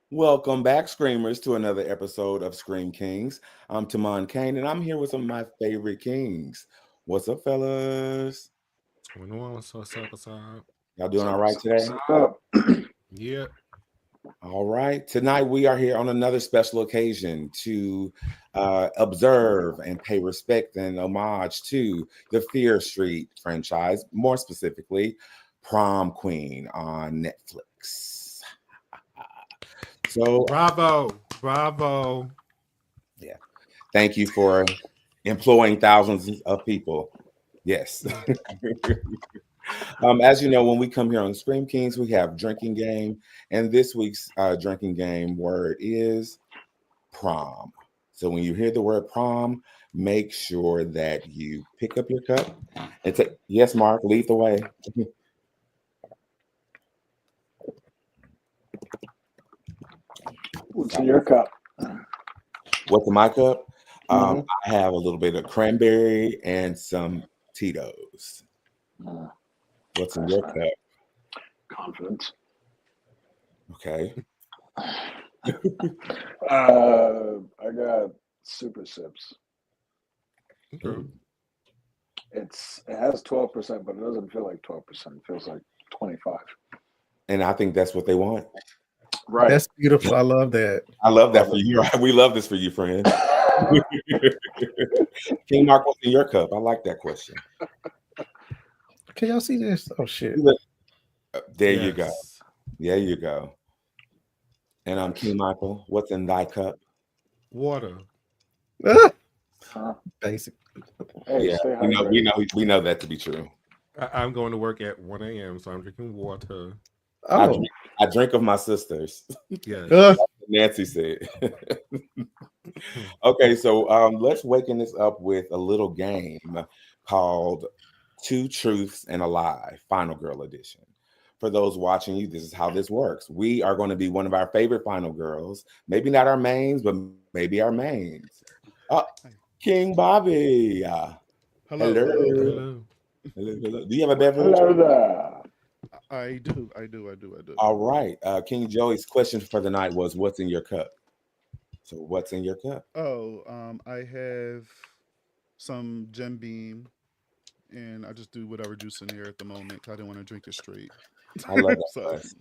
Welcome back, Screamers, to another episode of Scream Kings. I'm Tamon Kane, and I'm here with some of my favorite kings. What's up, fellas? 21, so what's up? Y'all doing all right today? Up. Yeah. All right. Tonight, we are here on another special occasion to observe and pay respect and homage to the Fear Street franchise, more specifically, Prom Queen on Netflix. So, Bravo. yeah, thank you for employing thousands of people. Yes. As you know, when we come here on Scream Kings, we have drinking game, and this week's drinking game word is prom. So when you hear the word prom, make sure that you pick up your cup and take. Yes, Mark, lead the way. What's in your cup? What's in my cup? Mhm. I have a little bit of cranberry and some Tito's. What's in That's your nice. cup? Confidence. Okay. I got super sips. Okay. It has 12%, but it doesn't feel like 12%. It feels like 25. And I think that's what they want. Right. That's beautiful. I love that. I love that Love for it. you. We love this for you, friend. King Mark, what's in your cup? I like that question. Can y'all see this? Oh shit. There you go. Yes. There you go. And I'm King Michael. What's in thy cup? Water. Ah, Huh? basic. Hey, Yeah, stay we hydrated. know that to be true. I'm going to work at 1 a.m., so I'm drinking water. I Oh. drink, I drink of my sisters. Yes. Nancy said. Okay, so let's waken this up with a little game called Two Truths and a Lie, Final Girl Edition. For those watching you, this is how this works. We are going to be one of our favorite final girls. Maybe not our mains, but maybe our mains. Uh, King Bobby. Hello, Hello. hello. Hello. Hello. Do you have a beverage? Hello there. I do. All right. King Joey's question for the night was, what's in your cup? So what's in your cup? Oh, I have some Jim Beam, and I just do whatever juice in here at the moment. 'Cause I didn't want to drink it straight. I love that So, dress.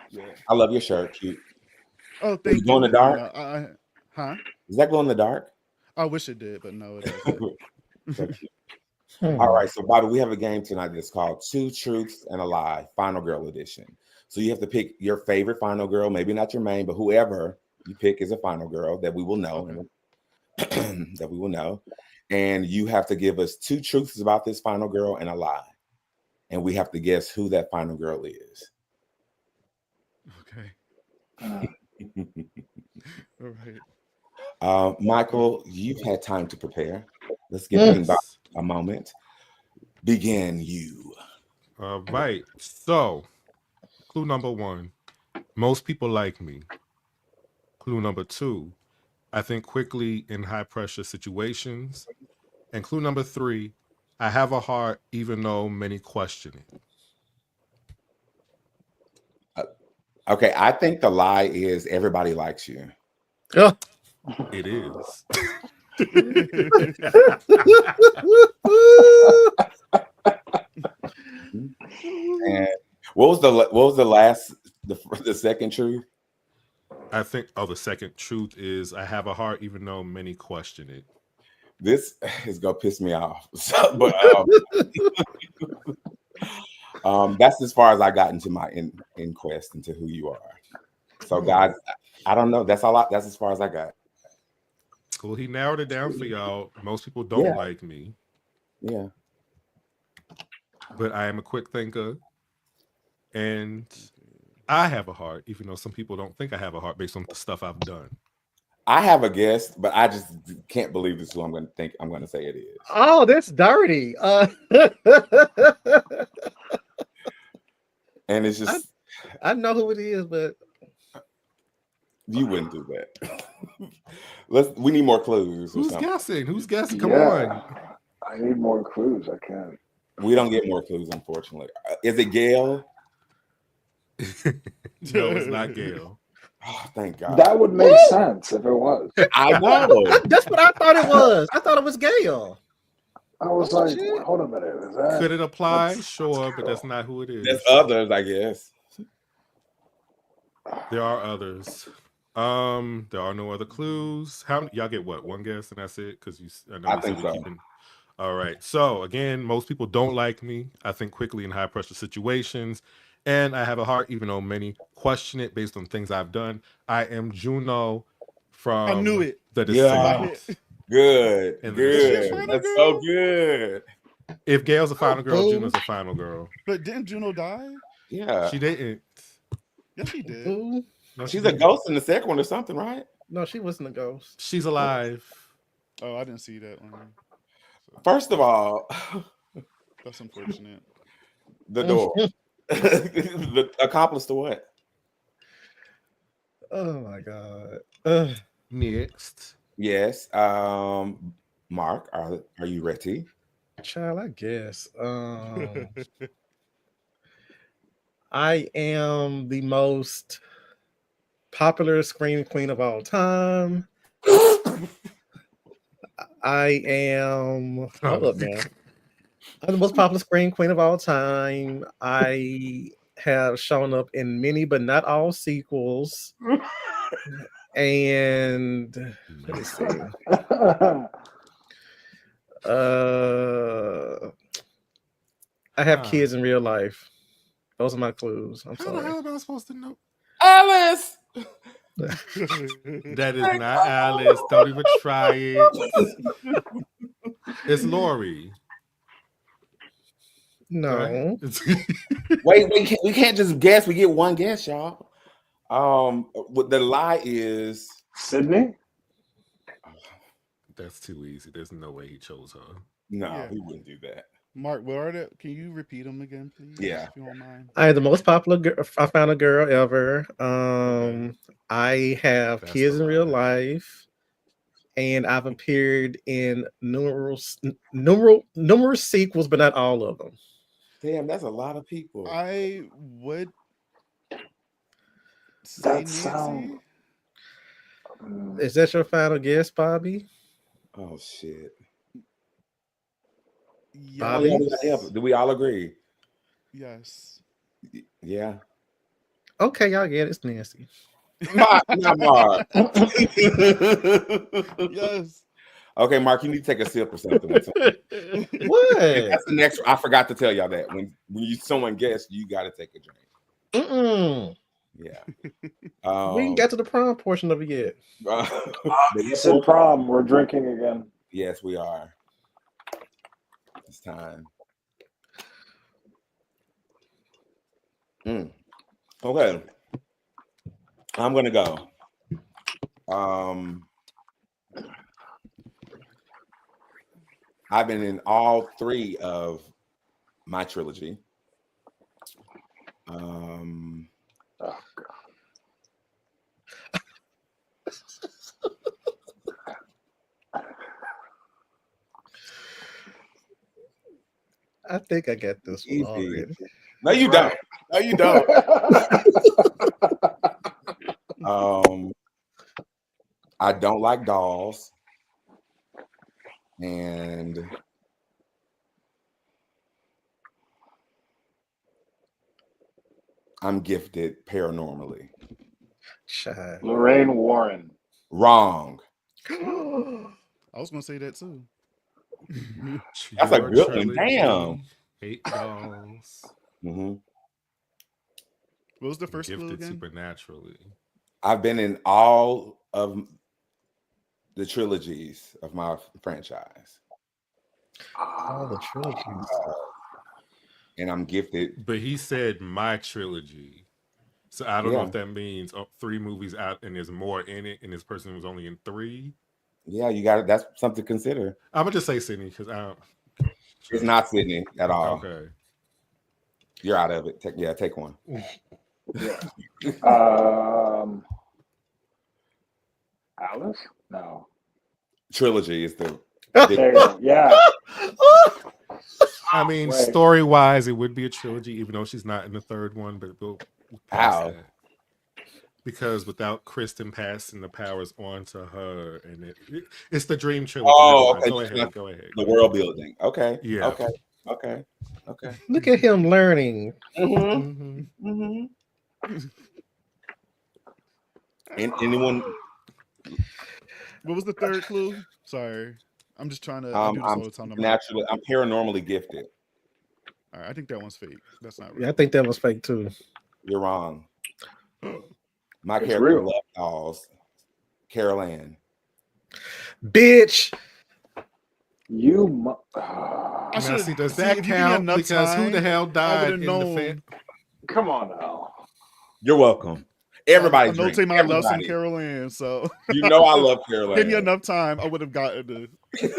yeah. I love your shirt. Cute. Oh, Does it thank glow in the you. You dark? know, huh? Does that glow in the dark? I wish it did, but no, it doesn't. So cute. All Hmm. right, so Bobby, we have a game tonight that's called Two Truths and a Lie, Final Girl Edition. So you have to pick your favorite final girl, maybe not your main, but whoever you pick is a final girl that we will know Okay. and that we will know. And you have to give us two truths about this final girl and a lie. And we have to guess who that final girl is. Okay. Uh, All right. Michael, you've had time to prepare. Let's give Mm. King Bobby Yes. a moment. Begin you. All right. So, clue number one, most people like me. Clue number two, I think quickly in high pressure situations. And clue number three, I have a heart even though many question it. Uh, okay, I think the lie is everybody likes you. Oh. It is. And what was the last the second truth? I think, oh, the second truth is I have a heart even though many question it. This is gonna piss me off. So, but that's as far as I got into my inquest into who you are. So, Oh, guys, I don't know. That's a lot. That's as far as I got. well, he narrowed it down for y'all. Most people don't Yeah, like me, yeah. but I am a quick thinker and I have a heart, even though some people don't think I have a heart based on the stuff I've done. I have a guess, but I just can't believe this is who I'm going to think I'm going to say it is. Oh, that's dirty. And it's I, just I know who it is, but you wouldn't do that. We need more clues or Who's something. guessing? Who's guessing? Come yeah. on. I need more clues. I can't. We don't get more clues, unfortunately. Is it Gail? No, it's not Gail. Oh, thank God. That would make What? sense if it was. I know. That's what I thought it was. I thought it was Gail. I was Oh, like, shit. hold a minute. Is that? Could it apply? that's- Sure, but that's not who it is. There's others, I guess. There are others. There are no other clues. How y'all get what? One guess and that's it? Because I know I we think said we're so. keeping. All right. So again, most people don't like me. I think quickly in high pressure situations, and I have a heart, even though many question it based on things I've done. I am Juno from I knew it. The Yeah. Descendants. Good. And Is she a Good. final That's girl? so good. If Gail's a final girl, Boom. Juno's a final girl. But didn't Juno die? Yeah. She didn't. Yes, she did. Ooh. No, she She's a didn't. ghost in the second one or something, right? No, she wasn't a ghost. She's alive. Oh, I didn't see that one. So, First of all, that's unfortunate. the door. The accomplice to what? Oh my God. Next. Yes. Mark, are you ready? Child, I guess. I am the most popular scream queen of all time. I am. Hold up now. I'm the most popular scream queen of all time. I have shown up in many, but not all sequels. And let me see. I have kids in real life. Those are my clues. I'm How the sorry. hell am I supposed to know? Alice. That is not Alice. Don't even try it. It's Lori. No. Right? Wait, we can't just guess. We get one guess, y'all. What the lie is? Sydney? That's too easy. There's no way he chose her. No, Yeah. he wouldn't do that. Mark, what are the? Can you repeat them again, please? Yeah. If you don't mind. I am the most popular I found a girl ever. Okay. I have That's kids the in real lie. life, and I've appeared in numerous sequels, but not all of them. Damn, that's a lot of people. I would say That Nancy. sound. Is that your final guess, Bobby? Oh shit. Bobby? Yes. Do we all agree? Yes. Yeah. Okay, y'all get it. It's Nancy. Mark, not Mark. Yes. Okay, Mark, you need to take a sip or something. What? That's the next. I forgot to tell y'all that when someone guessed, you got to take a drink. Mm-mm. Yeah. We didn't get to the prom portion of it yet. It's in prom. We're drinking again. Yes, we are. It's time. Okay. I'm gonna go. I've been in all three of my trilogy. Oh, God. I think I got this one Easy. already. No, you don't. No, you don't. I don't like dolls. And I'm gifted paranormally. Child. Lorraine Warren. Wrong. I was gonna say that too. That's a Your good one. trilogy, Damn. 8 dolls. Mm-hmm. What was the first clue Gifted again? supernaturally. I've been in all of the trilogies of my franchise. All the trilogies. And I'm gifted. But he said my trilogy. So I don't know Yeah. if that means 3 movies out and there's more in it, and this person was only in 3. Yeah, you got it. That's something to consider. I'm gonna just say Sydney because I don't. It's not Sydney at all. Okay. You're out of it. Take one. Yeah. Alice? No. Trilogy is the. There you go. Yeah. I mean, Right. story wise, it would be a trilogy, even though she's not in the third one. But we'll pass How? that. because without Kristen passing the powers on to her, and it's the dream trilogy. Oh, okay. Go ahead. Go ahead. The world building. Okay. Yeah. Okay. Look at him learning. Mm-hmm. Mm-hmm. And anyone? What was the third clue? Sorry, I'm just trying to. I do this all the time. I'm paranormally gifted. All right, I think that one's fake. That's not real. Yeah, I think that was fake too. You're wrong. My It's character real. loved dolls. Carol Ann. Bitch. You. I Now, should see, does see, that if you give me count? enough Because who the time, hell I died would've in known. the Come on now. You're welcome. Everybody, I know drink. Tay I love some Everybody. Carol Ann, so You know I love Carol give me Ann. enough time, I would have gotten it.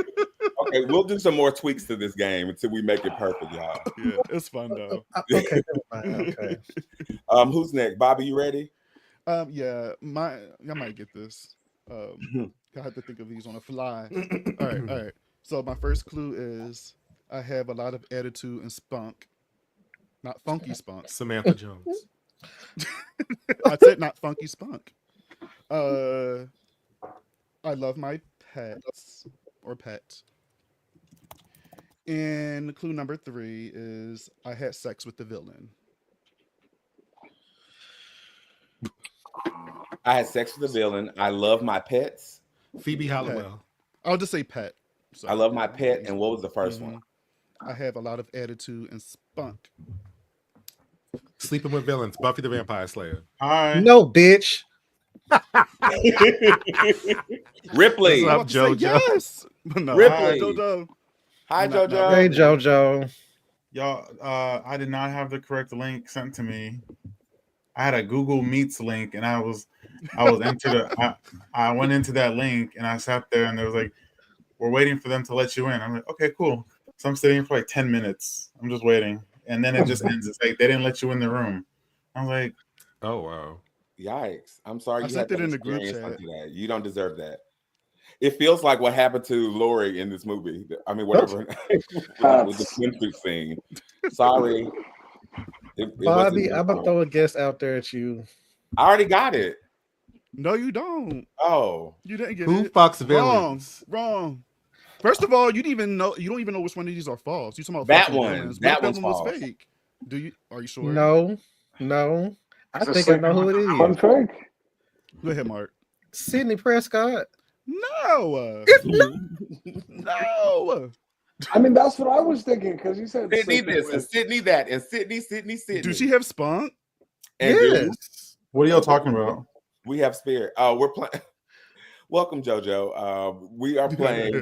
Okay, we'll do some more tweaks to this game until we make it perfect, y'all. Yeah, it's fun though. Okay, never mind. Okay. Who's next? Bobby, you ready? Yeah, I might get this. I have to think of these on the fly. All right. So my first clue is I have a lot of attitude and spunk, not funky spunk. Samantha Jones. I said not funky spunk. I love my pets or pet. And clue number 3 is I had sex with the villain. I had sex with the villain. I love my pets. Phoebe Halliwell. I'll just say pet. So, I love my pet. And what was the 1st one? I have a lot of attitude and spunk. Sleeping with Villains. Buffy the Vampire Slayer. Hi. No, bitch. Ripley. What's up, JoJo? Yes. No, Ripley. JoJo. Hi, No, JoJo. Hey, JoJo. Y'all, I did not have the correct link sent to me. I had a Google Meets link, and I was into I went into that link, and I sat there, and there was like, we're waiting for them to let you in. I'm like, okay, cool. So I'm sitting for like 10 minutes. I'm just waiting, and then it just ends. It's like they didn't let you in the room. I'm like, Oh, wow. Yikes. I'm sorry I you sent had it that in the group experience chat. like that. You don't deserve that. It feels like what happened to Lori in this movie. I mean, whatever. With the swimsuit scene. Sorry. It Bobby, wasn't I'm going to throw a guess out there at you. I already got it. No, you don't. Oh. You didn't get Who it. fucks villains? Wrong. First of all, you don't even know. You don't even know which one of these are false. You talking about That fucking one. villains. That What if one's one was false. fake? Are you sure? No. I Is this think I know who it Fun is. fact? Go ahead, Mark. Sydney Prescott. No. No. I mean, that's what I was thinking because you said Sydney sleeping this and with- Sydney that and Sydney. Do she have spunk? And Yes. what are y'all talking about? we have spirit. We're playing. Welcome, JoJo. We are playing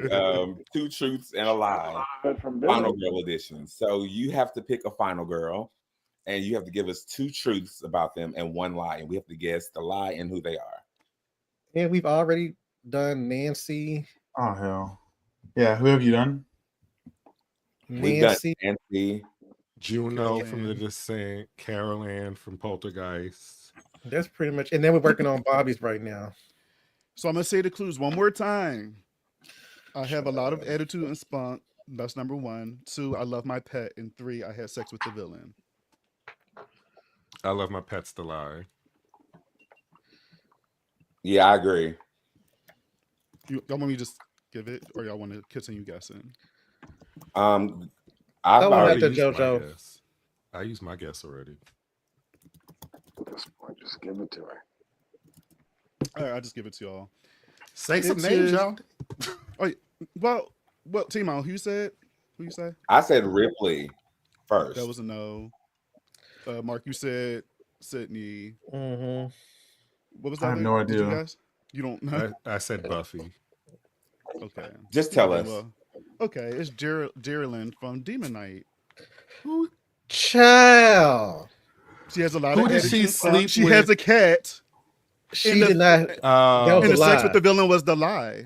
Two Truths and a Lie, from Billy. Final Girl Edition. So you have to pick a final girl, and you have to give us 2 truths about them and 1 lie, and we have to guess the lie and who they are. And we've already done Nancy. Oh hell, yeah. Who have you done? We've done Nancy. Nancy. Juno Carol from The Ann. Descent. Carol Ann from Poltergeist. That's pretty much. And then we're working on Bobby's right now. So I'm gonna say the clues one more time. I have a lot of attitude and spunk. That's number 1. 2, I love my pet. And 3, I had sex with the villain. I love my pets to lie. Yeah, I agree. Y'all want me to just give it, or y'all want to continue guessing? I've Oh, I already like the used my JoJo. guess. I used my guess already. At this point, just give it to her. All right, I'll just give it to y'all. Say some It's names, his- y'all. Well, Timo, who you said? Who you say? I said Ripley first. That was a no. Mark, you said Sydney. Mm-hmm. What was I that? have no Did you idea. guys? You don't know? I said Buffy. Okay. Just tell Okay, us. well, okay, it's Geraldine from Demon Knight. Child. She has a lot Who of did she attitude. sleep She with? has a cat. She And the- did not. That was And a the sex lie. with the villain was the lie.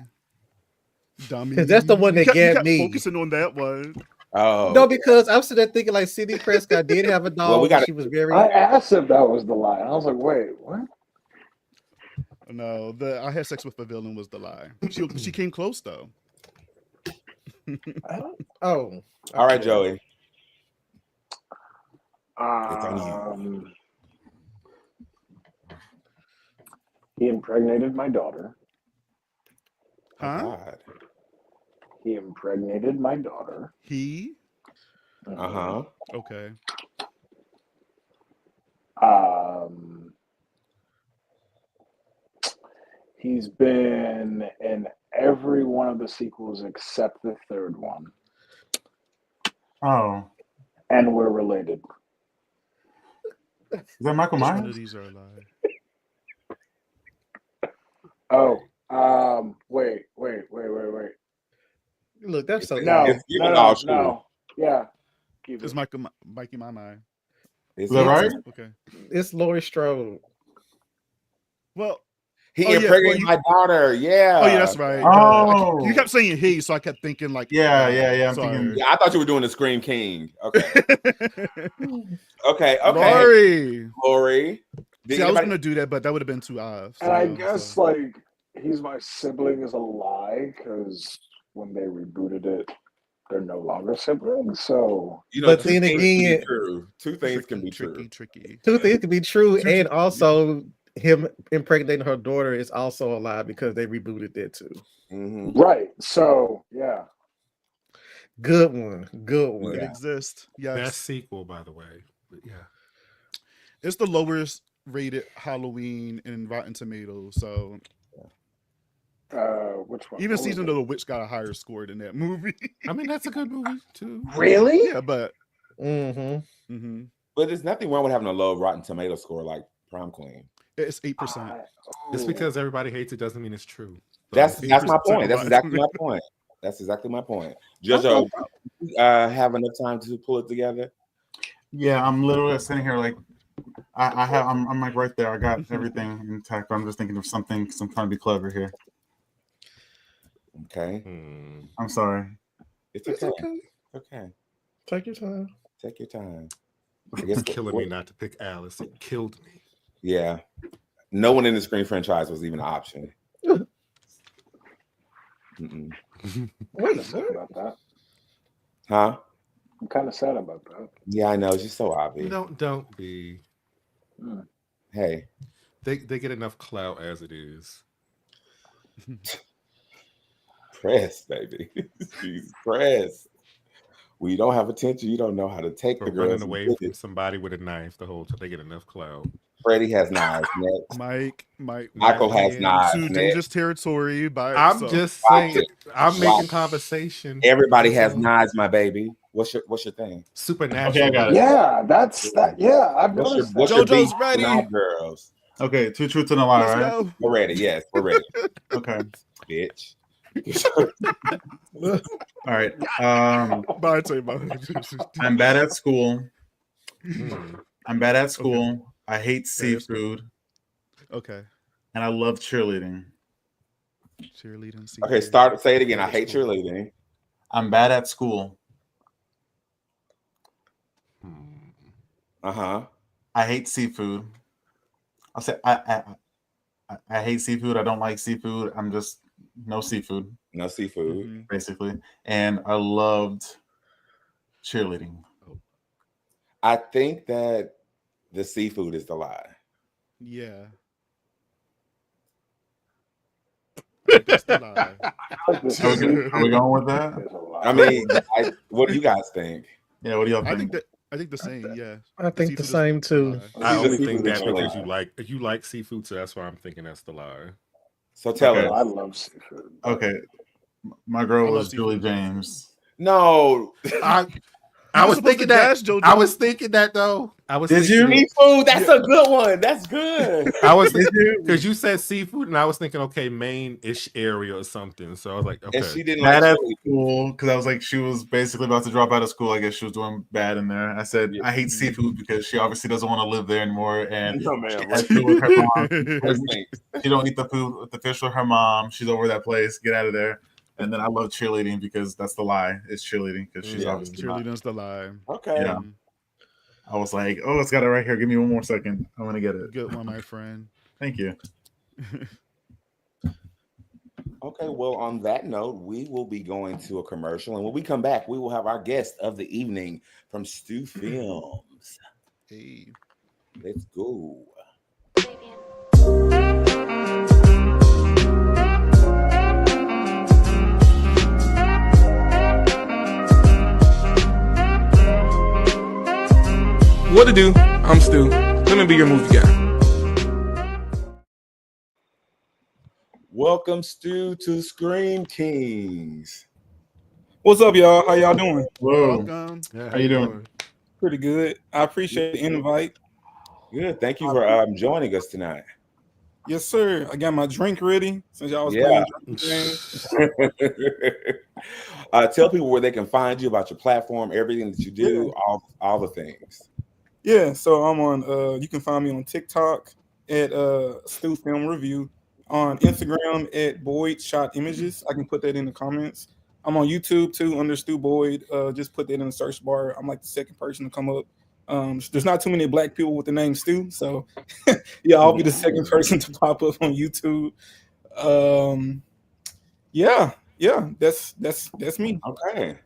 Dummy. 'Cause that's the one that You got kept me. focusing on that one. Oh. No, because I'm sitting there thinking like Sydney Prescott did have a dog. Well, we gotta- She was very. I asked if that was the lie. And I was like, wait, what? No, the I had sex with the villain was the lie. She came close though. Oh. All right, okay. Joey. Um, He impregnated my daughter. Oh, Huh? God. He impregnated my daughter. He? Uh-huh. Okay. He's been in every one of the sequels except the third one, Oh, and we're related. is that Michael Which one of Myers? these are a lie? Oh, wait. Look, that's so No, It's easy. giving all true. no. Yeah, keep It's it. Mikey my mind. Is Is that right? Okay. It's Laurie Strode. Well, He Oh, yeah, impregnated well, my daughter. Yeah. oh yeah, that's right. Oh. You kept saying he, so I kept thinking like Yeah. I'm sorry. thinking. Yeah, I thought you were doing the Scream King. Okay. Okay. Lori. Lori. Did See, I was anybody- gonna do that, but that would have been too obvious. And I guess like he's my sibling is a lie because when they rebooted it, they're no longer siblings. So You know, But two then things can be again, true. Two things can be true. tricky. two things could be true, Two- and also him impregnating her daughter is also a lie because they rebooted that too. Mhm. right. So yeah. Good one. Good one. It Yeah. exists. Yes. Best sequel, by the way. But yeah. It's the lowest rated Halloween in Rotten Tomatoes. So Which one? even What was Season it? of the Witch got a higher score than that movie. I mean, that's a good movie too. Really? Yeah, but Mm-hmm. But there's nothing wrong with having a low Rotten Tomato score like Prom Queen. it's 8%. Just because everybody hates it doesn't mean it's true. So That's my 8% point. That's Rotten exactly my point. That's exactly my point. Jojo, have enough time to pull it together? Yeah, I'm literally sitting here like I'm like right there. I got everything intact. I'm just thinking of something because I'm trying to be clever here. Okay. I'm sorry. It's It's okay. okay. Okay. Take your time. Take your time. I It's guess killing me not to pick Alice. It killed me. Yeah. No one in the Scream franchise was even an option. Mm-mm. Wait, sad about that. Huh? I'm kind of sad about that. Yeah, I know. It's just so obvious. Don't be. Hey. They get enough clout as it is. Press, baby. She's pressed. When you don't have attention, you don't know how to take For the girls. running away from somebody with a knife the whole time, they get enough clout. Freddie has knives. Next. Michael Michael has knives. to Next. dangerous territory. I'm just saying. I'm making conversation. Everybody has knives, my baby. What's your thing? Supernatural. Okay, I got it. Yeah, that's that. Yeah, I've noticed that. What's your JoJo's beef ready. tonight, girls? Okay, 2 truths and a lie, Let's right? go. We're ready. Yes, we're ready. Okay. Bitch. All right. Bye, Tay-Bye. I'm bad at school. Mm. I'm bad at school. I hate seafood, Okay. and I love cheerleading. Cheerleading. Okay, say it again. I hate cheerleading. I'm bad at school. Uh-huh. I hate seafood. I'll say I hate seafood. I don't like seafood. I'm just no seafood. No seafood. Basically. And I loved cheerleading. I think that the seafood is the lie. Yeah. I think that's the lie. Are we going with that? I mean, what do you guys think? Yeah, what do y'all think? I think the same. Yeah. I think the Seafood is same too. I only Seafood think is that the because lie. you like seafood, so that's why I'm thinking that's the lie. So tell Okay. us. I love seafood. Okay. My girl I was love Julie seafood. James. No. I was supposed thinking to that. guess, JoJo. I was thinking that though. I was Did thinking you? Seafood, that's a good one. That's good. I was Did you? because you said seafood, and I was thinking, okay, Maine-ish area or something. So I was like, okay. And she didn't Bad like at chili. school because I was like, she was basically about to drop out of school. I guess she was doing bad in there. I said, I hate seafood because she obviously doesn't want to live there anymore. And No, man, she right. has food with her mom. That stinks. She don't eat the food with the fish with her mom. She's over that place. Get out of there. And then I love cheerleading because that's the lie. It's cheerleading because she's obviously not. Cheerleading's the lie. Okay. Yeah. I was like, oh, it's got it right here. Give me one more second. I'm gonna get it. Good one, my friend. Thank you. Okay, well, on that note, we will be going to a commercial. And when we come back, we will have our guest of the evening from Stu Films. Hey. Let's go. Baby. What to do? I'm Stu. Let me be your movie guy. Welcome, Stu, to Scream Kings. What's up, y'all? How y'all doing? Whoa. Welcome. Yeah, How you doing? Pretty good. I appreciate the invite. Good. Thank you for joining us tonight. Yes, sir. I got my drink ready since y'all was Yeah. playing the game. Tell people where they can find you, about your platform, everything that you do, all the things. Yeah, so I'm on you can find me on TikTok at Stu Film Review, on Instagram at Boyd Shot Images. I can put that in the comments. I'm on YouTube too under Stu Boyd. Just put that in the search bar. I'm like the second person to come up. There's not too many black people with the name Stu, so yeah, I'll be the second person to pop up on YouTube. Yeah, that's me. Okay.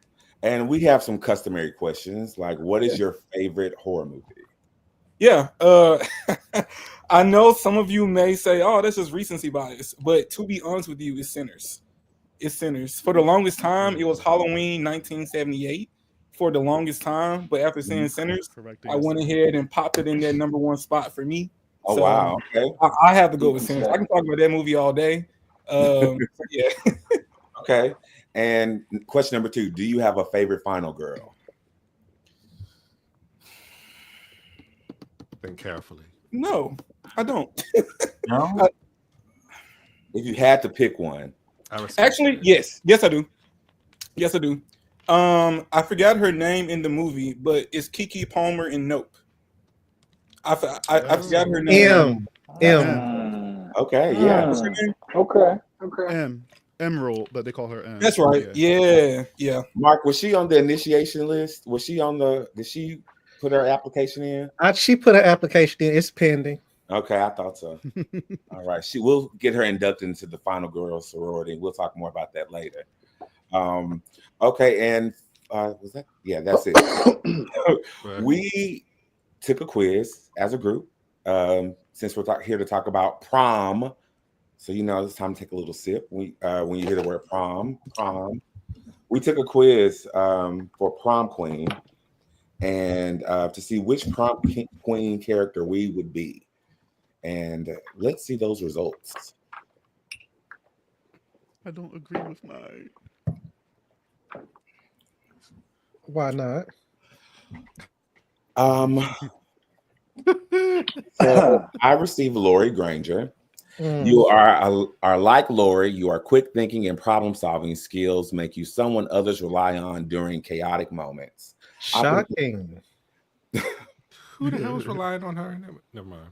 And we have some customary questions, like what is your favorite horror movie? Yeah, I know some of you may say, "Oh, that's just recency bias," but to be honest with you, it's Sinners. It's Sinners. For the longest time, it was Halloween 1978. For the longest time, but after seeing Sinners, Correct I went answer. ahead and popped it in that number one spot for me. Oh, So wow. Okay. I have to go with Sinners. I can talk about that movie all day. Yeah. Okay. And question number 2, do you have a favorite final girl? Think carefully. No, I don't. No? If you had to pick one. Actually, yes, I do. Yes, I do. I forgot her name in the movie, but it's Keke Palmer in Nope. I forgot her name. M. Okay, yeah. What's her name? Okay. Emerald, but they call her M. That's right. Yeah. Mark, was she on the initiation list? Was she on did she put her application in? She put her application in. It's pending. Okay, I thought so. All right. We'll get her inducted into the final girl sorority. We'll talk more about that later. Okay, and was that? Yeah, that's it. We took a quiz as a group. Since we're here to talk about prom. So it's time to take a little sip. When you hear the word prom. We took a quiz for prom queen, and to see which prom queen character we would be. And let's see those results. I don't agree with mine. Why not? So I received Lori Granger. You are like Lori. You are quick thinking and problem solving skills make you someone others rely on during chaotic moments. Shocking. Who the hell was relying on her? Never mind.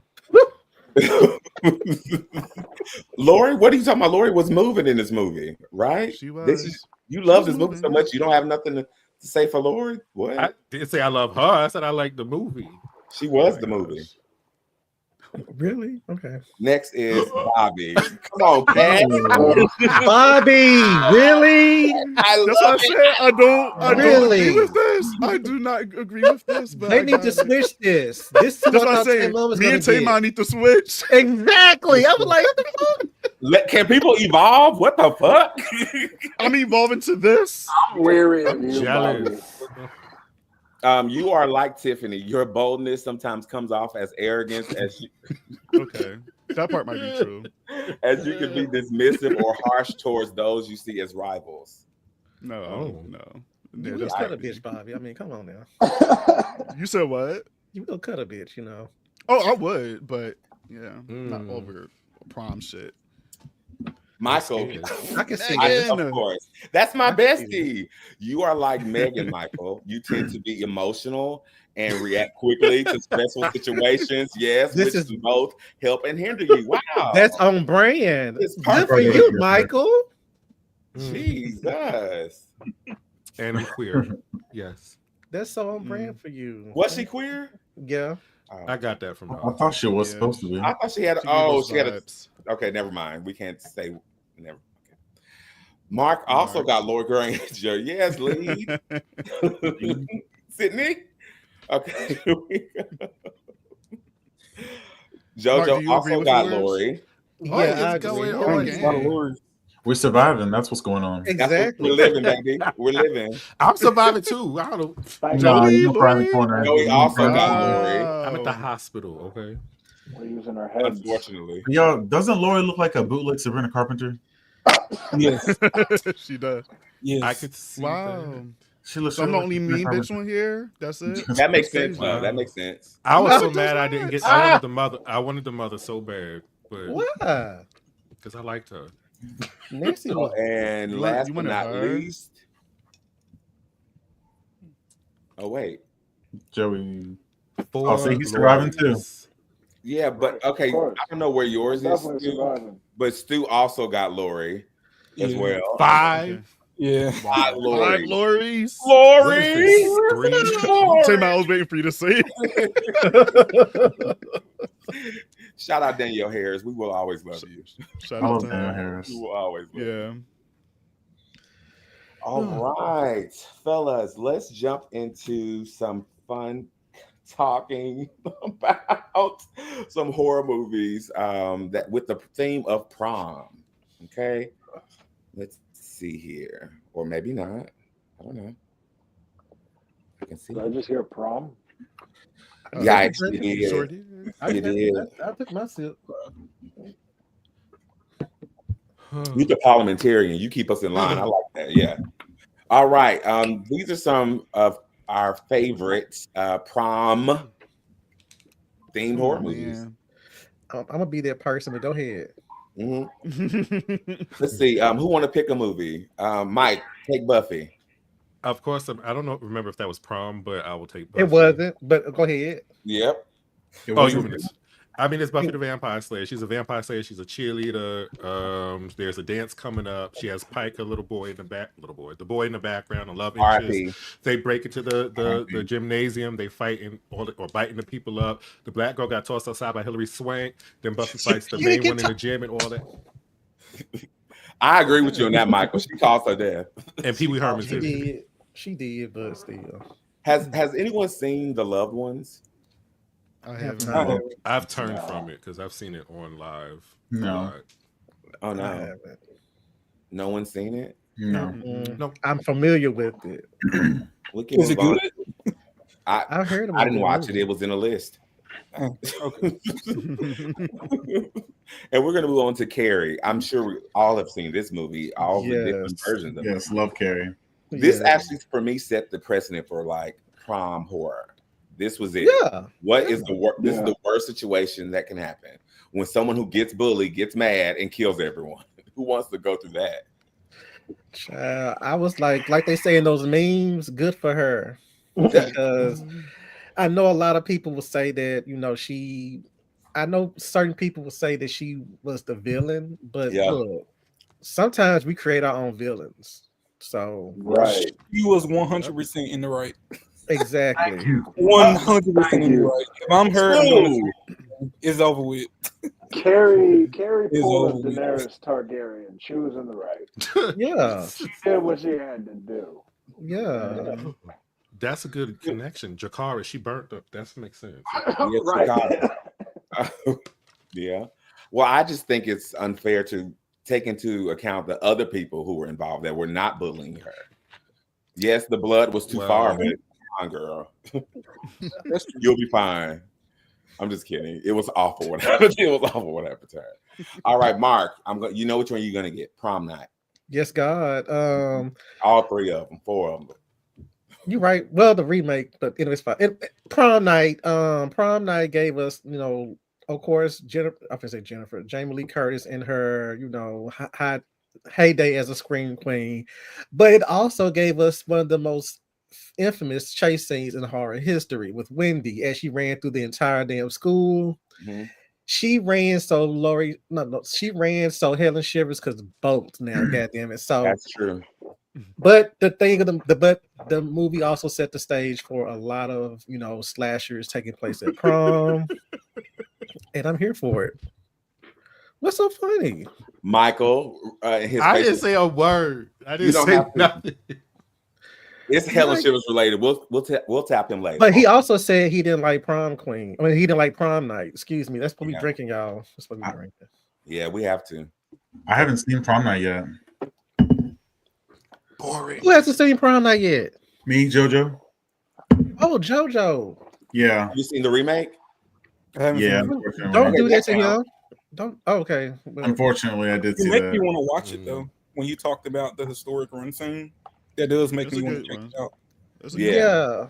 Lori, what are you talking about? Lori was moving in this movie, right? She was. You love this movie so much, you don't have nothing to say for Lori? What? I didn't say I love her. I said I like the movie. She was the movie. Really? Okay. Next is Bobby. Come on, Pat. Bobby, really? That's what I said. I don't Really? agree with this. I do not agree with this. But They need to switch this. This is That's what I'm I saying. thought Me and Tamar need to switch. Exactly. I was like, what the fuck? Can people evolve? What the fuck? I'm evolving to this. I'm weary of you, Jealous. Bobby. You are like Tiffany. Your boldness sometimes comes off as arrogance, Okay, that part might be true. as you can be dismissive or harsh towards those you see as rivals. No. You that's cut a crazy. bitch, Bobby. I mean, come on now. You said what? You go cut a bitch, Oh, I would, but yeah, not over prom shit. Michael, I can see Megan. of course. That's my bestie. You are like Megan, Michael. You tend to be emotional and react quickly to stressful situations. Yes, This which is- can both help and hinder you. Wow. That's on brand. It's Good perfect. for you, Michael. Jesus. And I'm queer. Yes. That's so on brand for you. Was she queer? Yeah. I got that from I her. thought she was Yeah. supposed to be. I thought she had. She gave those vibes. Okay, never mind. We can't say. Never. Okay. Mark also got Lord Granger. Yes, Lee. Sydney. Okay. Mark, do JoJo you agree also with got yours? Lori. What Yeah, I is going agree. on Thanks, a lot of here? Lords. We're surviving. That's what's going on. Exactly. We're living, baby. We're living. I'm surviving too. I don't know. Thank No, Joey, you're crying in the Lori? corner. Joey also got Lori. I'm at the hospital. Okay. We're using our heads. Unfortunately. Yo, doesn't Lori look like a bootleg Sabrina Carpenter? Yes, She does. yes. I could see Wow. that. She looks. So I'm the like only Sabrina mean Carpenter. bitch one here. That's it. That makes sense, Crazy. though. That makes sense. I was No, so it mad I does didn't not. get. I wanted the mother. I wanted the mother so bad, but Why? because I liked her. Nancy was And You want- last you but wanted not her? least. Oh, wait. Joey. Four see, he's surviving too. Loris. Yeah, but okay. Of course. I don't know where yours is, Definitely Stu, surviving. but Stu also got Lori as Yeah. well. 5. Yeah. Five Five Lori. Loris. What is this? 3. Tim, I was waiting for you to say it. Shout out Danielle Harris. We will always love you. Shout I out love to Daniel her. Harris. We will always love you. Yeah. All right, fellas, let's jump into some fun talking about some horror movies that with the theme of prom. Okay, let's see here, or maybe not. I don't know. I can see. Did I just hear prom? Yeah, I I actually You sure did. did. You did. I took my sip. You're the parliamentarian. You keep us in line. I like that. Yeah. All right. These are some of our favorite prom themed horror movies. I'm gonna be that person, but go ahead. Mhm. Man. Let's see. Who want to pick a movie? Mike, take Buffy. Of course, I don't know. Remember if that was prom, but I will take. It Buffy. wasn't, but go ahead. Yep. It Oh, you wasn't- mean it's- I mean, it's Buffy the Vampire Slayer. She's a vampire slayer. She's a cheerleader. There's a dance coming up. She has Pike, a little boy in the back. The boy in the background. A love interest. R.I.P. They break into the R.I.P. gymnasium. They fight or biting the people up. The black girl got tossed outside by Hilary Swank. Then Buffy fights the main one in the gym and all that. I agree with you on that, Michael. She caused her death. And Pee Wee Herman She too. did. She did, but still. Has anyone seen The Loved Ones? I have have not. not. I've turned No. from it because I've seen it on live. No. a lot. Oh I no, haven't. no one's seen it. No. Mm, No. I'm familiar with it. We can Is it move on. good? I heard about I didn't watch it. It was in a list. Okay. And we're gonna move on to Carrie. I'm sure we all have seen this movie, all the different Yes. versions of it. Yes, love Carrie. This Yeah. actually, for me, set the precedent for like prom horror. This was it. Yeah. What is the worst? This is Yeah. the worst situation that can happen when someone who gets bullied gets mad and kills everyone. Who wants to go through that? Child, I was like they say in those memes, good for her. Because I know a lot of people will say that, I know certain people will say that she was the villain, but Yeah. look, sometimes we create our own villains. So Right. You was 100% in the right. exactly. 100% in the right. If I'm her, I'm gonna Ooh. say it's over with. Carrie It's pulled over a with. Daenerys Targaryen. She was in the right. Yeah. She did what she had to do. Yeah. That's a good connection. Jakara, she burnt up. That makes sense. Yes, right. Yeah. Well, I just think it's unfair to take into account the other people who were involved that were not bullying her. Yes, the blood was too Well- far, but come on, girl. That's true. You'll be fine. I'm just kidding. It was awful what happened. It was awful what happened to her. All right, Mark. You know which one you're gonna get? Prom night. Yes, God. All 3 of them, 4 of them. You're right. Well, the remake, but it's fine. Prom night gave us, of course, Jennifer, Jamie Lee Curtis in her, heyday as a scream queen, but it also gave us one of the most infamous chase scenes in horror history with Wendy as she ran through the entire damn school. Mhm. She ran so she ran so Helen Shivers because both now, goddamn it. So That's true. but the thing of the movie also set the stage for a lot of slashers taking place at prom, and I'm here for it. What's so funny? Michael, I didn't say a word. I You didn't don't say have to. nothing. It's Helen Shivers related. We'll tap him later. But he also said he didn't like prom queen. I mean, he didn't like prom night. Excuse me. That's what we Yeah. drinking, y'all. That's what we drinking. Yeah, we have to. I haven't seen Prom Night yet. Boring. Who hasn't seen Prom Night yet? Me, JoJo. Oh, JoJo. Yeah, Have you seen the remake? I haven't yeah. seen it. Unfortunately, Don't Okay, do that that to counts. him. Don't. Oh, okay. Well, unfortunately, I did You see make that. me want to watch it though. When you talked about the historic run scene, that does make It's me a want to good check one. it out. That's a Yeah. good one.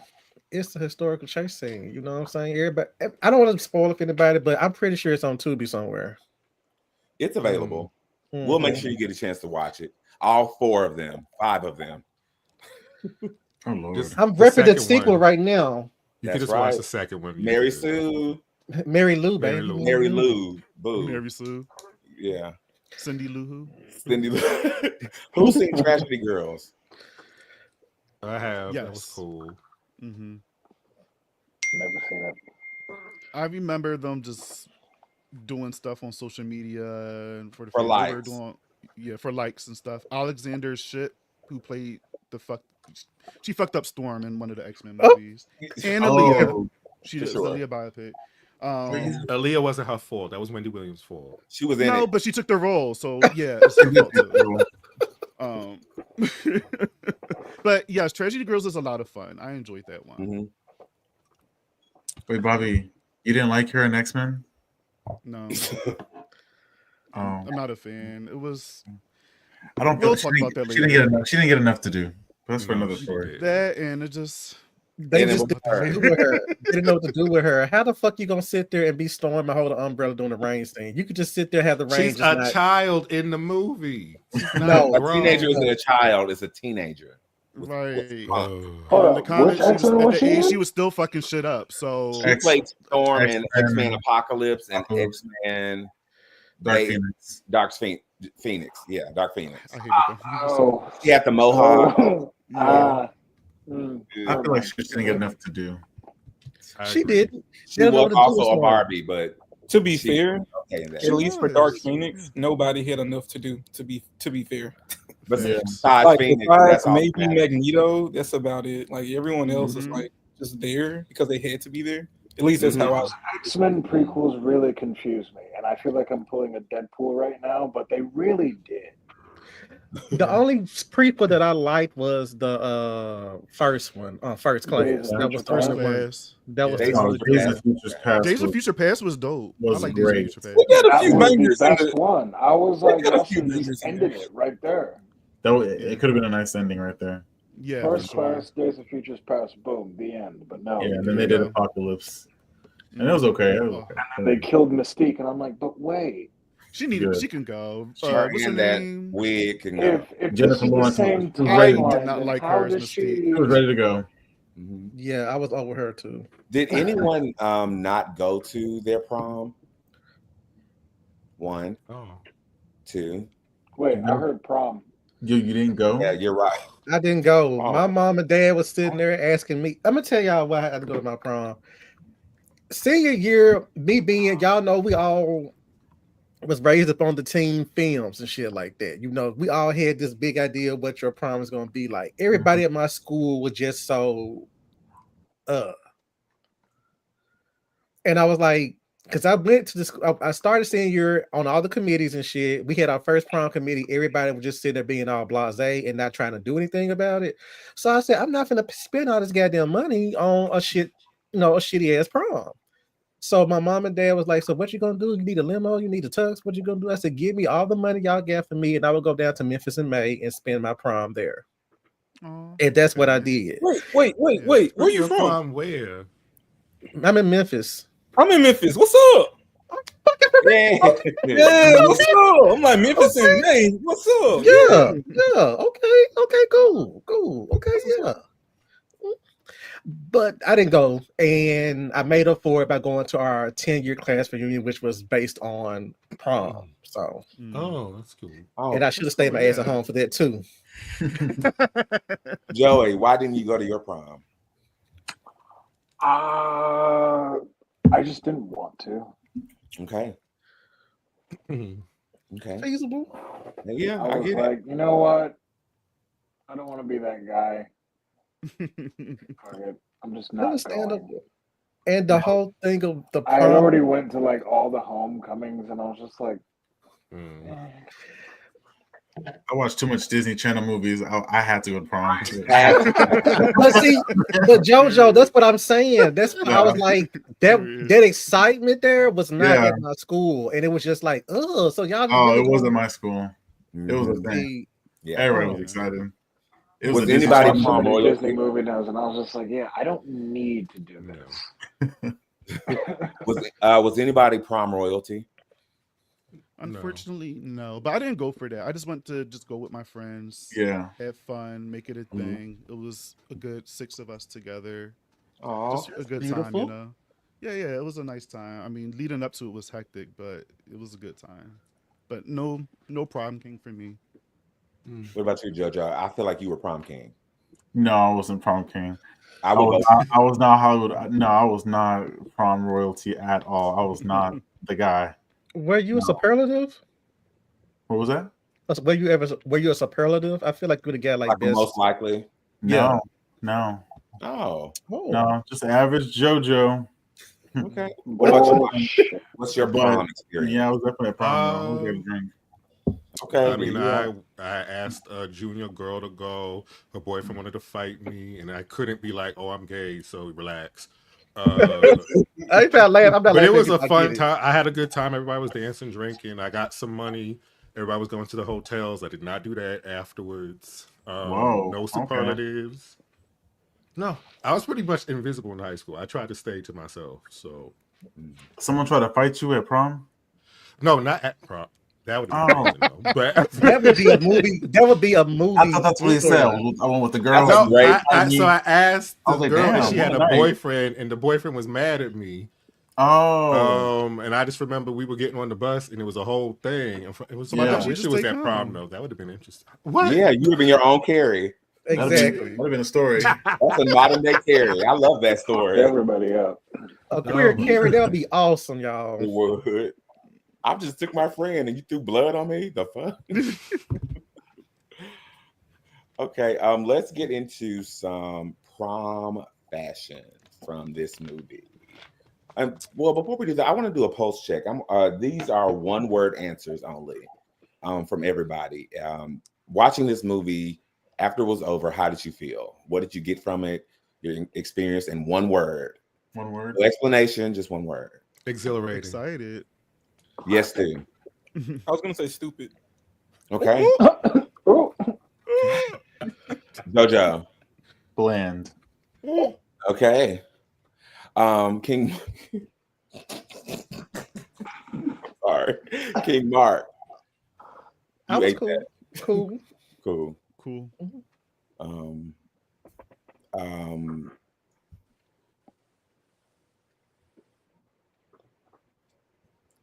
yeah, it's the historical chase scene. You know what I'm saying? Everybody. I don't want to spoil it for anybody, but I'm pretty sure it's on Tubi somewhere. It's available. Mhm. We'll make sure you get a chance to watch it. All 4 of them, 5 of them. Oh Lord. Just I'm the repping the second sequel one. right now. You That's can just watch right. the second one. You Mary could. Sue, Mary Lou, Mary baby. Lou. Mary Lou, Boo. Mary Sue, Yeah. Cindy Lou Who. Cindy Lou. Who's seen Tragedy Girls? I have. That was Yes. cool. Mm-hmm. Never seen it. I remember them just doing stuff on social media and for the For fans. They were likes. doing, for likes and stuff. Alexander shit, who played she fucked up Storm in one of the X-Men Oh. movies, and Aaliyah. Oh, She for did sure. Aaliyah biopic. Aaliyah wasn't her fault. That was Wendy Williams' fault. She was in No, it. but she took the role, so yeah, it's her fault too. But yes, Tragedy Girls is a lot of fun. I enjoyed that one. Mhm. wait, Bobby, you didn't like her in X-Men? No, Oh, I'm not a fan. It was I don't. We'll feel talk about that She didn't later. get enough. She didn't get enough to do. But that's for No, another she story. did. that, and it just They And it just was didn't know what to do with her. Didn't know what to do with her. How the fuck you gonna sit there and be Storm and hold an umbrella during the rain scene? You could just sit there and have the rain. She's just a not- child in the movie. She's No. not A grown. teenager isn't a child; it's a teenager. right. Oh. Hold In the up, comics, which she was, X-Men at was the she age in? she was still fucking shit up. So She played Storm in X-Men. X-Men Apocalypse and Apocalypse. X-Men Dark They- Phoenix. Dark Phoenix. Yeah, Dark Phoenix. I hated them. Oh, She had the mohawk. oh, Yeah. I feel like she didn't get enough to do. I She agree. did. She Didn't know was what to do with also a Storm. Barbie, but To be She- fair, okay. in that. at least for Dark was. Phoenix, nobody had enough to do. To be fair, But Yeah. besides like Phoenix, besides that's all that maybe matters. Magneto, that's about it. Like everyone else is Mhm. like just there because they had to be there. At least that's how I. X-Men prequels really confuse me, and I feel like I'm pulling a Deadpool right now, but they really did. The only prequel that I liked was the first one, First Class. Days of That was the First only one. Class. That was Days the of only Future Days Past. of Future's Past. Days of was- Future Past was dope. was I like great. Days of Future We Past. got a That few was the bangers in best the. one. I was like, got a y'all few should have bangers just in ended there. it right there. It could have been a nice ending right there. Yeah, First for sure. Class, Days of Future's Past, boom, the end. But no, Yeah, and then they did Yeah. Apocalypse, and it was okay. It was Oh, okay. they killed Mystique, and I'm like, but wait, She needed. Good. She can go. Her What's her and that name? wig can go. if this Jennifer is the Lawrence same was ready. timeline, Did not then like how her as does Mystique. she? He was ready to go. Mhm. Yeah, I was over her too. Did anyone not go to their prom? 1, Oh. 2. Wait, I heard Prom. You didn't go? Yeah, you're right. I didn't go. Oh. My mom and dad was sitting there asking me. I'm gonna tell y'all why I had to go to my prom. Senior year, me being y'all know we all was raised up on the teen films and shit like that. You know, we all had this big idea of what your prom was gonna be like. Everybody at my school was just so and I was like, because I went to this, I started senior year on all the committees and shit. We had our first prom committee. Everybody was just sitting there being all blasé and not trying to do anything about it. So I said, I'm not gonna spend all this goddamn money on a shitty ass prom. So my mom and dad was like, so what you gonna do? You need a limo? You need a tux? What you gonna do? I said, give me all the money y'all got for me, and I will go down to Memphis in May and spend my prom there. Oh, And that's what I okay. did. Wait. Where you Your from? prom where? I'm in Memphis. I'm in Memphis. What's up? Yeah. Yeah, what's up? I'm like Memphis in May. What's up? Yeah. Okay, cool. Okay, yeah. But I didn't go, and I made up for it by going to our 10-year class reunion, which was based on prom. So, Mm. Oh, that's cool. Oh, and I should have stayed my ass at home for that too. Joey, why didn't you go to your prom? I just didn't want to. Okay. Okay. Feasible. Yeah, I I was get it. like, you know what? I don't want to be that guy. Fuck it. I'm just not Understandable. going. And the whole thing of the I prom. already went to like all the homecomings, and I was just like, I watched too much Disney Channel movies. I had to go to prom. But see, but JoJo, that's what I'm saying. That's why I was like, that excitement there was not at my school, and it was just like, oh, so y'all just really it wasn't my school. It was a thing. Everybody was excited. It was anybody prom royalty? Disney movie knows, and I was just like, yeah, I don't need to do this. Was anybody prom royalty? Unfortunately, no. But I didn't go for that. I just went to go with my friends. Yeah. Have fun, make it a thing. It was a good 6 of us together. Oh, just a good time, you know. Yeah, it was a nice time. I mean, leading up to it was hectic, but it was a good time. But no prom king for me. What about you, JoJo? I feel like you were prom king. No, I wasn't prom king. I was not Hollywood. No, I was not prom royalty at all. I was not the guy. Were you a superlative? What was that? Were you a superlative? I feel like you would have got like this. Most likely. No. Oh. No, just average JoJo. Okay. What's your prom experience? Yeah, I was definitely a prom. I was drink. Okay. I mean, I asked a junior girl to go. Her boyfriend wanted to fight me, and I couldn't be like, "Oh, I'm gay," so relax. I felt lame. I'm not. But it was a fun time. I had a good time. Everybody was dancing, drinking. I got some money. Everybody was going to the hotels. I did not do that afterwards. No superlatives. Okay. No, I was pretty much invisible in high school. I tried to stay to myself. So, someone tried to fight you at prom? No, not at prom. That would be but that would be a movie. That would be a movie. I thought that's what he said. I went with the girl. So I asked the girl if she had a boyfriend, and the boyfriend was mad at me. And I just remember we were getting on the bus, and it was a whole thing. It was I wish it was at prom though. That would have been interesting. What? Yeah, you would have been your own Carrie. Exactly. Would have been a story. That's a modern day Carrie. I love that story. Everybody up. A queer Carrie, that would be awesome, y'all. It would. I just took my friend and you threw blood on me. The fuck? Okay, let's get into some prom fashion from this movie. Well, before we do that, I want to do a pulse check. These are one-word answers only from everybody. Watching this movie after it was over, how did you feel? What did you get from it? Your experience in one word. One word. No explanation, just one word. Exhilarating. Excited. Yes, Stu. I was gonna say stupid. Okay. JoJo. Bland. Okay. King. Sorry, King Mark. You ate that. Cool.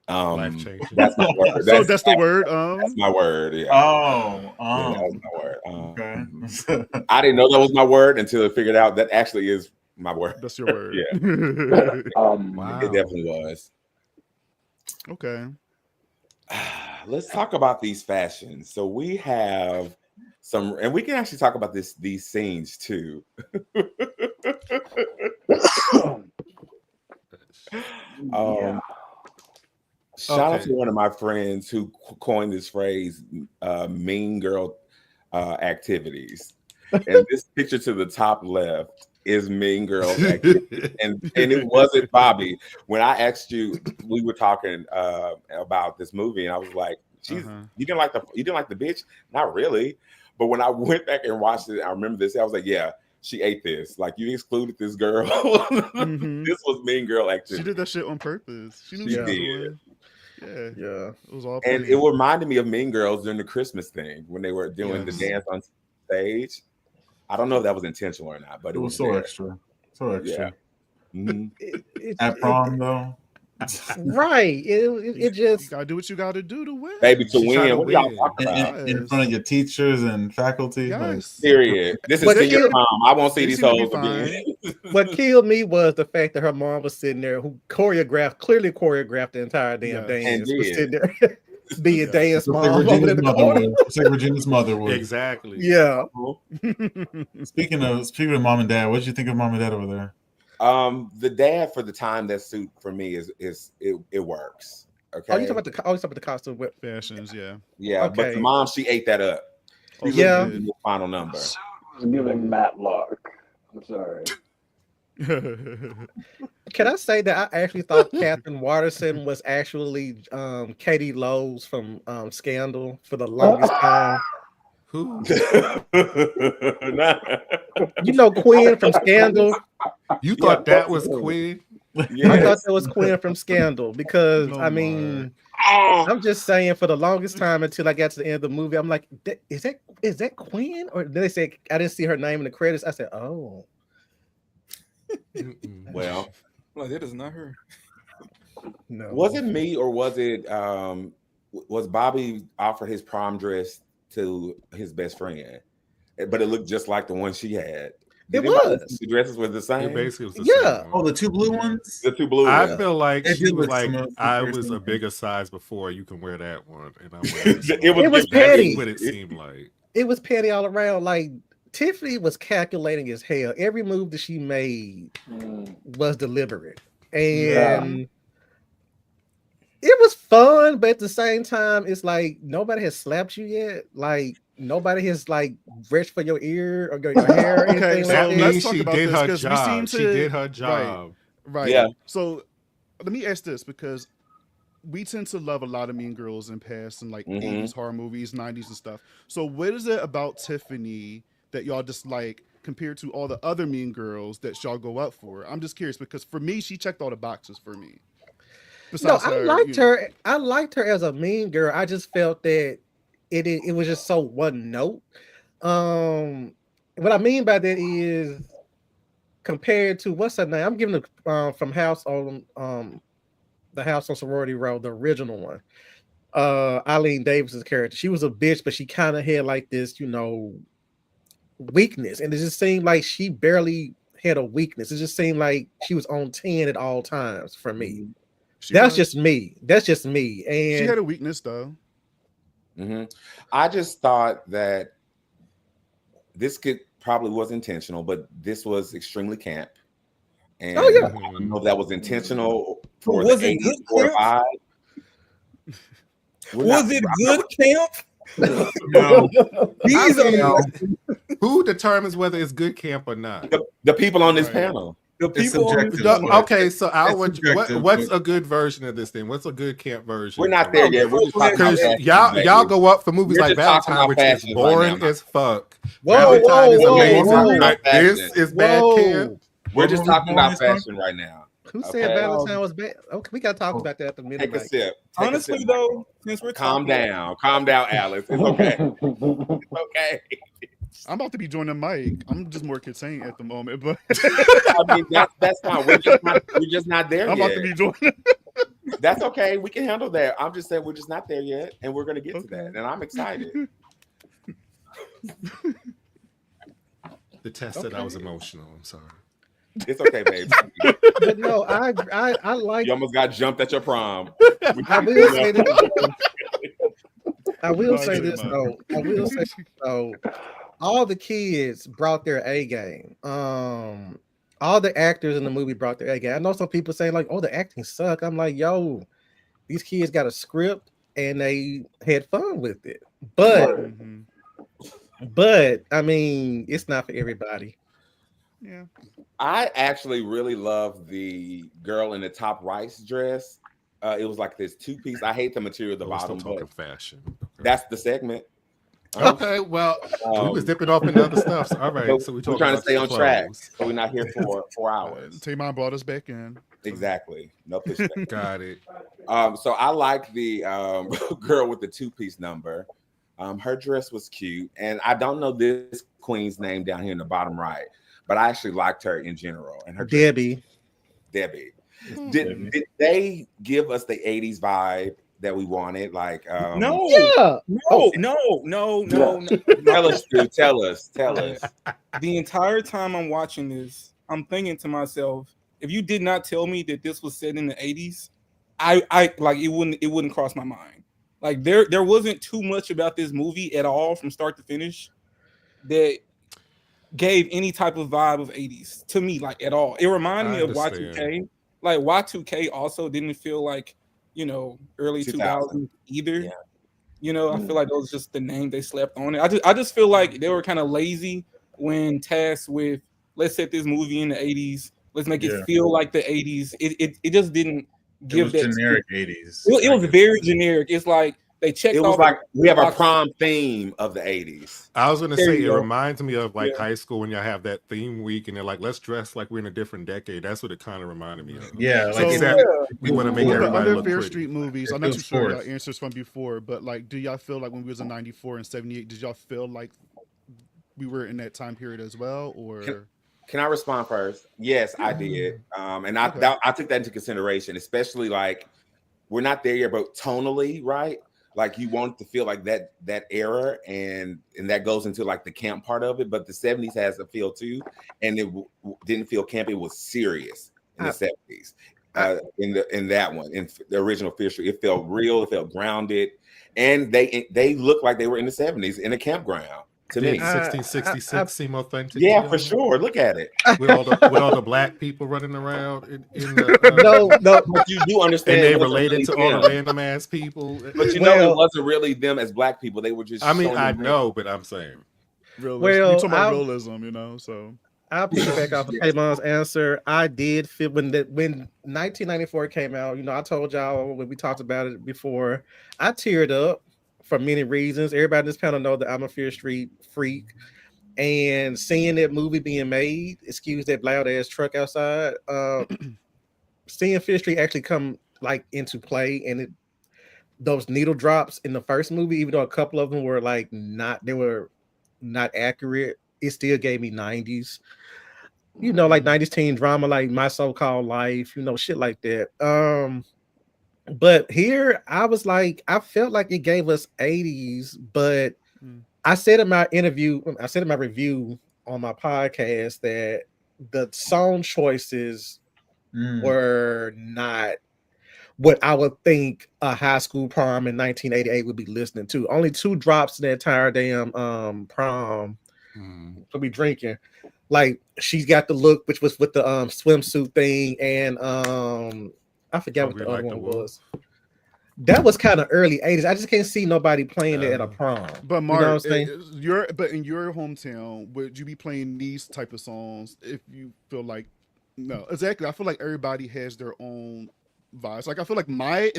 Life changing. That's my word. That's the word. That's my word. Yeah. Yeah, that was my word. Okay. I didn't know that was my word until I figured out that actually is my word. That's your word. Yeah. Wow. It definitely was. Okay. Let's talk about these fashions. So we have some, and we can actually talk about these scenes too. Shout out to one of my friends who coined this phrase, mean girl activities. And this picture to the top left is mean girl activities. and it wasn't Bobby. When I asked you, we were talking about this movie, and I was like, "She's you didn't like the bitch? Not really." But when I went back and watched it, I remember this. I was like, "Yeah, she ate this. Like you excluded this girl. This was mean girl activity. She did that shit on purpose. She knew she did. Yeah. It was all. And it reminded me of Mean Girls during the Christmas thing when they were doing the dance on stage. I don't know if that was intentional or not, but it was so extra. So extra. Yeah. Mm-hmm. At prom though. Right. It just you gotta do what you gotta do to win. Baby, to win. What y'all talking about? In front of your teachers and faculty. Yes. Period. This is senior prom. I won't see these hoes again. What killed me was the fact that her mom was sitting there who clearly choreographed the entire damn dance. Was sitting there being dance mom. It's like Regina's mother would. Exactly. Yeah. Speaking of mom and dad, what did you think of mom and dad over there? The dad for the time that suit for me is it works. Okay. Oh, you talking about the costume? Fashions, yeah. Yeah, but the Okay. mom, she ate that up. She Yeah. looked good in the final number. Sue was giving Matlock. I'm sorry. Can I say that I actually thought Catherine Waterson was actually Katie Lowe's from Scandal for the longest time? Who? You know Quinn from Scandal? You thought that was Quinn? I thought Yes. that was Quinn from Scandal because No, I mean, I'm just saying for the longest time until I got to the end of the movie, I'm like, is that Quinn? Or then they said I didn't see her name in the credits. I said, oh, Mm-mm. Well, Like, that is not her. no. was it me or was it was Bobby offered his prom dress to his best friend, but it looked just like the one she had? It anybody was. think the dresses were the It same? basically was the Yeah. same Oh, one. the two blue ones. The two blue I ones. feel like It she did was look like, similar to I the was first a one. bigger size before. You can wear that one, and I'm wearing this It one. was was That's petty. what it seemed like. It was petty all around. Like Tiffany was calculating as hell. Every move that she made was deliberate, and it was fun. But at the same time, it's like nobody has slapped you yet. Like nobody has like reached for your ear or your hair or Okay, anything so like That that. let's means talk she about did this, her 'cause we seem job. She to- did her job. Right. Yeah. So let me ask this, because we tend to love a lot of Mean Girls in past and like Mhm. 80s horror movies, 90s and stuff. So what is it about Tiffany that y'all dislike compared to all the other Mean Girls that y'all go up for? I'm just curious, because for me, she checked all the boxes for me. No, Besides I her, liked you know. her. I liked her as a mean girl. I just felt that it was just so one note. What I mean by that is compared to what's her name? I'm giving it from House on the House on Sorority Row, the original one. Eileen Davis's character. She was a bitch, but she kind of had like this, weakness, and it just seemed like she barely had a weakness. It just seemed like she was on 10 at all times for me. That's just me. She And had a weakness though. I just thought that this probably was intentional, but this was extremely camp. And Oh, yeah. I don't know if that was intentional for Was the it 80s good or camp? 5. Was it good camp? No, These I mean, are who determines whether it's good camp or not? The people on this Right. panel. the It's people on this subjective. panel. Okay, so subjective, what's but- a good version of this thing? What's a good camp version? We're not for there me? yet. We're just talking about Because fashion, y'all baby. go up for movies We're like just talking Valentine, about which is fashions right boring now. as fuck. Whoa, Valentine is whoa, amazing. whoa. Like, this Fashion. is bad camp. We're What just movie talking born about is from? fashion right now. who Okay. said Valentine was bad? Okay, we gotta talk Oh. about that at the Take a midnight. sip. Take a Honestly, sip. though, since we're Calm talking down. Calm down, Alice. It's okay. It's okay. I'm about to be joining Mike. I'm just more contained at the moment, but I mean, that's fine. We're just not there I'm yet. about to be joining. That's okay. We can handle that. I'm just saying we're just not there yet, and we're gonna get to Okay. that. And I'm excited. The test that I was emotional. I'm sorry. It's okay, babe. But no, I like. You almost got jumped at your prom. I will say this. I will No, say I this didn't. though. I will say so. All the kids brought their A game. All the actors in the movie brought their A game. I know some people saying like, "Oh, the acting suck." I'm like, "Yo, these kids got a script and they had fun with it." Mhm. But I mean, it's not for everybody. Yeah. I actually really love the girl in the top rice dress. It was like this 2-piece. I hate the material at the Oh, we're bottom, still but talking fashion. that's the segment. Okay, well, we was dipping off into other stuff. So, all right, so we're talking trying to about stay the on track, clothes. so we're not here for 4 hours. Tamon brought us back in. Exactly. No pushback. Got it. So I like the girl with the 2-piece number. Her dress was cute, and I don't know this queen's name down here in the bottom right, but I actually liked her in general. And her dress- Debbie. Debbie. Did they give us the 80s vibe that we wanted? Like, No, Yeah. no. tell us, Stu, tell us. The entire time I'm watching this, I'm thinking to myself, if you did not tell me that this was set in the 80s, I like it wouldn't cross my mind. Like there wasn't too much about this movie at all from start to finish that gave any type of vibe of 80s to me, like at all. It reminded I me of understand. Y2K. Like Y2K also didn't feel like, early 2000. 2000s either. Yeah. I feel like that was just the name they slapped on it. I just feel like they were kind of lazy when tasked with, let's set this movie in the 80s. Let's make it feel like the 80s. It just didn't It give was that. generic 80s. It was very generic. It's like they checked It was off. like we have a box. prom theme of the 80s. I was gonna There say you it go. reminds me of like Yeah. high school when y'all have that theme week and they're like, let's dress like we're in a different decade. That's what it kind of reminded me of. Yeah, like So, Except we want to make with the everybody Under look Fair pretty. Street movies, It I'm not too feels sure y'all forced. answers from before, but like, do y'all feel like when we was in '94 and '78, did y'all feel like we were in that time period as well, or? Can I respond first? Yes, I did. And I Okay. I took that into consideration, especially like we're not there yet, but tonally, right? Like you want to feel like that era, and that goes into like the camp part of it. But the 70s has a feel too, and it didn't feel campy. It was serious in the 70s. In that one, in the original Fear Street, it felt real. It felt grounded, and they looked like they were in the 70s in a campground. To Did me, 1666 seem authentic? yeah, to for y'all? sure. Look at it. With all the black people running around in the No, But you do understand and they it wasn't related really to all the them. random ass people. But you know, Well- it wasn't really them as black people. They were just. I mean, showing I them know, but I'm saying Realism. Well, We talking about I'll- realism, so. I'll piggyback off of Kaymon's answer. I did feel when 1994 came out. I told y'all when we talked about it before, I teared up for many reasons. Everybody in this panel know that I'm a Fear Street freak, and seeing that movie being made, excuse that loud ass truck outside, seeing Fear Street actually come like into play, and those needle drops in the first movie, even though a couple of them were like not accurate, it still gave me 90s. Like 90s teen drama, like My So-Called Life, shit like that. But here I was like, I felt like it gave us 80s, but I said in my review on my podcast that the song choices were not what I would think a high school prom in 1988 would be listening to. Only 2 drops in the entire damn prom to be drinking. Like She's Got the Look, which was with the swimsuit thing, and I forgot what the other one was. That was kind of early 80s. I just can't see nobody playing it at a prom. But you know what I'm Mark, saying? in your hometown, would you be playing these type of songs if you feel like? No, exactly. I feel like everybody has their own vibes. Like I feel like my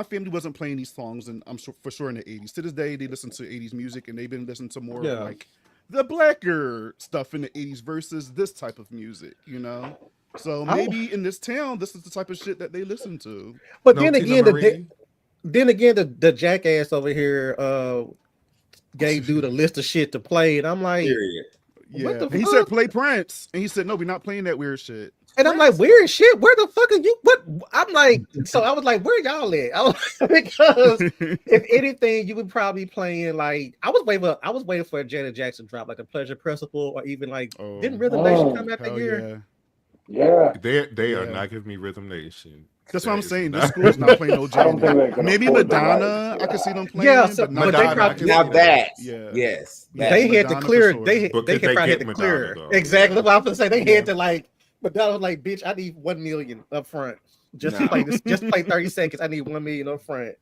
family wasn't playing these songs, and I'm sure for sure in the 80s. To this day, they listen to 80s music, and they've been listening to more of like the blacker stuff in the 80s versus this type of music. So maybe in this town, this is the type of shit that they listen to. But No then Tina again, Marie? the jackass over here gave dude a list of shit to play, and I'm like, Period. Yeah, the and he fuck? said play Prince, and he said no, we're not playing that weird shit. and I'm like, weird shit. Where the fuck are you? What? I'm like, so I was like, where y'all at? Because if anything, you would probably playing like I was waiting for a Janet Jackson drop, like the Pleasure Principle, or even like didn't Rhythm Nation come out that year? Yeah. They are Yeah. not giving me Rhythm Nation. That's what I'm That is saying. not- This school's not playing no I don't think they Janet. can Maybe afford the Madonna, rights. I could see them playing. Yeah, so- but but not they Madonna, probably- I can Now see that, Yeah. yes, Yeah. They had to Madonna clear. for sure. They But they could could they probably get had to Madonna, clear. though? Exactly what I was gonna say. They Yeah. had to like, but that was like, bitch, I need 1 million up front. Just to No. play this, just play 30 seconds. I need 1 million up front.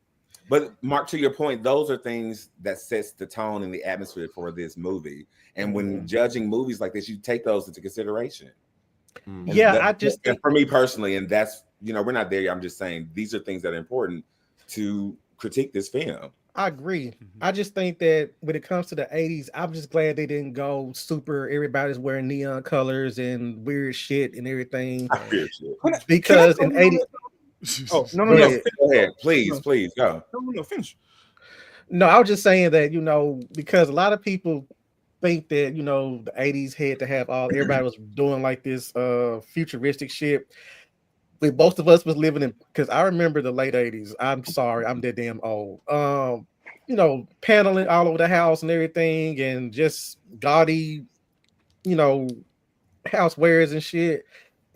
But Mark, to your point, those are things that sets the tone and the atmosphere for this movie. And when judging movies like this, you take those into consideration. And Yeah, that- I just and think for me personally, and that's we're not there yet. I'm just saying these are things that are important to critique this film. I agree. I just think that when it comes to the 80s, I'm just glad they didn't go super. Everybody's wearing neon colors and weird shit and everything. I fear shit. Because in 80, Oh no, Go ahead. Go ahead, please, please go. no, finish. no, I was just saying that because a lot of people think that the 80s had to have all everybody was doing like this futuristic shit. But most of us was living in because I remember the late 80s. I'm sorry, I'm that damn old. Paneling all over the house and everything, and just gaudy, housewares and shit.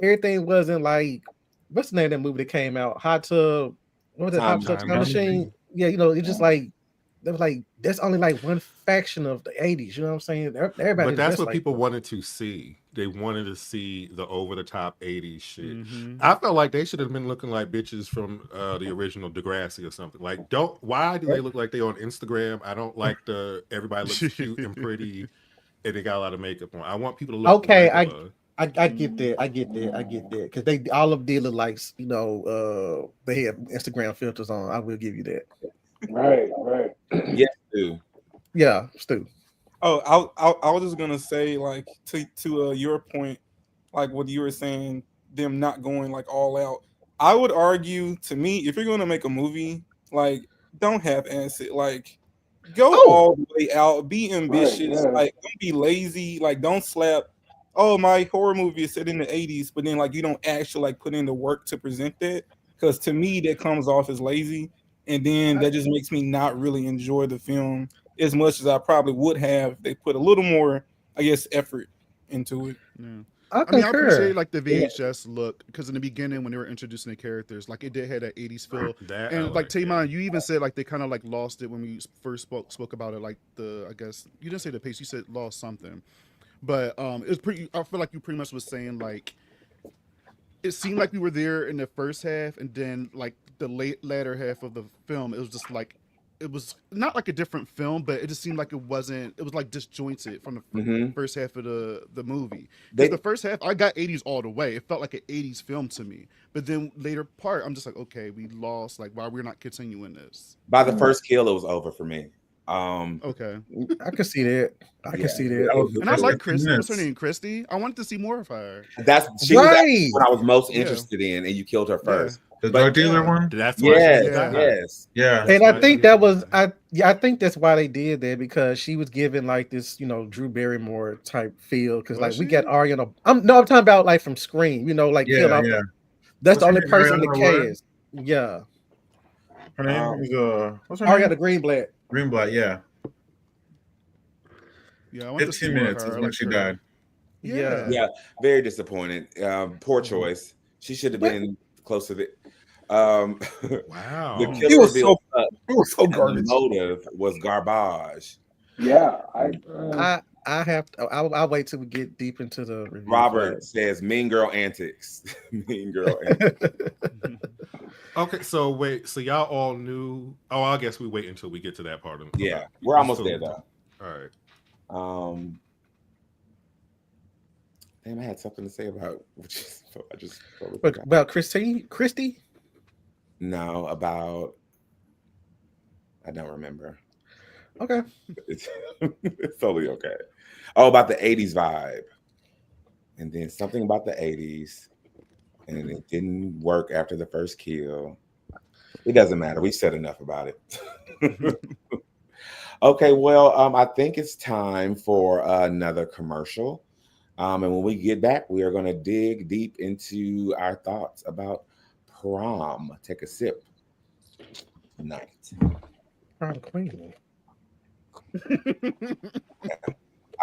Everything wasn't like what's the name of that movie that came out? Hot Tub. What was it? Hot Tub Time Machine. Yeah, it's just like they was like, that's only like one faction of the 80s. You know what I'm saying? Everybody But that's dressed what like people wanted to see. They wanted to see the over the top 80s shit. Mhm. I felt like they should have been looking like bitches from the original Degrassi or something. Like, why do they look like they on Instagram? I don't like the everybody looks cute and pretty and they got a lot of makeup on. I want people to look Okay, regular. I get that. I get that. Because they all of them did look like, you know, they have Instagram filters on. I will give you that. Right. Yes, Stu. Yeah, Stu. Oh, I was just gonna say, like, to your point, like what you were saying, them not going like all out. I would argue, to me, if you're gonna make a movie, like, don't have acid, like, go Oh. all the way out, be ambitious, yeah. like, don't be lazy, like, don't slap. Oh, my horror movie is set in the 80s, but then like you don't actually like put in the work to present that. Because to me, that comes off as lazy, and then that just makes me not really enjoy the film as much as I probably would have if they put a little more, I guess, effort into it. Yeah. I I mean, I concur. appreciate like the VHS look because in the beginning when they were introducing the characters, like it did have that 80s feel. That I And like like, yeah. Taymon, you even said like they kind of like lost it when we first spoke about it. Like I guess you didn't say the pace, you said lost something, but it was pretty. I feel like you pretty much was saying like it seemed like we were there in the first half, and then like the latter half of the film, it was just like it was not like a different film, but it just seemed like it wasn't. It was like disjointed from the Mhm. first half of the movie. They- Because the first half, I got 80s all the way. It felt like an 80s film to me. But then later part, I'm just like, okay, we lost. Like, why we're not continuing this? By the first kill, it was over for me. Okay. I can see that. I can Yeah. see That that. was the And I first like 15 Christy. What's her minutes. name? Christy. I wanted to see more of her. She was Right. actually what I was most Yeah. interested in, and you killed her first. The But- drug dealer one? That's why Yes, she died. yes. Yeah. And why I think she that did was that. I think that's why they did that, because she was given like this, you know, Drew Barrymore type feel. Because Was like we she? got Ariana. I'm talking about like from Scream, you know, like Yeah, killed off. yeah. That's the What's her only name? person in the Ariana what? cast. Yeah, Her name is what's her Ariana name? Greenblatt. Greenblatt, yeah. Yeah, I wanted to see 15 more of minutes her. is I when liked she her. died. Yeah. Yeah, very disappointed. Poor choice. She should have been close to the. The Wow. killer It was revealed it was so and the garbage. motive was garbage. Yeah, I have to, I'll wait till we get deep into the review. Robert says mean girl antics. Mean girl antics. Okay, so wait, so y'all all knew. Oh, I guess we wait until we get to that part of it. Yeah, we're almost there though. All right. Damn, I had something to say about I just totally But forgot. about Christy? No, about I don't remember. Okay. It's, it's totally okay. Oh, about the 80s vibe. And then something about the 80s. And it didn't work after the first kill. It doesn't matter. We said enough about it. Okay, well, I think it's time for another commercial. And when we get back, we are going to dig deep into our thoughts about Prom. Take a sip. Night. Prom Queen.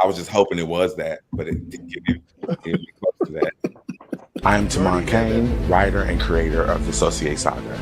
I was just hoping it was that, but it didn't get me close to that. I am Tamon Kane, writer and creator of the Associate Saga.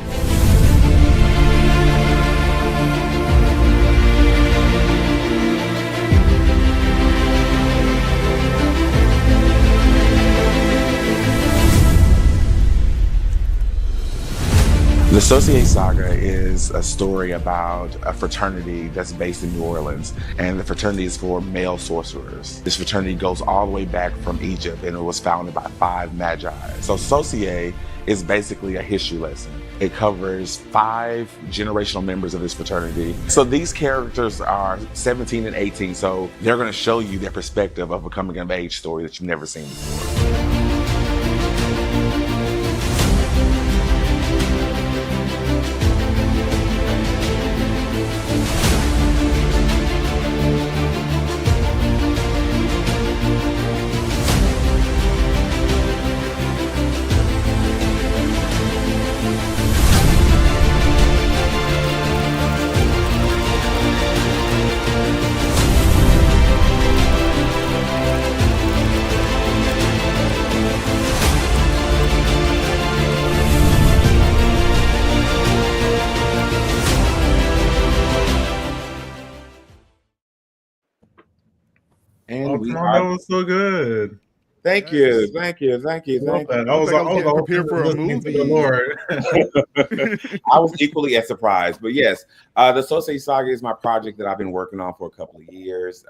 The Associate Saga is a story about a fraternity that's based in New Orleans, and the fraternity is for male sorcerers. This fraternity goes all the way back from Egypt, and it was founded by 5 magi. So Associate is basically a history lesson. It covers 5 generational members of this fraternity. So these characters are 17 and 18, so they're going to show you their perspective of a coming of age story that you've never seen before. Oh, that was so good. Thank Yes. you, thank you, thank you, Love thank you. that. I was like I was getting also prepared for a listening to the movie. Lord. I was equally as surprised, but yes, the Sosei Saga is my project that I've been working on for a couple of years.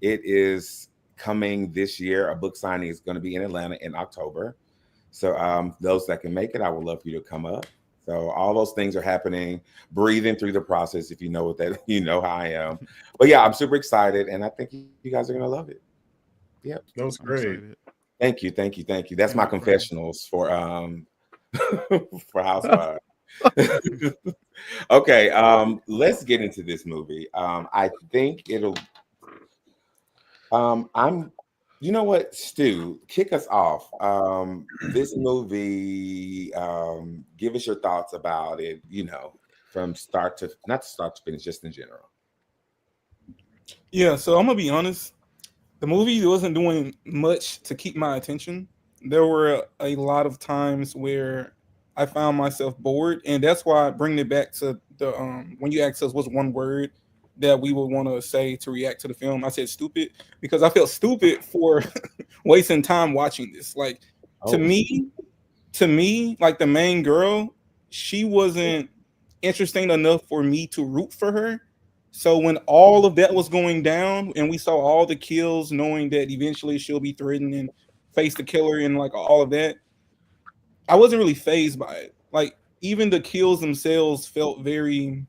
It is coming this year. A book signing is going to be in Atlanta in October. So those that can make it, I would love for you to come up. So all those things are happening, breathing through the process. If you know what that, you know how I am. But yeah, I'm super excited, and I think you guys are going to love it. Yep. That was I'm great. excited. Thank you, thank you, thank you. That's And my I'm proud. confessionals for for Housewives. Okay, let's get into this movie. I think it'll I'm you know what, Stu, kick us off. This movie, give us your thoughts about it, you know, from start to not start to finish, just in general. Yeah, so I'm gonna be honest. The movie wasn't doing much to keep my attention. There were a lot of times where I found myself bored, and that's why bringing it back to the when you asked us what's one word that we would want to say to react to the film, I said stupid because I felt stupid for wasting time watching this. Like to Oh, me, like the main girl, she wasn't interesting enough for me to root for her. So when all of that was going down and we saw all the kills, knowing that eventually she'll be threatened and face the killer and like all of that, I wasn't really phased by it. Like even the kills themselves felt very,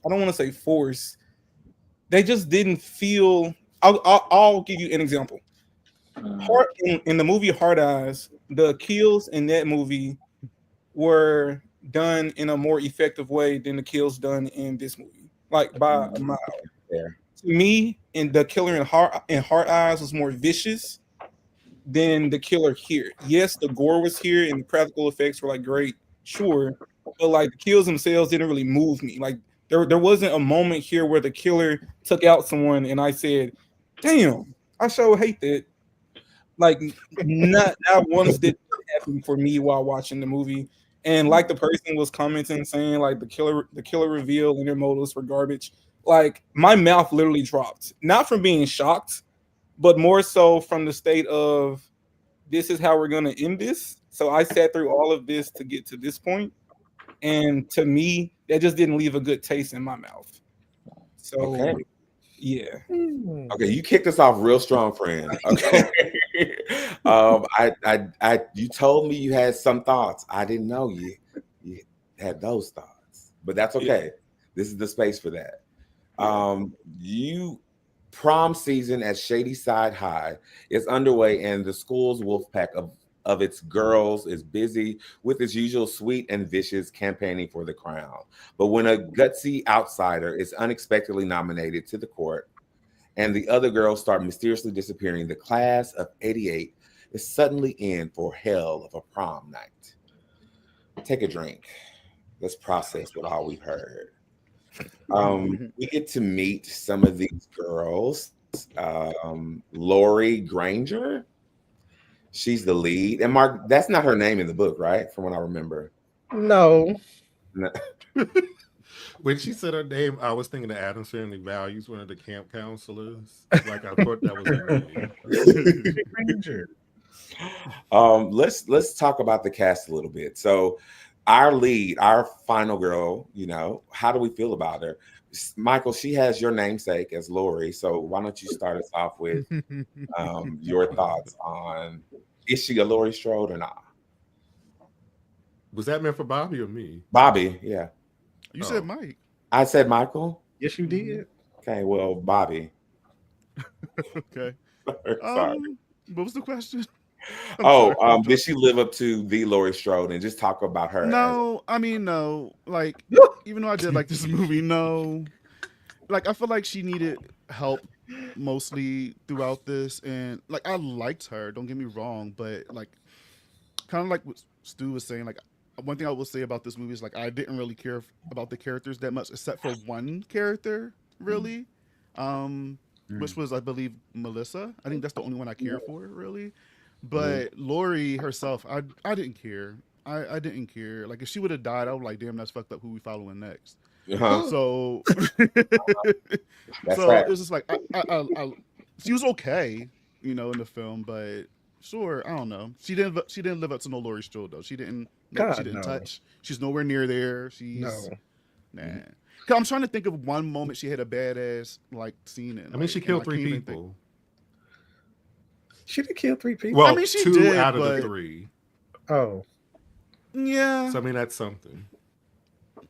I don't want to say forced. They just didn't feel. I'll give you an example. Heart in the movie Hard Eyes, the kills in that movie were done in a more effective way than the kills done in this movie, like by a mile. there. To me, and the killer in Heart Eyes was more vicious than the killer here. Yes, the gore was here and the practical effects were like great, sure, but like the kills themselves didn't really move me. Like there wasn't a moment here where the killer took out someone and I said, "Damn, I sure hate that." Like not once did it happen for me while watching the movie. And like the person was commenting saying like the killer reveal and their motives were garbage. Like my mouth literally dropped. Not from being shocked, but more so from the state of this is how we're gonna end this. So I sat through all of this to get to this point. And to me, that just didn't leave a good taste in my mouth. So Okay. yeah. Okay, you kicked us off real strong, friend. Okay. You told me you had some thoughts. I didn't know you had those thoughts, but that's okay. This is the space for that. You prom season at Shady Side High is underway, and the school's wolf pack of its girls is busy with its usual sweet and vicious campaigning for the crown. But when a gutsy outsider is unexpectedly nominated to the court, and the other girls start mysteriously disappearing, the class of '88 is suddenly in for hell of a prom night. Take a drink. Let's process what all we've heard. We get to meet some of these girls. Lori Granger, she's the lead. And Mark, that's not her name in the book, right? From what I remember. No. No. When she said her name, I was thinking of Adam's Family Values, one of the camp counselors. Like I thought that was her name. Ranger. Let's talk about the cast a little bit. So our lead, our final girl, you know, how do we feel about her? Michael, she has your namesake as Lori. So why don't you start us off with your thoughts on, is she a Laurie Strode or not? Was that meant for Bobby or me? Bobby, yeah. You said Mike. I said Michael. Yes, you did. Okay, well, Bobby. Okay. Sorry. What was the question? Did she live up to the Laurie Strode, and just talk about her? No, I mean no. Like even though I did like this movie, no. Like I feel like she needed help mostly throughout this, and like I liked her. Don't get me wrong, but like kind of like what Stu was saying, like one thing I will say about this movie is like I didn't really care about the characters that much, except for one character, really, which was I believe Melissa. I think that's the only one I care for, really. But Lori herself, I didn't care. I didn't care. Like if she would have died, I was like, damn, that's fucked up. Who we following next? Uh-huh. So, That's so right. it was just like she was okay, in the film, but sure, I don't know. She didn't live up to no Laurie Strode though. She didn't. Nope, she God, didn't no. touch. She's nowhere near there. No. Nah. 'Cause I'm trying to think of one moment she had a badass scene in. I mean, she killed 3 can't even think. people. She did kill 3 people. Well, I mean, she 2 did, out of but- the 3. Oh. Yeah. So I mean, that's something.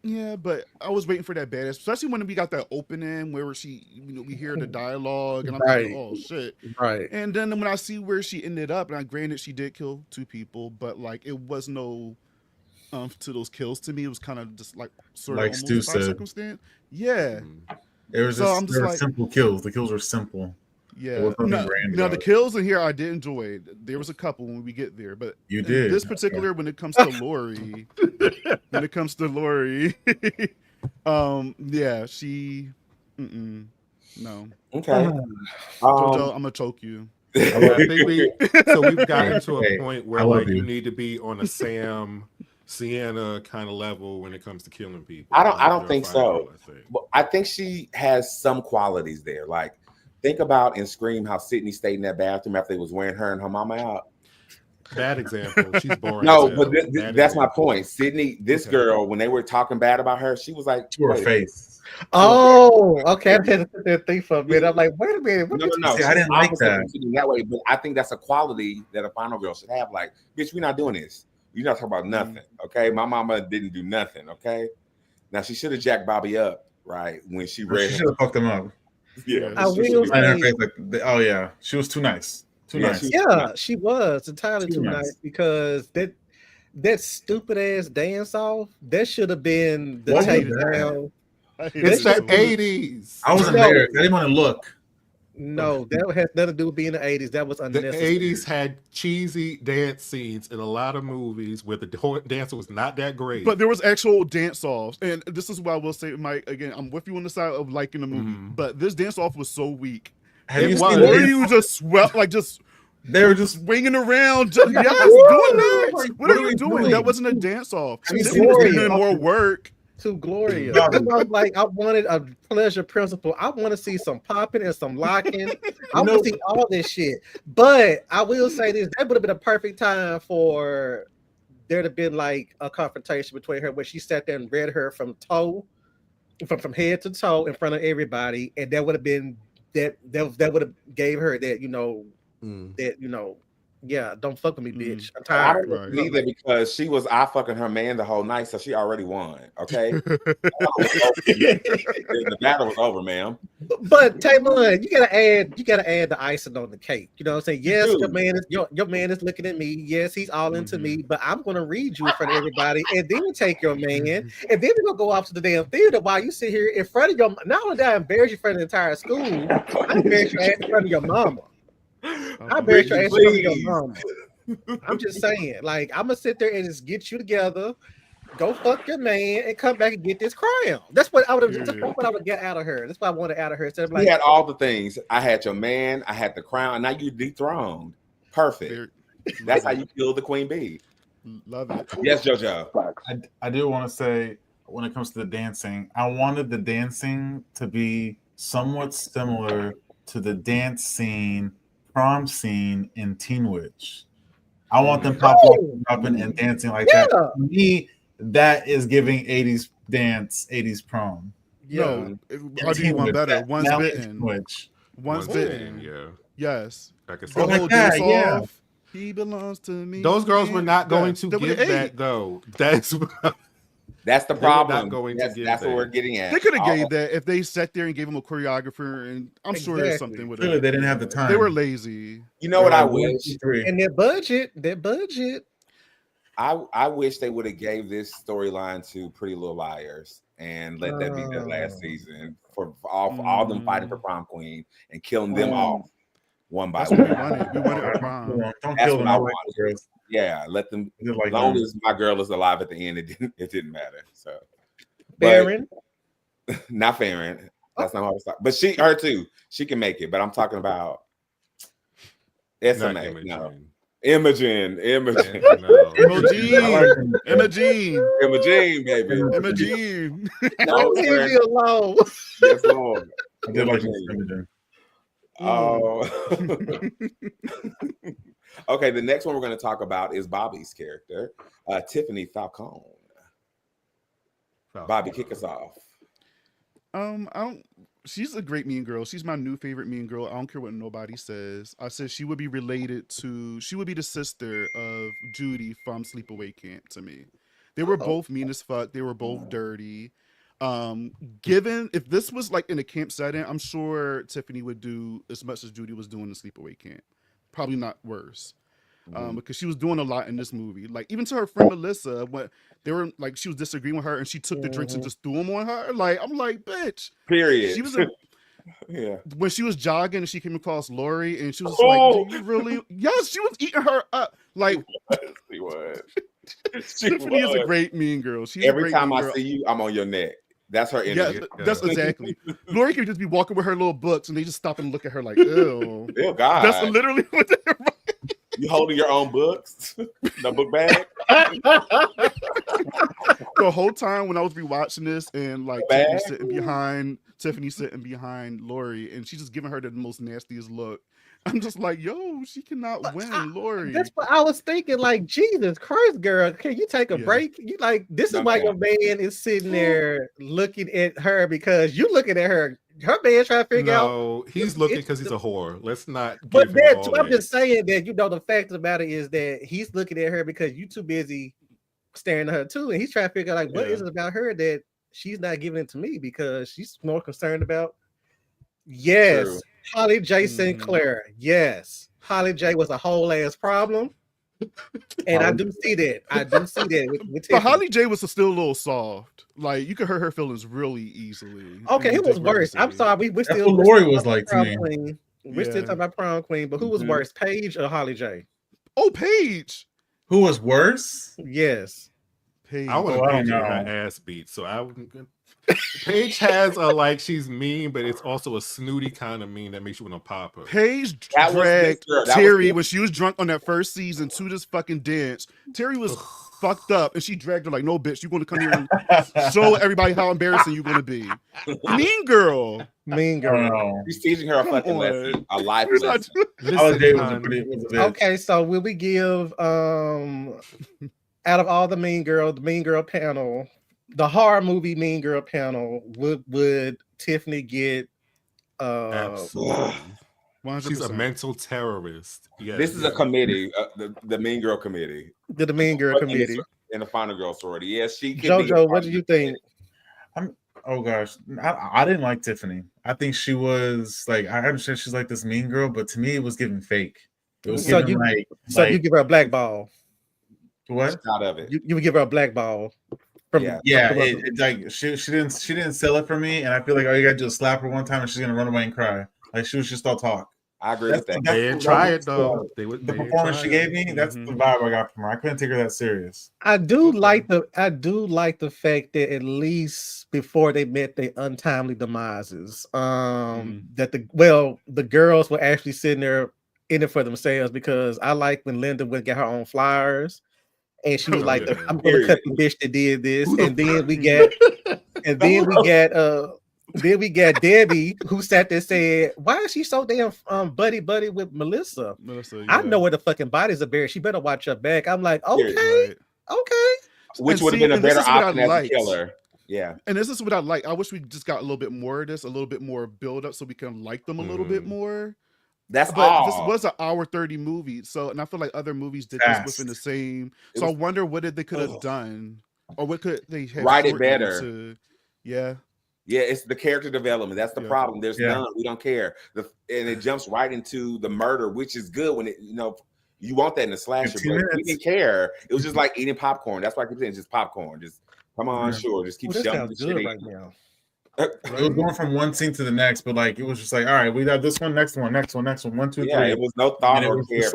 Yeah, but I was waiting for that badass, especially when we got that opening where she, we hear the dialogue, and I'm thinking, oh shit. Right. And then when I see where she ended up, and granted she did kill 2 people, but it was no to those kills to me. It was kind of just sort of Like almost Stu by said. circumstance. Yeah. It was So I'm just there were like- simple kills. The kills were simple. Yeah. was nothing Now, grand now about the it. kills in here I did enjoy. There was a couple when we get there, but You in did. this particular when it comes to Lori, yeah, she no. Okay. Jojo, I'm gonna choke you. I think we've gotten to a Hey, point where I love you you. need to be on a Sam, Sienna kind of level when it comes to killing people. I don't You're a think fine so. girl, I think. Well, I think she has some qualities there. Like, think about in Scream how Sydney stayed in that bathroom after they was wearing her and her mama out. Bad example. She's boring. No, as but hell. Bad that's my example. point. Sydney, this Okay. girl, when they were talking bad about her, she was like, To her wait a face. Oh, okay. I had to sit there and think for a minute. I'm like, wait a minute. What No. See, I didn't like Opposite that. from Sydney that way, but I think that's a quality that a final girl should have. Like, bitch, we're not doing this. You're not talking about nothing, okay? My mama didn't do nothing, okay? Now she should have jacked Bobby up, right? When she She read should have fucked him up. Yeah, I she will should've- Right in her say- face, oh yeah, she was too nice. Too Yeah, nice. she- Yeah, she was entirely Too too nice. nice because that stupid ass dance off that should have been the What was take that? down. I hated It's it the so much. 80s. I wasn't No. there. I didn't want to look. No, that has nothing to do with being the 80s. That was The unnecessary. 80s had cheesy dance scenes in a lot of movies where the dancer was not that great. But there was actual dance offs, and this is why I will say, Mike. Again, I'm with you on the side of liking the movie, Mhm. this dance off was so weak. Have It you was. seen Or it? you just just They were just. swinging around, doing that. Like, What are are you we doing? doing? That wasn't a dance off. I mean, Sydney was putting Gloria- in more work. Too glorious. No. That's why I was like, I wanted a pleasure principle. I want to see some popping and some locking. I want to see all this shit. But I will say this: that would have been a perfect time for there to have been like a confrontation between her, where she sat there and read her from from head to toe in front of everybody, and that would have been that would have gave her that yeah, don't fuck with me, bitch. I'm I tired. don't believe that because she was fucking her man the whole night, so she already won. Okay, the battle was over, ma'am. But Taylor, you gotta add the icing on the cake. You know what I'm saying? Yes, do. your man is looking at me. Yes, he's all into me, but I'm gonna read you in front of everybody and then take your man, and then we're gonna go off to the damn theater while you sit here in front of your not only did I embarrass you in front of the entire school, I embarrass your ass in front of your mama. I embarrass your ass in front of your mama. I'm just saying, like, I'm gonna sit there and just get you together, go fuck your man, and come back and get this crown. That's what I would have. That's what I would get out of her. That's what I wanted out of her. Instead of You like, had all the things. I had your man. I had the crown. Now you dethroned. Perfect. That's how you kill the queen bee. Love it. Yes, JoJo. Facts. I do want to say, when it comes to the dancing, I wanted the dancing to be somewhat similar to the dance scene, prom scene in Teen Witch. I want them popping and dancing like that. Yeah. To me, that is giving 80s dance, 80s prom. No, how do you want better? One's Now bitten. it's Teen Witch. One's bitten. Yeah, Yes. I can see The Like whole that, dance yeah. off. He belongs to me. those girls were not going Yes. to They give would've ate. that though. That's That's the They were not problem. going to That's, give that's what that. we're getting at. They could have All- gave that if they sat there and gave him a choreographer, and I'm sure Exactly. something would Clearly, have. they didn't have the time. They were lazy. You know what I They were like, 1, wish? 2, 3. and their budget. I wish they would have gave this storyline to Pretty Little Liars and let that be their last Oh. season for all them fighting for prom queen and killing them Oh. off one by That's what we one. wanted. We wanted a prom. Don't That's kill what them. I I like wanted. the girls. Yeah, let them. I did like As long them. as my girl is alive at the end, it didn't matter. So, but Baron. not Farron. That's not how to stop. But her too. She can make it. But I'm talking about SMA. not No, Imogen. Imogen, No. Emma I Jean. like them. Emma Jean. Imogen, baby. Emma Jean. No, Leave sir. me alone. Yes, Lord. I did like Imogen. Imogen. Oh. Okay, the next one we're going to talk about is Bobby's character, Tiffany Falcone. Bobby, kick us off. I don't. She's a great Mean Girl. She's my new favorite Mean Girl. I don't care what nobody says. I said she would be related to. She would be the sister of Judy from Sleepaway Camp to me. They were both mean as fuck. They were both dirty. Given if this was like in a camp setting, I'm sure Tiffany would do as much as Judy was doing in Sleepaway Camp. Probably not worse. Because she was doing a lot in this movie. Like even to her friend Melissa, when they were like she was disagreeing with her and she took the drinks and just threw them on her. Like I'm like, bitch. Period. She was yeah. When she was jogging and she came across Lori and she was like, "Do you really?" Yes, she was eating her up. Like she was. Tiffany is a great Mean Girl. She's Every a great time mean I girl. see you, I'm on your neck. That's her energy. Yeah, that's exactly. Lori could just be walking with her little books and they just stop and look at her like, ew. Oh God. That's literally what they're You holding your own books? The book bag? The whole time when I was rewatching this and like Tiffany sitting behind Lori and she's just giving her the most nastiest look. I'm just like, yo, she cannot win, Lori. That's what I was thinking. Like, Jesus Christ, girl, can you take a break? You like this is why your man is sitting there looking at her because you looking at her. Her man trying to figure out. No, he's looking because he's a whore. Let's not. But give him all I'm that. just saying that the fact of the matter is that he's looking at her because you too busy staring at her too, and he's trying to figure out like what is it about her that she's not giving it to me because she's more concerned about. Yes, true. Holly J. Sinclair. Yes, Holly J. was a whole ass problem. And I do see that. With but Holly J was still a little soft. Like you could hurt her feelings really easily. Okay, who was worse? I'm sorry. We're still. That's what Lori was like to me. Queen. We're still talking about Prom Queen, but who was worse, Paige or Holly J? Oh, Paige. Who was worse? Yes, Paige. I would have her ass beat. So I would. Paige has a like she's mean, but it's also a snooty kind of mean that makes you want to pop her. Paige dragged Terry when she was drunk on that first season to this fucking dance. Terry was fucked up, and she dragged her like, "No, bitch, you're going to come here and show everybody how embarrassing you're going to be." Mean girl. He's teaching her a fucking lesson, a life lesson. Okay, so will we give out of all the Mean Girl panel? The horror movie Mean Girl panel, would Tiffany get? Absolutely. 100%. She's a mental terrorist. Yes. This is a committee, the Mean Girl committee. The Mean Girl committee. In the Final Girl sorority. Yes, she can JoJo, what do you think? Oh gosh, I didn't like Tiffany. I think she was like, I understand she's like this mean girl, but to me it was giving fake. It was so giving you give her a black ball. What? Out of it. You would give her a black ball. It's like she didn't sell it for me, and I feel like all you gotta do is slap her one time and she's gonna run away and cry. Like she was just all talk. I agree with that. They didn't try it though. The performance she gave me, that's the vibe I got from her. I couldn't take her that serious. I do like the fact that at least before they met their untimely demises, that the girls were actually sitting there in it for themselves because I like when Linda would get her own flyers. And she was like, "I'm gonna cut the bitch that did this." And then we got Debbie who sat there said, "Why is she so damn buddy with Melissa? I know where the fucking bodies are buried. She better watch her back." I'm like, okay. Which would have been a better option as a killer. Yeah. And this is what I like. I wish we just got a little bit more of this, a little bit more build up, so we can like them a little bit more. This was an hour 30 movie, and I feel like other movies did this within the same. So I wonder what they could have done, or what could they have write it better? Yeah, it's the character development. That's the problem. There's none. We don't care. And it jumps right into the murder, which is good when you want that in a slasher. But we didn't care. It was just like eating popcorn. That's why I keep saying just popcorn. Just come on, just keep shoving the shit right now. It was going from one scene to the next, but like it was just like, all right, we got this one, next one, 1, 2, 3. It was no thought or care.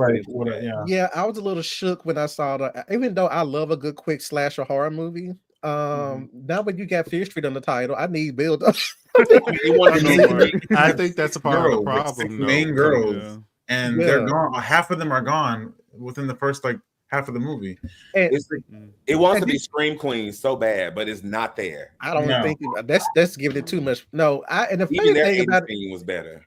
I was a little shook when I saw even though I love a good quick slasher horror movie. Now when you got Fear Street on the title, I need build up. I think that's a part of the problem. Main girls, and they're gone. Half of them are gone within the first half of the movie. It wants to be Scream Queen so bad, but it's not there. I don't think that's giving it too much. No, and the funny even their thing about it was better.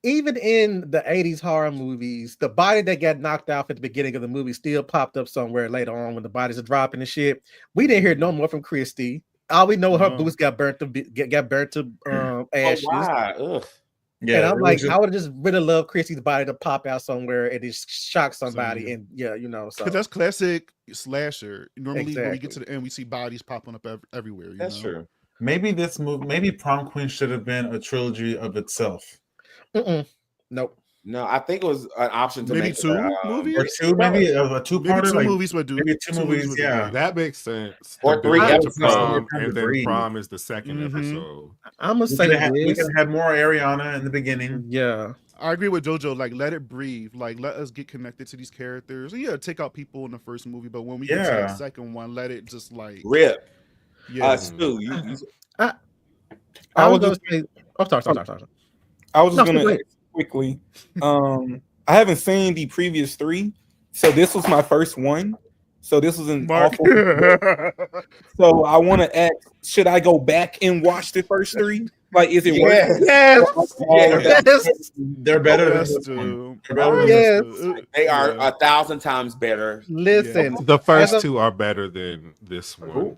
even in the 80s horror movies, the body that got knocked off at the beginning of the movie still popped up somewhere later on when the bodies are dropping and shit. We didn't hear no more from Christy. All we know, her No. boots got burnt to Oh, ashes. why? Ugh. Yeah, And I'm it was like, just- I would have just really loved Christy's body to pop out somewhere and just shock somebody. Same. And yeah, you know, so Because that's classic slasher. Normally, when we get to Exactly. the end, we see bodies popping up everywhere. You That's know? true. maybe this movie, maybe Prom Queen should have been a trilogy of itself. Nope. No, I think it was an option to Maybe make it, two Or movies. two, maybe a Maybe two-parter, two like movies would do. maybe two movies, would be yeah. good. That makes sense. Or To 3 build up to episodes. Prom, Time to and then breathe. Prom is the 2nd Mhm. episode. I'm gonna We say could have this. had more Ariana in the beginning. Yeah. I agree with JoJo. Like, let it breathe. Like, let us get connected to these characters. And yeah, take out people in the first movie, but when we get to Yeah. that second one, let it just like Rip. yeah. Stu, you I I was was gonna say, sorry. I was just No, gonna go ahead. ask quickly. I haven't seen the previous 3, so this was my first one. So this was an Mark. awful. So I want to ask: should I go back and watch the first 3? Like, is it worth it? Yes. They're better than Yes, this one. dude. They're better than Yes. this one. they are Yeah. 1,000 times better. Listen, The first as a- 2 are better than this one.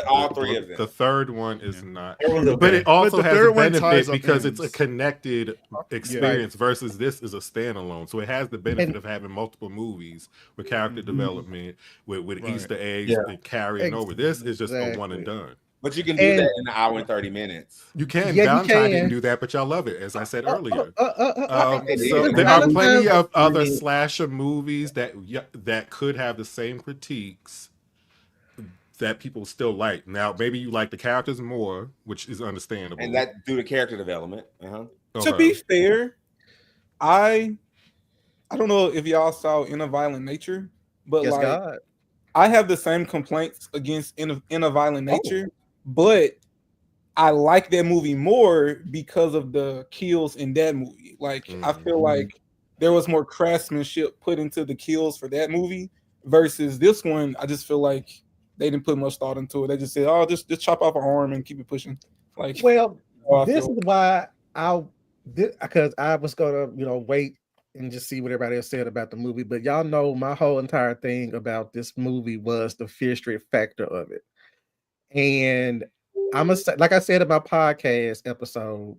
All 3 of them. The third one is not. Third one's okay. But it also But the has a third one benefit ties up because it's a ends. connected experience versus this is a standalone. So it has the benefit And- of having multiple movies with character development, with Right. Easter eggs Yeah. and carrying over. This is just a one Exactly. and done. But you can do And- that in an hour and 30 minutes. You can. Yeah, you Valentine can. didn't do that, but y'all love it, as I said earlier. It So is. there are plenty Valentine's- of other slasher movies that could have the same critiques that people still like. Now, maybe you like the characters more, which is understandable. And that due to character development. To Okay. be fair, I don't know if y'all saw In a Violent Nature, but Yes, like God. I have the same complaints against In a Violent Nature, but I like that movie more because of the kills in that movie. Like I feel like there was more craftsmanship put into the kills for that movie versus this one. I just feel like they didn't put much thought into it. They just said, "Oh, just chop off an arm and keep it pushing." Like, Well, how I this feel. is why because I was gonna, wait and just see what everybody else said about the movie. But y'all know my whole entire thing about this movie was the Fear Street factor of it. And I'm gonna say, like I said in my podcast episode,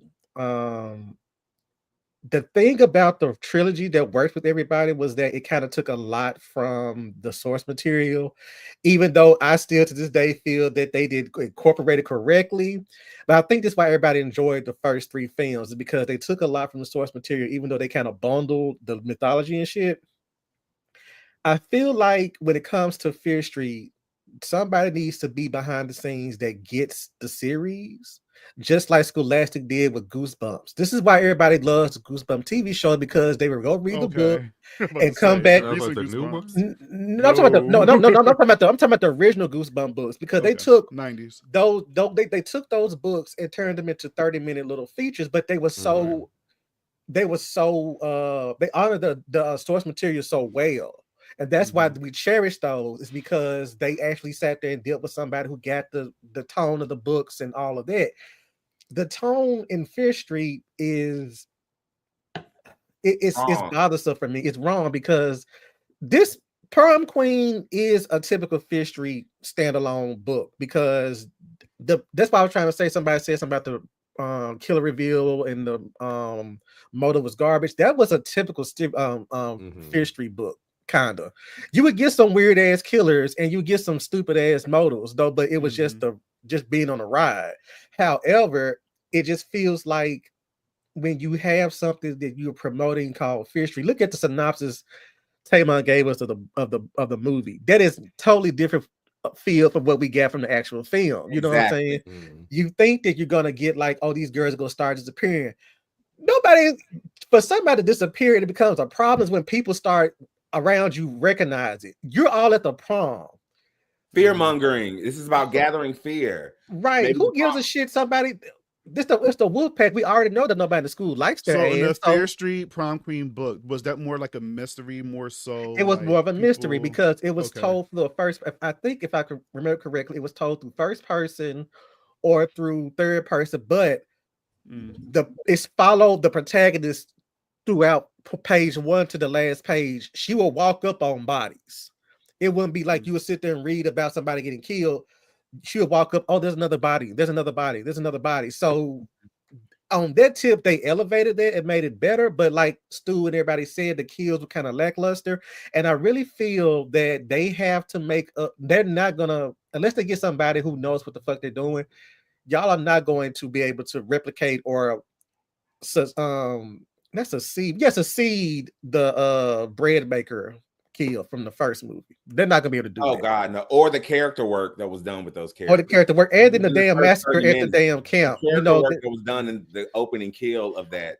the thing about the trilogy that worked with everybody was that it kind of took a lot from the source material, even though I still to this day feel that they did incorporate it correctly. But I think that's why everybody enjoyed the first 3 films, is because they took a lot from the source material, even though they kind of bundled the mythology and shit. I feel like when it comes to Fear Street, somebody needs to be behind the scenes that gets the series, just like Scholastic did with Goosebumps. This is why everybody loves the Goosebumps TV show, because they would go read the book and come back. That was the new one? No, I'm talking about I'm talking about the original Goosebumps books, because they took 90s. those they took those books and turned them into 30-minute little features, but they were so they honored the source material so well. And that's why we cherish those, is because they actually sat there and dealt with somebody who got the tone of the books and all of that. The tone in Fear Street is it's bothersome for me. It's wrong, because this Prom Queen is a typical Fear Street standalone book, because that's why I was trying to say, somebody said something about the killer reveal and the motive was garbage. That was a typical Fear Street book. Kinda, you would get some weird ass killers and you would get some stupid ass motives though, but it was just being on a ride. However, it just feels like when you have something that you're promoting called Fear Street. Look at the synopsis Tamon gave us of the movie. That is totally different feel from what we get from the actual film. You know what I'm saying? You think that you're gonna get like, oh, these girls are gonna start disappearing. For somebody to disappear, it becomes a problem when people start around you recognize it. You're all at the prom. Fear mongering. This is about gathering fear. Right. Maybe Who gives a shit? Somebody, it's the wolf pack. We already know that nobody in the school likes their So in the ass. Fear Street Prom Queen book, was that more like a mystery, more so? It was like more of a mystery people- because it was Okay. told through the first. I think if I can remember correctly, it was told through first person or through third person, but it's followed the protagonist throughout page 1 to the last page, she will walk up on bodies. It wouldn't be like you would sit there and read about somebody getting killed. She would walk up, oh, there's another body, there's another body, there's another body. So on that tip, they elevated it and made it better. But like Stu and everybody said, the kills were kind of lackluster. And I really feel that they have to they're not gonna, unless they get somebody who knows what the fuck they're doing, y'all are not going to be able to replicate or that's a seed. Yes, a seed. The bread maker kill from the first movie. They're not gonna be able to do Oh that. God, no! Or the character work that was done with those Or characters. the character work, and then the In the damn first massacre 30 at the minutes, damn camp. The You character know, work that was done in the opening kill of that.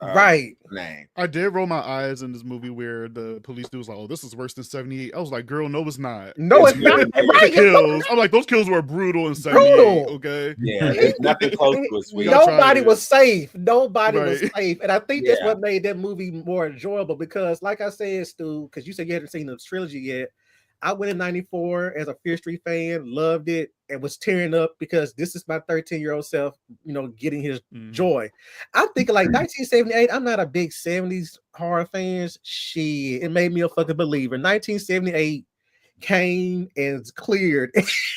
right. Name. I did roll my eyes in this movie where the police dude was like, "Oh, this is worse than '78." I was like, "Girl, no, it's not." No, it's not. The Right. kills. I'm like, those kills were brutal in '78. Brutal. Okay. Yeah, it's nothing close to it, sweet. Y'all tried Nobody it. was safe. Nobody was Right. safe. And I think that's Yeah. what made that movie more enjoyable because, like I said, Stu, because you said you hadn't seen the trilogy yet. I went in 94 as a Fear Street fan, loved it, and was tearing up because this is my 13-year-old self, getting his joy. I'm thinking like 1978, I'm not a big 70s horror fan. Shit, it made me a fucking believer. 1978 came and cleared.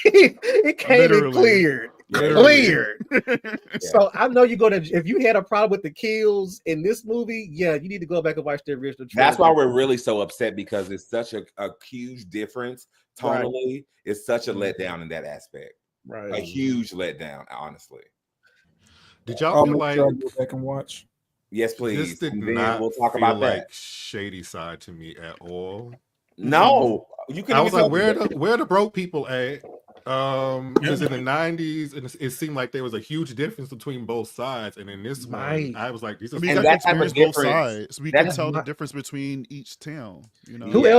It came Literally. and cleared. Literally. Cleared. So I know you're gonna, if you had a problem with the kills in this movie, yeah, you need to go back and watch the original trilogy. That's why we're really so upset because it's such a huge difference tonally. Right. It's such a letdown in that aspect. Right. A huge letdown, honestly. Did y'all I'll feel make like sure I go back and watch. Yes, please. this did And then not we'll talk feel about like that. shady side to me at all? No, you can. I was like, where the broke people at? Because in the 90s, and it seemed like there was a huge difference between both sides, and in this Right. one, I was like, this I is mean, And you got that to type of experience both difference- sides. We that can is tell the not- difference between each town. You know, Who Yeah.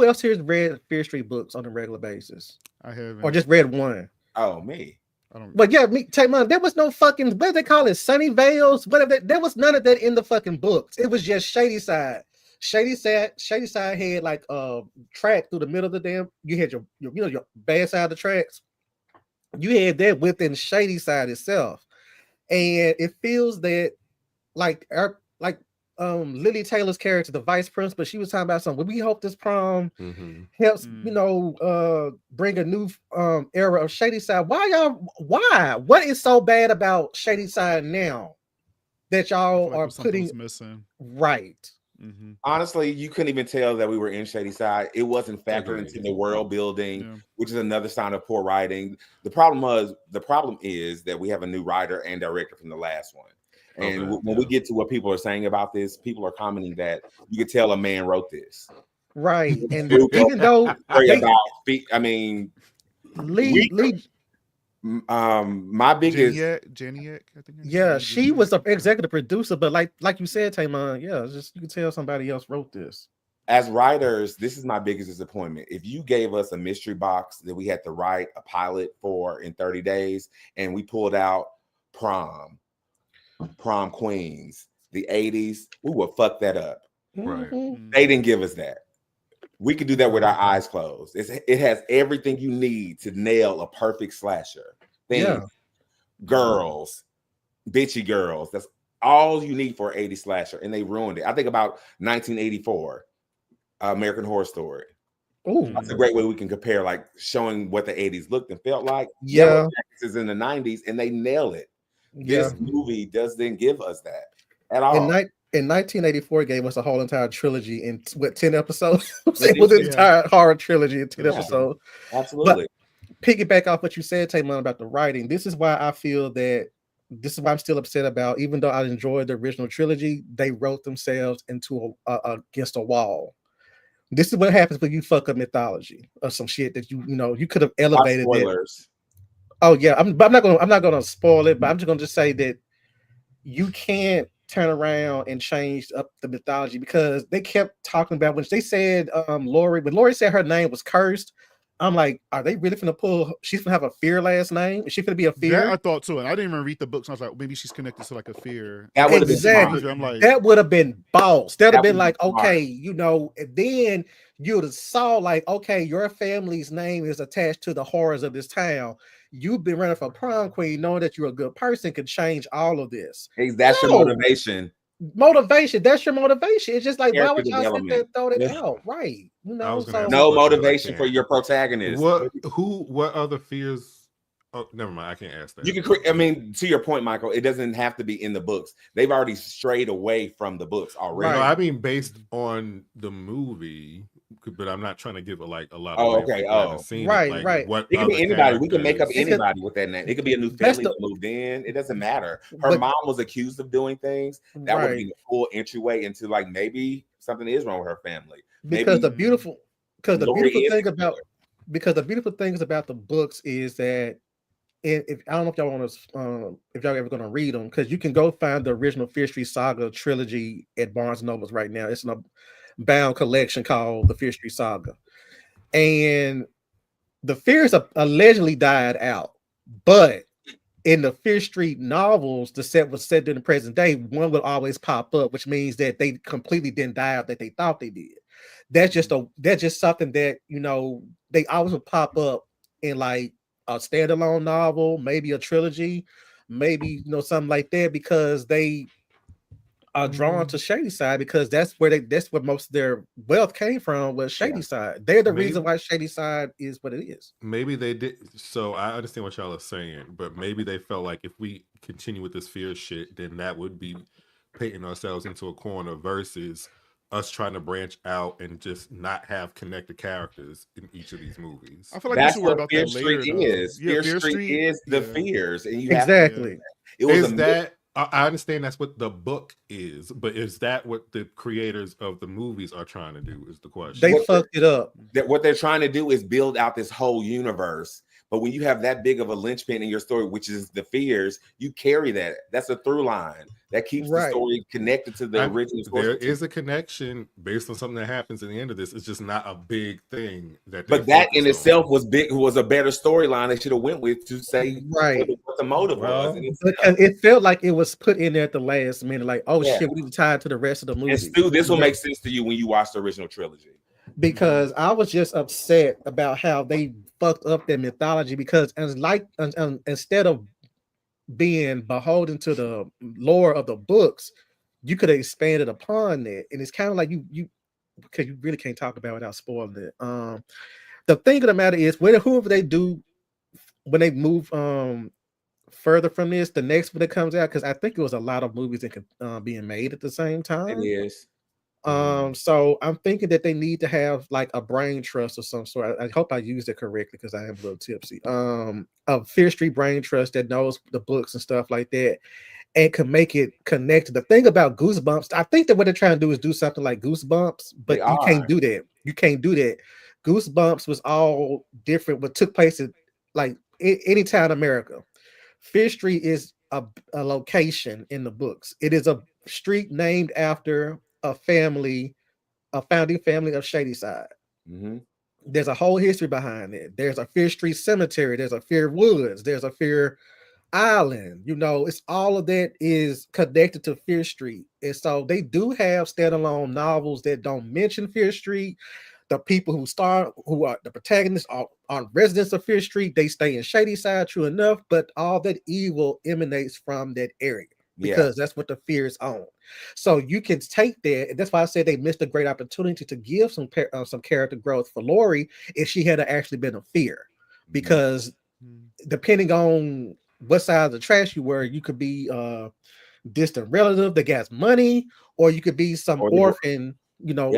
else here's read Fear Street books on a regular basis? I haven't. Or just read one? Oh, me. I don't. But yeah, take mine. There was no fucking, what do they call it? Sunny Vales? Whatever. There was none of that in the fucking books. It was just Shady Side. Shady Side had like a track through the middle of the damn. You had your bad side of the tracks. You had that within Shady Side itself, and it feels that like Lily Taylor's character, the vice principal, she was talking about something. We hope this prom helps, bring a new era of Shady Side. Why? What is so bad about Shady Side now that I feel y'all like are something putting was missing. right? Mm-hmm. Honestly, you couldn't even tell that we were in Shady Side. It wasn't factored into the world building, Yeah. which is another sign of poor writing. The problem is that we have a new writer and director from the last one. And Okay, when we get to what people are saying about this, people are commenting that you could tell a man wrote this. Right. And Dude, even though Worry they, about I mean, Lee, my biggest Janiak, I think. yeah, she was the executive producer, but like you said, Tamon, yeah, it's just you can tell somebody else wrote this. as writers, this is my biggest disappointment. If you gave us a mystery box that we had to write a pilot for in 30 days and we pulled out Prom Queens, the 80s, we would fuck that up. Right. Mhm. They didn't give us that. We could do that with our eyes closed. It has everything you need to nail a perfect slasher. Yeah. Girls, bitchy girls. That's all you need for an 80s slasher, and they ruined it. I think about 1984, American Horror Story. Ooh. That's a great way we can compare, like showing what the 80s looked and felt like. Yeah. This is in the 90s, and they nail it. Yeah. This movie doesn't give us that at all. In 1984, gave us a whole entire trilogy in 10 episodes. They It was did, an entire horror trilogy in 10 Yeah. episodes. Absolutely. Piggyback off what you said, Tamon, about the writing. This is why I feel that this is why I'm still upset about, even though I enjoyed the original trilogy, they wrote themselves into against a wall. This is what happens when you fuck up mythology or some shit that you could have elevated it. Spoilers. Oh yeah, I'm not gonna spoil it, but I'm just gonna say that you can't turn around and change up the mythology because they kept talking about when they said Lori, when Lori said her name was cursed. I'm like, are they really gonna pull? She's gonna have a Fear last name? Is she gonna be a Fear? That I thought too, and I didn't even read the books. I was like, maybe she's connected to like a Fear. That would have Exactly. been I'm like, That would have been boss. That would have That been would've like, been smart. okay, and then you would have saw like, okay, your family's name is attached to the horrors of this town. You've been running for prom queen, knowing that you're a good person, could change all of this. That's your No. motivation. motivation. That's your motivation. It's just like, why Character would y'all sit there development. and throw that Yeah. out? Right. You I know, was gonna so ask a No question, but I motivation for can't. your protagonist. What other fears? Oh, never mind. I can't ask that. You can I mean, to your point, Michael, it doesn't have to be in the books. They've already strayed away from the books already. No, Right. I mean based on the movie, but I'm not trying to give a lot Oh, away if okay. people haven't Oh, seen right, it. Like right. what it could other be anybody. We can make up characters? anybody with that name. It could be a new That's family the that moved in. It doesn't matter. Her but mom was accused of doing things. That would right. be the full entryway into like maybe something is wrong with her family. Because Maybe the beautiful Lori is the killer. because the beautiful things about the books is that if I don't know if y'all want to if y'all ever going to read them, because you can go find the original Fear Street Saga trilogy at Barnes and Nobles right now. It's in a bound collection called the Fear Street Saga, and the fears allegedly died out, but in the Fear Street novels, the set was set in the present day. One would always pop up, which means that they completely didn't die out that they thought they did. That's just something that they always would pop up in like a standalone novel, maybe a trilogy, maybe something like that, because they are drawn to Shady Side, because that's where most of their wealth came from, was Shady Side. They're the reason why Shady Side is what it is. Maybe they did. So I understand what y'all are saying, but maybe they felt like if we continue with this fear shit, then that would be painting ourselves into a corner versus us trying to branch out and just not have connected characters in each of these movies. I feel like we That's should worry what about Fear that later. Street Though. is. Yeah, Fear Street is the yeah. fears, and you Exactly. have it was Is that I understand that's what the book is, but is that what the creators of the movies are trying to do? Is the question. They fucked it up. What they're trying to do is build out this whole universe. But when you have that big of a linchpin in your story, which is the fears, you carry that. That's a through line that keeps the story connected to the original story. There is a connection based on something that happens at the end of this. It's just not a big thing that. But that in itself was big. Was a better storyline they should have went with to say what the motive was. And it felt like it was put in there at the last minute, like, oh shit, we need to tie it to the rest of the movie. And Stu, this will make sense to you when you watch the original trilogy. Because I was just upset about how they fucked up their mythology, because instead of being beholden to the lore of the books, you could have expanded upon that. And it's kind of like you because you really can't talk about it without spoiling it. The thing of the matter is, whoever they do when they move further from this, the next one that comes out, because I think it was a lot of movies that being made at the same time. It is. So I'm thinking that they need to have like a brain trust of some sort. I hope I used it correctly because I am a little tipsy. A Fear Street brain trust that knows the books and stuff like that, and can make it connected. The thing about Goosebumps, I think that what they're trying to do is do something like Goosebumps, but you can't do that. You can't do that. Goosebumps was all different, but took place in like any town in America. Fear Street is a location in the books. It is a street named after a founding family of Shadyside. There's a whole history behind it. There's a Fear Street Cemetery. There's a Fear Woods. There's a Fear Island. It's all of that is connected to Fear Street. And so they do have standalone novels that don't mention Fear Street. The people who are the protagonists are residents of Fear Street. They stay in Shadyside, true enough, but all that evil emanates from that area, because that's what the fears own. So you can take that, and that's why I said they missed a great opportunity to give some character growth for Lori if she had actually been a fear, because depending on what side of the trash you were, you could be a distant relative that gets money, or you could be some orphan,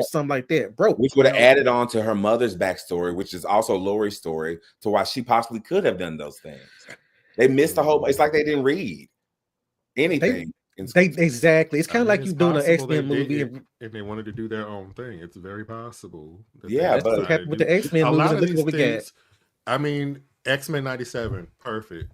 something like that, broke. Which would have added on to her mother's backstory, which is also Lori's story, to why she possibly could have done those things. They missed the whole. It's like they didn't read anything. Exactly. It's kind of like you doing an X-Men movie, and they wanted to do their own thing. It's very possible. But with the X-Men movies, look at what we got. I mean, X-Men '97, perfect,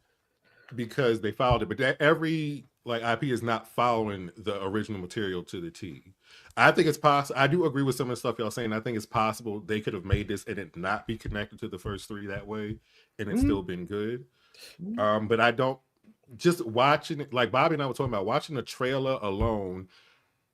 because they followed it. But every IP is not following the original material to the T. I think it's possible. I do agree with some of the stuff y'all saying. I think it's possible they could have made this and it not be connected to the first three that way, and it's still been good. But I don't. Just watching it, like Bobby and I were talking about, watching the trailer alone,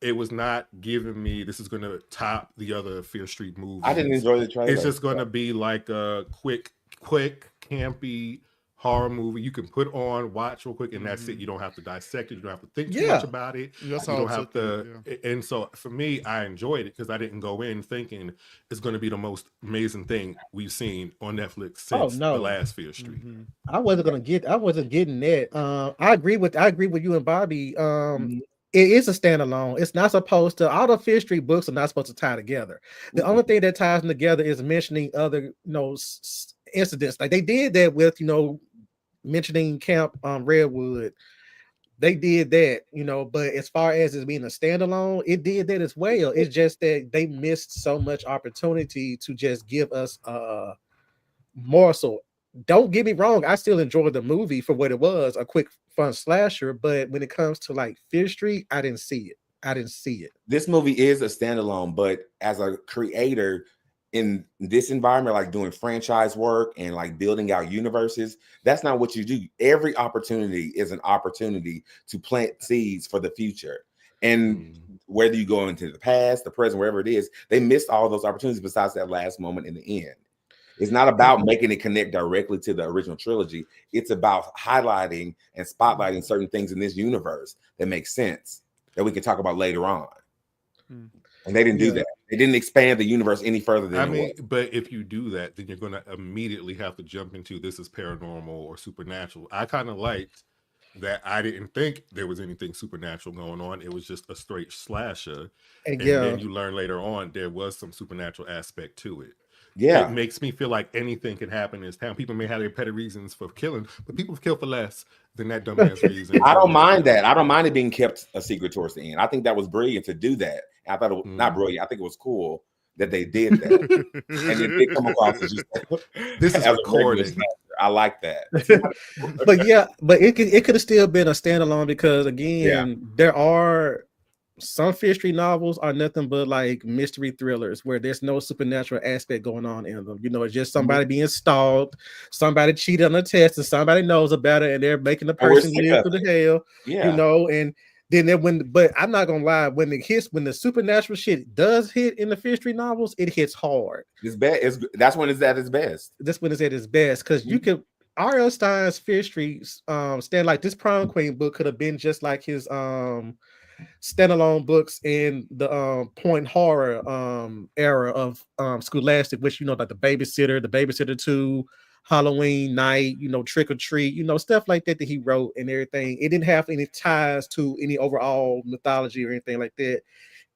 it was not giving me this is going to top the other Fear Street movies. I didn't enjoy the trailer. It's just going to be like a quick, campy horror movie you can put on, watch real quick, and that's it. You don't have to dissect it. You don't have to think too much about it. That's You how don't I have took to. it. And so for me, I enjoyed it because I didn't go in thinking it's going to be the most amazing thing we've seen on Netflix Oh since the no, last Fear Street. I wasn't getting that. I agree with you and Bobby. It is a standalone. It's not supposed to. All the Fear Street books are not supposed to tie together. The only thing that ties them together is mentioning other, incidents. Like they did that with, mentioning Camp Redwood. They did that, but as far as it being a standalone, it did that as well. It's just that they missed so much opportunity to just give us more. So don't get me wrong, I still enjoyed the movie for what it was, a quick fun slasher, but when it comes to like Fear Street, I didn't see it. This movie is a standalone, but as a creator in this environment, like doing franchise work and like building out universes, that's not what you do. Every opportunity is an opportunity to plant seeds for the future. And whether you go into the past, the present, wherever it is, they missed all those opportunities besides that last moment in the end. It's not about making it connect directly to the original trilogy. It's about highlighting and spotlighting certain things in this universe that make sense that we can talk about later on. And they didn't do that. They didn't expand the universe any further than it was. But if you do that, then you're going to immediately have to jump into this is paranormal or supernatural. I kind of liked that I didn't think there was anything supernatural going on. It was just a straight slasher. And then you learn later on there was some supernatural aspect to it. Yeah. It makes me feel like anything can happen in this town. People may have their petty reasons for killing, but people kill for less than that dumbass reason. I don't mind that. I don't mind it being kept a secret towards the end. I think that was brilliant to do that. And I thought it was not brilliant. I think it was cool that they did that. And it did come across as just this is recorded. I like that. but it could have still been a standalone because again, there are some Fear Street novels are nothing but like mystery thrillers where there's no supernatural aspect going on in them. It's just somebody being stalked, somebody cheated on a test, and somebody knows about it, and they're making the person live through the hell. And then but I'm not gonna lie, when the supernatural shit does hit in the Fear Street novels, it hits hard. It's bad. That's when it's at its best. That's when it's at its best because you could. R.L. Stein's Fear Street stand like this Prom Queen book could have been just like his standalone books in the point horror era of Scholastic, which like the Babysitter 2, Halloween Night, Trick or Treat, stuff like that he wrote and everything. It didn't have any ties to any overall mythology or anything like that.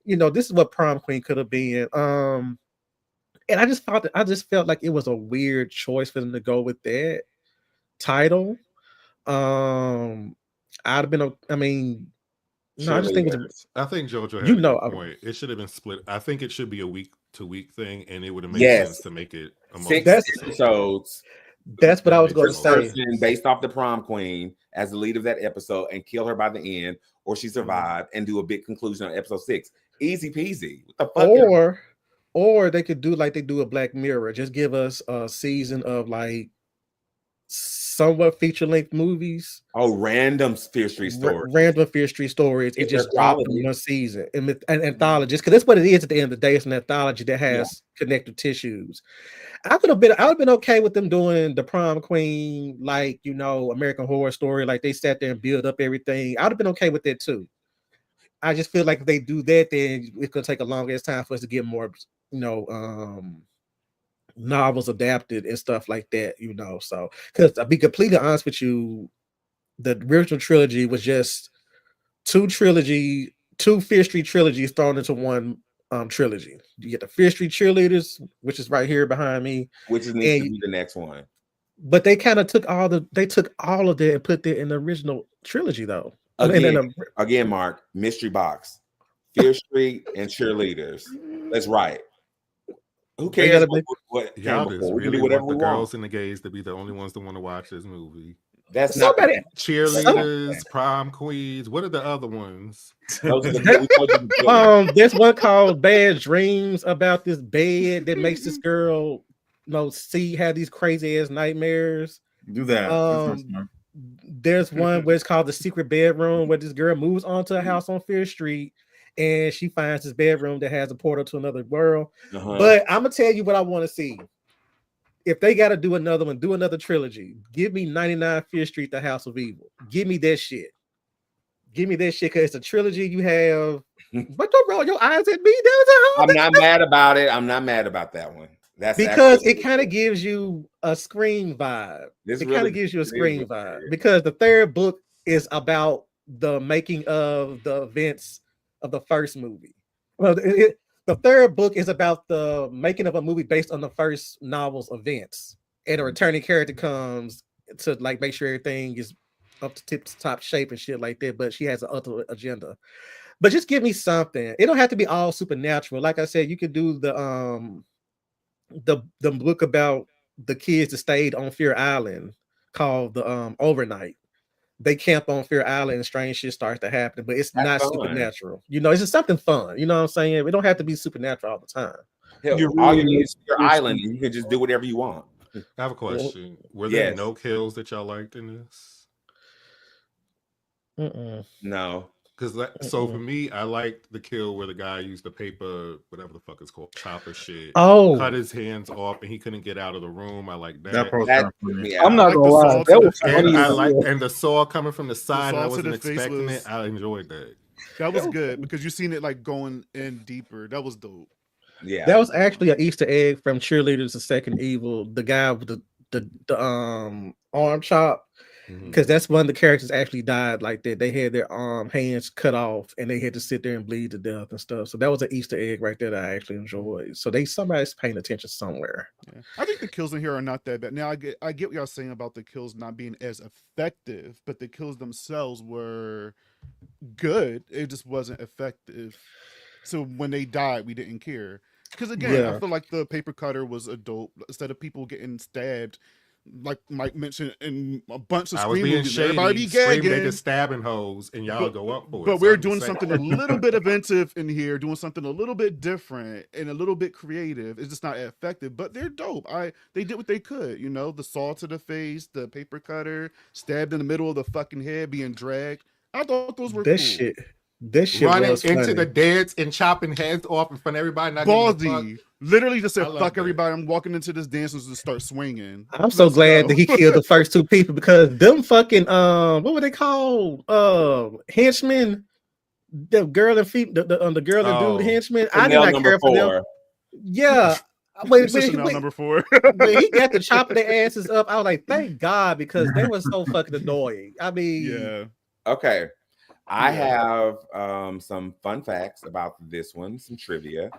This is what Prom Queen could have been. And I just felt like it was a weird choice for them to go with that title. I'd have been. No, I just think I think JoJo had a good point. It should have been split. I think it should be a week-to-week thing, and it would have made sense to make it a 6 episodes. That's what I was going to say. Based off the Prom Queen as the lead of that episode, and kill her by the end, or she survived, and do a big conclusion on episode 6. Easy peasy. What the fuck? Or they could do like they do a Black Mirror. Just give us a season of like somewhat feature-length movies. Oh, random Fear Street stories. Random Fear Street stories. It just dropped in one season. An anthology, because that's what it is at the end of the day. It's an anthology that has connective tissues. I would have been okay with them doing the Prom Queen, like American Horror Story, like they sat there and build up everything. I would have been okay with that too. I just feel like if they do that, then it's gonna take a long ass time for us to get more, novels adapted and stuff like that, So, because I'll be completely honest with you, the original trilogy was just two Fear Street trilogies thrown into one trilogy. You get the Fear Street Cheerleaders, which is right here behind me, which needs to be the next one. But they kind of took all of that and put that in the original trilogy, though. Again, Mark, mystery box, Fear Street and Cheerleaders. That's right. Who cares what y'all came just before? really We can do whatever want the we girls want. and the gays to be the only ones that want to watch this movie. That's somebody. Cheerleaders, Prom Queens. What are the other ones? There's one called Bad Dreams about this bed that makes this girl, have these crazy ass nightmares. Do that. There's one where it's called The Secret Bedroom, where this girl moves onto a house on Fear Street and she finds this bedroom that has a portal to another world. But I'm gonna tell you what I want to see. if they got to do another one, do another trilogy. Give me 99 Fear Street, The House of Evil. Give me that shit. Give me that shit because it's a trilogy. You have what the roll your eyes at me? I'm not mad about it. I'm not mad about that one. That's because it kind of gives you a Scream vibe. This It really kind of gives you a is Scream what vibe it is. because the third book is about the making of the events of the first movie. Well, the third book is about the making of a movie based on the first novel's events, and a returning character comes to like make sure everything is up to tip to top shape and shit like that. But she has an ultimate agenda. But just give me something. It don't have to be all supernatural. Like I said, you could do the book about the kids that stayed on Fear Island called the Overnight. They camp on Fear Island and strange shit starts to happen, but it's not fun. supernatural. You know, it's just something fun. You know what I'm saying? We don't have to be supernatural all the time. Hell, You all really you need make is your your island, and you can just do whatever you want. I have a question. Were there Yes. no kills that y'all liked in this? No. Because so for me, I liked the kill where the guy used the paper, whatever the fuck it's called, chopper shit. Oh, Cut his hands off, and he couldn't get out of the room. I like that. That part That was took me I'm out. not like gonna the lie, saw that to was the funny. And I as like, hell. and the saw coming from the side, and I saw to wasn't the face expecting was- it. I enjoyed that. That was good because you seen it like going in deeper. That was dope. Yeah. that was actually an Easter egg from Cheerleaders of Second Evil. The guy with the arm chop. Because that's one of the characters actually died like that. They had their hands cut off and they had to sit there and bleed to death and stuff. So that was an Easter egg right there that I actually enjoyed. So somebody's paying attention somewhere. Yeah. I think the kills in here are not that bad. Now I get what y'all saying about the kills not being as effective, but the kills themselves were good. It just wasn't effective. So when they died, we didn't care. Because again, I feel like the paper cutter was a dope. Instead of people getting stabbed, like Mike mentioned in a bunch of I was Scream being movies, shady. everybody be Scream, they gagging. just stabbing hoes, and y'all go up for it. But So we're I'm just doing saying. something a little bit inventive in here, doing something a little bit different and a little bit creative. It's just not effective, but they're dope. They did what they could, you know, the saw to the face, the paper cutter, stabbed in the middle of the fucking head, being dragged. I thought those were That cool. shit. That shit Running was into funny. the deads and chopping heads off in front of everybody. Not giving a fuck. Ballsy. Literally just I said, love fuck that. everybody. I'm walking into this dance and just start swinging. I'm so Let's glad go. that he killed the first two people because them fucking what were they called? Henchmen. The girl and the girl and Oh. dude henchmen. I did Chanel not number care for them. 4. Yeah. You said Chanel number 4. when he got to chopping their asses up, I was like, thank God, because they were so fucking annoying. I mean, Yeah. Okay. I Yeah. have some fun facts about this one, some trivia.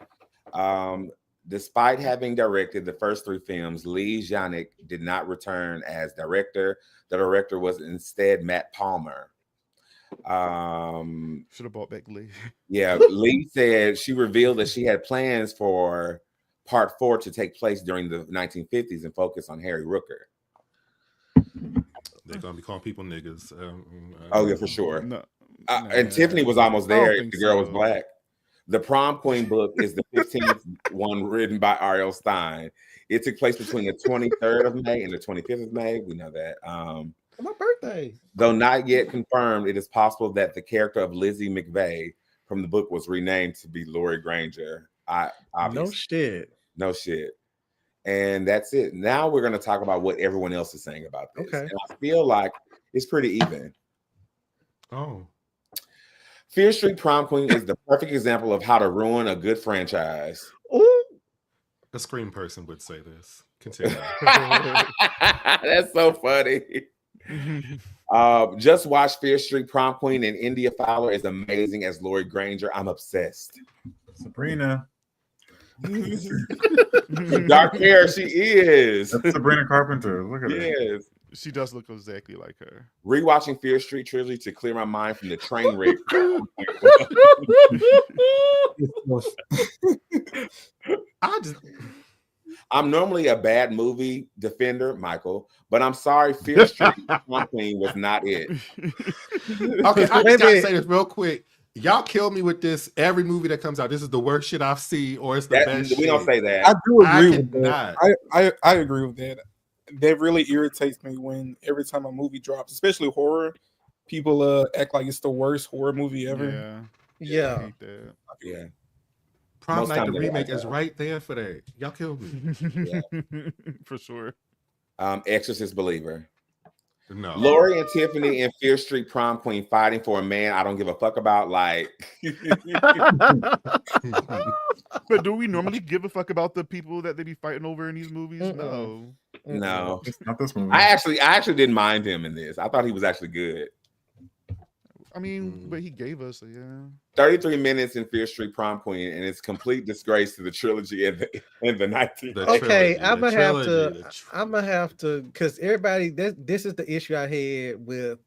Despite having directed the first 3 films, Lee Janik did not return as director. The director was instead Matt Palmer. Should have brought back Lee. Yeah, Lee said she revealed that she had plans for part 4 to take place during the 1950s and focus on Harry Rooker. They're gonna be calling people niggas. Oh yeah, for sure. No. And Tiffany was almost I don't there if think the girl was so. black. The Prom Queen book is the 15th one written by R.L. Stein. It took place between the 23rd of May and the 25th of May. We know that. my birthday. Though not yet confirmed, it is possible that the character of Lizzie McVeigh from the book was renamed to be Lori Granger. No Obviously. shit. No shit. And that's it. Now we're going to talk about what everyone else is saying about this. Okay. And I feel like it's pretty even. Oh. Fear Street Prom Queen is the perfect example of how to ruin a good franchise. Ooh. A Scream person would say this. Continue. That's so funny. Just watch Fear Street Prom Queen, and India Fowler is amazing as Lori Granger. I'm obsessed. Sabrina. Dark hair, she is. That's Sabrina Carpenter. Look at her. Yes. She does look exactly like her. Rewatching Fear Street trilogy to clear my mind from the train wreck. I'm normally a bad movie defender, Michael, but I'm sorry, Fear Street Prom Queen was not it. Okay, I just gotta say this real quick. Y'all kill me with this every movie that comes out. This is the worst shit I've seen, or it's the best We shit. don't say that. I do I agree with cannot. that. I agree with that. That really irritates me when every time a movie drops, especially horror, people act like it's the worst horror movie ever. Yeah. I Yeah. hate that. Yeah. Prom Most Night, the times they remake, like is that. right there for that. Y'all killed me. For sure. Exorcist Believer. No. Lori and Tiffany in Fear Street Prom Queen fighting for a man I don't give a fuck about. Like, But do we normally give a fuck about the people that they be fighting over in these movies? Mm-mm. No. no. It's not this movie. I actually didn't mind him in this. I thought he was actually good. I mean, but he gave us, yeah. 33 minutes in Fear Street Prom Queen, and it's complete disgrace to the trilogy in the 19. The Okay, trilogy, I'm the gonna have trilogy, to. I'm gonna have to, because everybody. This is the issue I had with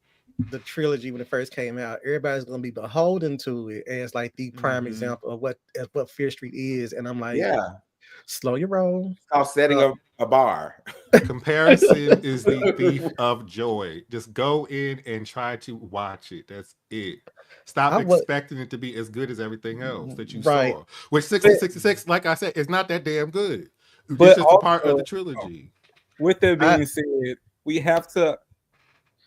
the trilogy when it first came out. Everybody's gonna be beholden to it as like the prime example of what Fear Street is, and I'm like, Yeah, slow your roll. it's called setting up a bar. Comparison is the thief of joy. Just go in and try to watch it. That's it. Stop I would expecting it to be as good as everything else that you right, saw. Which 66, like I said, is not that damn good. It's But just a part of also, the trilogy. with that I being said, we have to,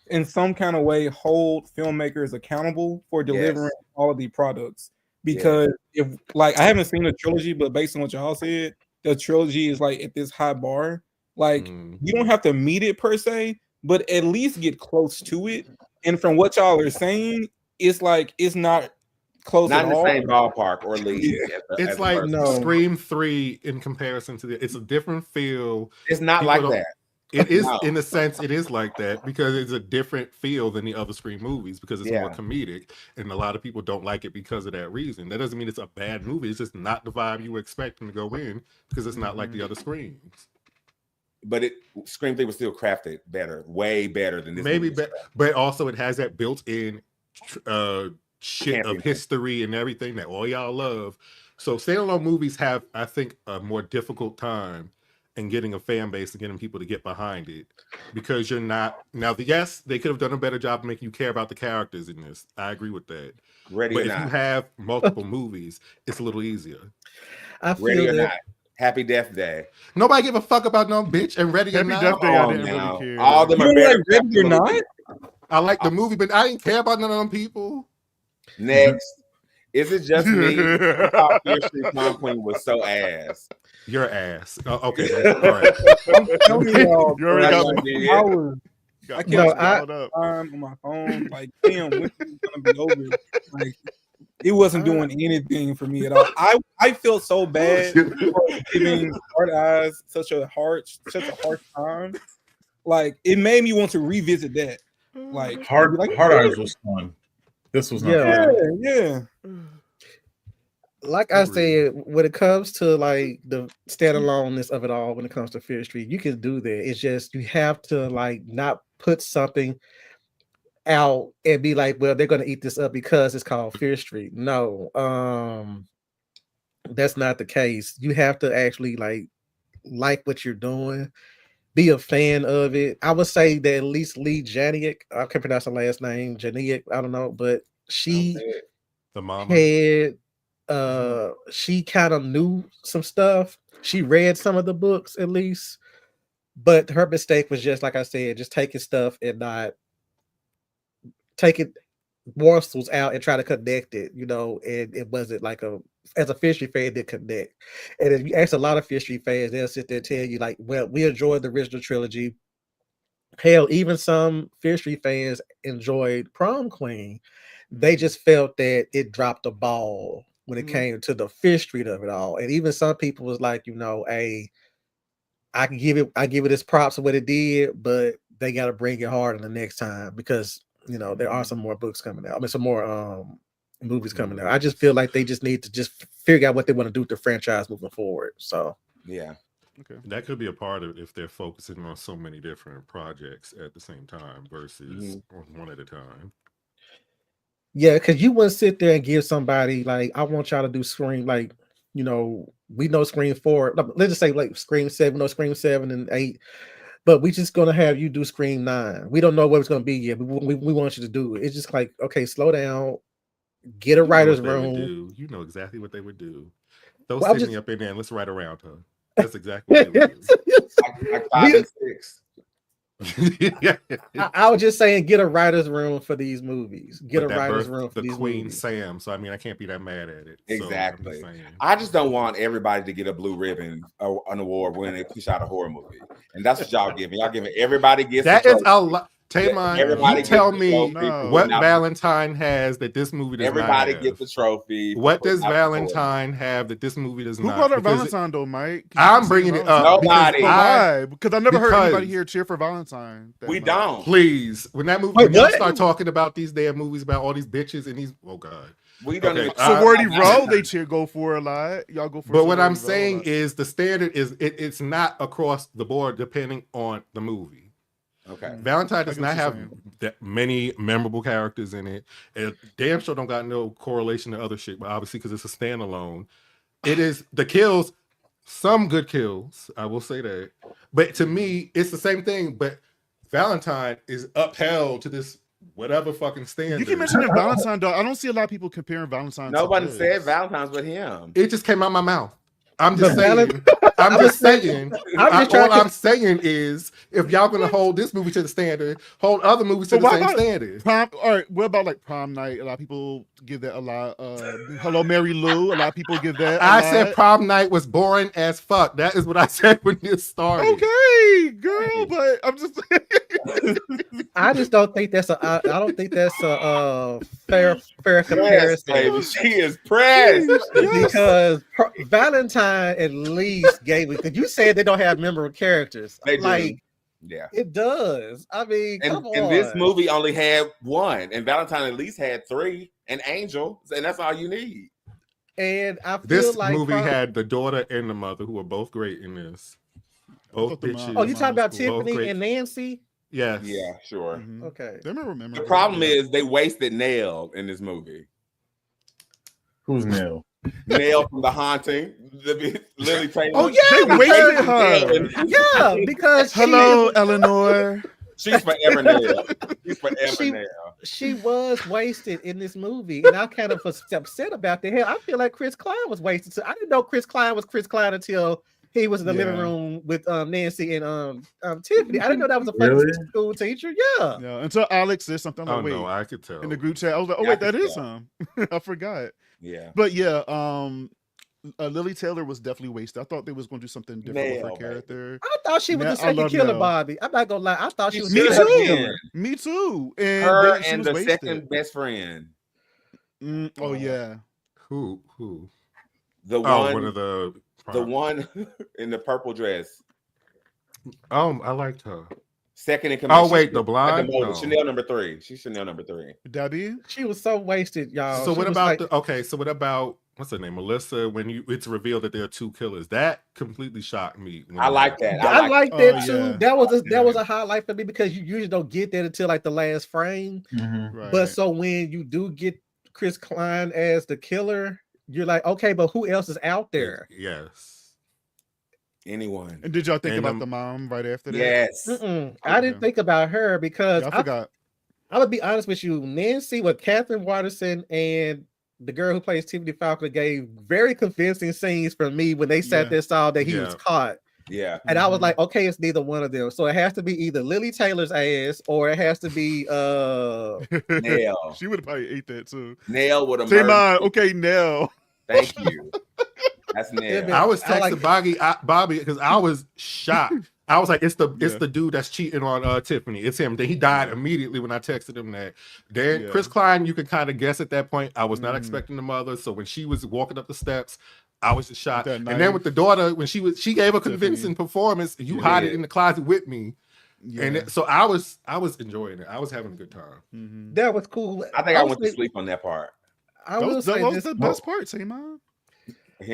in some kind of way, hold filmmakers accountable for delivering Yes. quality products. Yeah. Because if, like, I haven't seen the trilogy, but based on what y'all said, the trilogy is like at this high bar. Like, you don't have to meet it per se, but at least get close to it. And from what y'all are saying, it's like it's not close Not at in the all. same ballpark or league Yeah. as It's the like first one. no. Scream 3 in comparison to the. It's a different feel. It's not People like don't- that. It is, No. in a sense, it is like that because it's a different feel than the other Scream movies because it's more Yeah. comedic, and a lot of people don't like it because of that reason. That doesn't mean it's a bad movie. It's just not the vibe you were expecting to go in because it's not like the other Screams. But Scream 3 was still crafted better, way better than this Maybe, movie. but also it has that built-in shit of Campiness. history and everything that all y'all love. So standalone movies have, I think, a more difficult time in getting a fan base and getting people to get behind it because you're not now. Yes, they could have done a better job of making you care about the characters in this. I agree with that. Ready But or if you not. have multiple movies, it's a little easier. I Ready feel or that not. Happy Death Day. Nobody give a fuck about no bitch and Ready or Happy Not. Death Day, Come I on didn't now. really care. All of them You are don't better like Ready or crafted Not? movies. I like the movie, but I didn't care about none of them people. Next. Is it just me? I thought Fear Street Prom Queen was so ass. Your ass. Oh, okay. All right. I'm telling y'all, You already bro, got like, me. I was Got I kept No, scrolling up. time on my phone, like, damn, when is it gonna be over? Like, it wasn't doing anything for me at all. I felt so bad for giving Hard Eyes such a harsh time. Like, it made me want to revisit that. Like, Hard like, Eyes was fun. This was not Yeah. fun. yeah. like I Agreed. said, when it comes to like the standaloneness of it all, when it comes to Fear Street, you can do that. It's just you have to like not put something out and be like, well, they're gonna eat this up because it's called Fear Street. No, that's not the case. You have to actually like what you're doing, be a fan of it. I would say that at least Lee Janiak, I can't pronounce her last name, Janiak, I don't know, but she The mama. had she kind of knew some stuff. She read some of the books at least, but her mistake was just like I said, just taking stuff and not taking morsels out and try to connect it, you know, and it wasn't like as a Fear Street fan, did connect. And if you ask a lot of Fear Street fans, they'll sit there and tell you, like, well, we enjoyed the original trilogy. Hell, even some Fear Street fans enjoyed Prom Queen. They just felt that it dropped the ball when it came to the Fear Street of it all. And even some people was like, you know, hey, I give it its props of what it did, but they got to bring it harder the next time because you know there are some more books coming out. I mean, some more movies coming out. I just feel like they just need to just figure out what they want to do with the franchise moving forward. So Yeah. Okay. That could be a part of it if they're focusing on so many different projects at the same time versus one at a time. yeah, because you wouldn't sit there and give somebody like, I want y'all to do Scream, like, you know, we know Scream 4. Let's just say like Scream 7, no Scream 7 and 8. But we just gonna have you do Scream 9. We don't know what it's gonna be yet, but we want you to do it. It's just like, okay, slow down, get a You know writer's what they would room. do. You know exactly what they would do. Throw Well, I'm Sydney just- up in there and let's write around her. That's exactly what they would do. Like 5 and 6. I was just saying, get a writer's room for these movies. Get But a that writer's birthed room for the these Queen movies. Sam, so I mean, I can't be that mad at it. So I'm Exactly. just saying. I just don't want everybody to get a blue ribbon or an award when they push out a horror movie, and that's what y'all giving. Y'all giving everybody gets That a is trophy. a lot. Tamon, Everybody you gets tell the me trophy for No. what putting out- Valentine has that this movie does Everybody not have. gets the trophy. for What putting does out the horror Valentine have that this movie does Who not? brought up Because Valentine though, Mike? I'm bringing it up Nobody. because Why? Because I never heard anybody because- here cheer for Valentine. that We much. don't. please, when that movie, Wait, when y'all what? start talking about these damn movies about all these bitches and these, oh god. We don't Okay, even. Sorority I- Row, they go for a lot. Y'all go for. But what I'm Sorority Row a saying lot. is the standard is it's not across the board depending on the movie. Okay. Valentine does get not what you're have saying. that many memorable characters in it. It damn sure don't got no correlation to other shit, but obviously because it's a standalone. It is the kills, some good kills, I will say that. But to me, it's the same thing, but Valentine is upheld to this whatever fucking standard. You keep mentioning Valentine, though. I don't see a lot of people comparing Valentine. Nobody to said this. Valentine's but him. It just came out my mouth. I'm just The saying. I'm I just was saying- saying. I'm just trying all to- I'm saying is, if y'all gonna hold this movie to the standard, hold other movies to But the why same not- standard. Prom, all right. What about like prom night? A lot of people give that a lot. Hello, Mary Lou. A lot of people give that. I said prom night was boring as fuck. That is what I said when this started. Okay, girl, but I'm just. I just don't think that's a. I don't think that's a fair Press, comparison. baby. She is pressed. Because Valentine at least gave it. Because you said they don't have memorable characters. They do. Like Yeah. it does. I mean, And, come on. and this movie only had one, and Valentine at least had three, and Angel, and that's all you need. And I feel This like movie had the daughter and the mother who were both great in this. Both thought the mom- bitches. Oh, you talking about Both great. Tiffany and Nancy? Yes. Yeah, sure. Mhm. Okay. They remember. The problem is they wasted Nell in this movie. Who's Nell? Nell from The Haunting, Lily Taylor. Oh yeah, they wasted her. Yeah, because Hello, Eleanor. She's forever Nell. She's forever She- Nell. she was wasted in this movie, and I kind of was upset about that. Hell, I feel like Chris Klein was wasted. So I didn't know Chris Klein was Chris Klein until he was in the living Yeah. room with Nancy and Tiffany. I didn't know that was a Really? fucking school teacher. Yeah. Yeah, until Alex said something like, Oh "Wait," no, I could tell. in the group chat. I was like, "Oh Yeah, wait, I that could is tell. him." I forgot. Yeah. But yeah, Lily Taylor was definitely wasted. I thought they was going to do something different with Nell, her baby. character. I thought she was Now, the I second love killer, Nell. Bobby. I'm not gonna lie. I thought she was She the should second have killer. been. Me too. And Her she and was the wasted. second best friend. Oh yeah. Who? The Oh, one one, of the. the one in the purple dress. I liked her. Second in command. Oh wait, the At blonde. the moment, No. Chanel number 3. She's Chanel number 3. Debbie. She was so wasted, y'all. So She what was about like- the? Okay, so what about what's her name, Melissa? When it's revealed that there are two killers, that completely shocked me. when I it like happened. that. I like that Oh, too. yeah. That was a highlight for me because you usually don't get that until like the last frame. Mm-hmm. Right. But so when you do get Chris Klein as the killer, you're like, okay, but who else is out there? Yes. Anyone. and did y'all think And, about the mom right after that? Yes. I didn't think about her because Yeah, I forgot. I'm gonna be honest with you. Nancy with Catherine Watterson and the girl who plays Tiffany Falconer gave very convincing scenes for me when they sat Yeah. there saw that he was Yeah. caught. Yeah. And I was Mhm. like, okay, it's neither one of them. So it has to be either Lily Taylor's ass or it has to be Nell. She would have probably ate that too. Nell would have Say murdered. mine. Okay, Nell. Thank you. That's Nell. I was I texting like- Bobby because I was shocked. I was like, it's the Yeah. dude that's cheating on Tiffany. It's him. Then he died immediately when I texted him that. Then Yeah. Chris Klein, you could kind of guess at that point. I was not Mhm. expecting the mother. So when she was walking up the steps, I was just shocked. That And knife. then with the daughter, when she gave a Tiffany. convincing performance, you She hide it did. in the closet with me. Yeah. And so I was enjoying it. I was having a good time. Mhm. that was cool. I think I will went to say- sleep on that part. I That will was, say that was this. the best part. Say mine.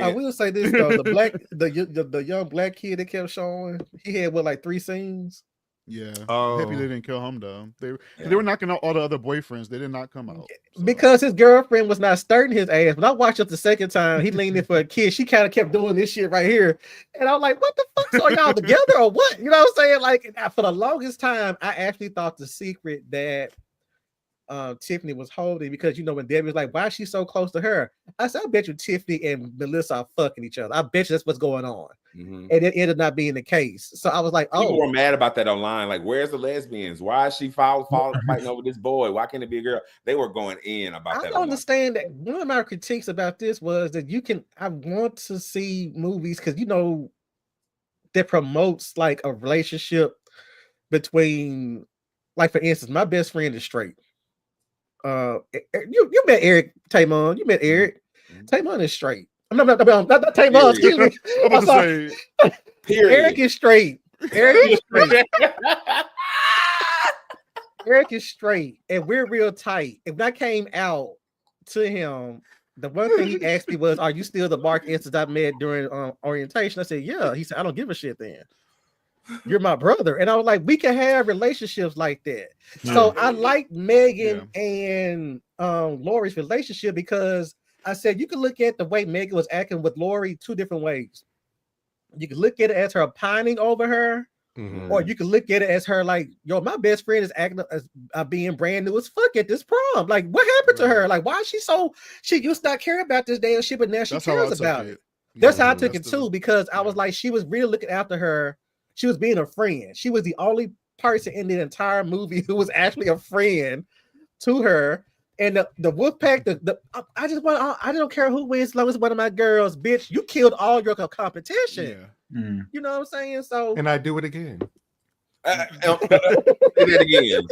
I will say this though: the young black kid that kept showing, he had what like 3 scenes. Yeah. Oh. Happy they didn't kill him though. Yeah. They were knocking out all the other boyfriends. They did not come out. So. Because his girlfriend was not stirring his ass. When I watched it the second time, he leaned in for a kiss. She kind of kept doing this shit right here. And I was like, what the fuck? So are y'all together or what? You know what I'm saying? Like for the longest time, I actually thought the secret that Tiffany was holding, because when Debbie was like, why is she so close to her? I said, I bet you Tiffany and Melissa are fucking each other. I bet you that's what's going on. Mhm. And it ended up not being the case. So I was like, People oh, were mad about that online. Like, where's the lesbians? Why is she fighting over this boy? Why can't it be a girl? They were going in about I that. don't Online. understand that. One of my critiques about this was that I want to see movies because that promotes like a relationship between, like, for instance, my best friend is straight. You met Eric Tamon. You met Eric. Tamon is straight. Not Tamon. Excuse me. I'm about to say. Period. Eric is straight. Eric is straight. Eric is straight, and we're real tight. If I came out to him, the one thing he asked me was, "Are you still the Mark Instance I met during orientation?" I said, "Yeah." He said, "I don't give a shit then. You're my brother." And I was like, we can have relationships like that. Yeah. So I like Megan and Lori's relationship, because I said you can look at the way Megan was acting with Lori two different ways. You can look at it as her pining over her, or you can look at it as her like, yo, my best friend is acting as being brand new as fuck at this prom. Like, what happened to her? Like, why is she used to not care about this damn shit, but now she cares about it. That's how I took it too, because I was like, she was really looking after her. She was being a friend. She was the only person in the entire movie who was actually a friend to her. And the Wolfpack, I don't care who wins, as long as one of my girls, bitch, you killed all your competition. You know what I'm saying? So, and I do it again. Do that again.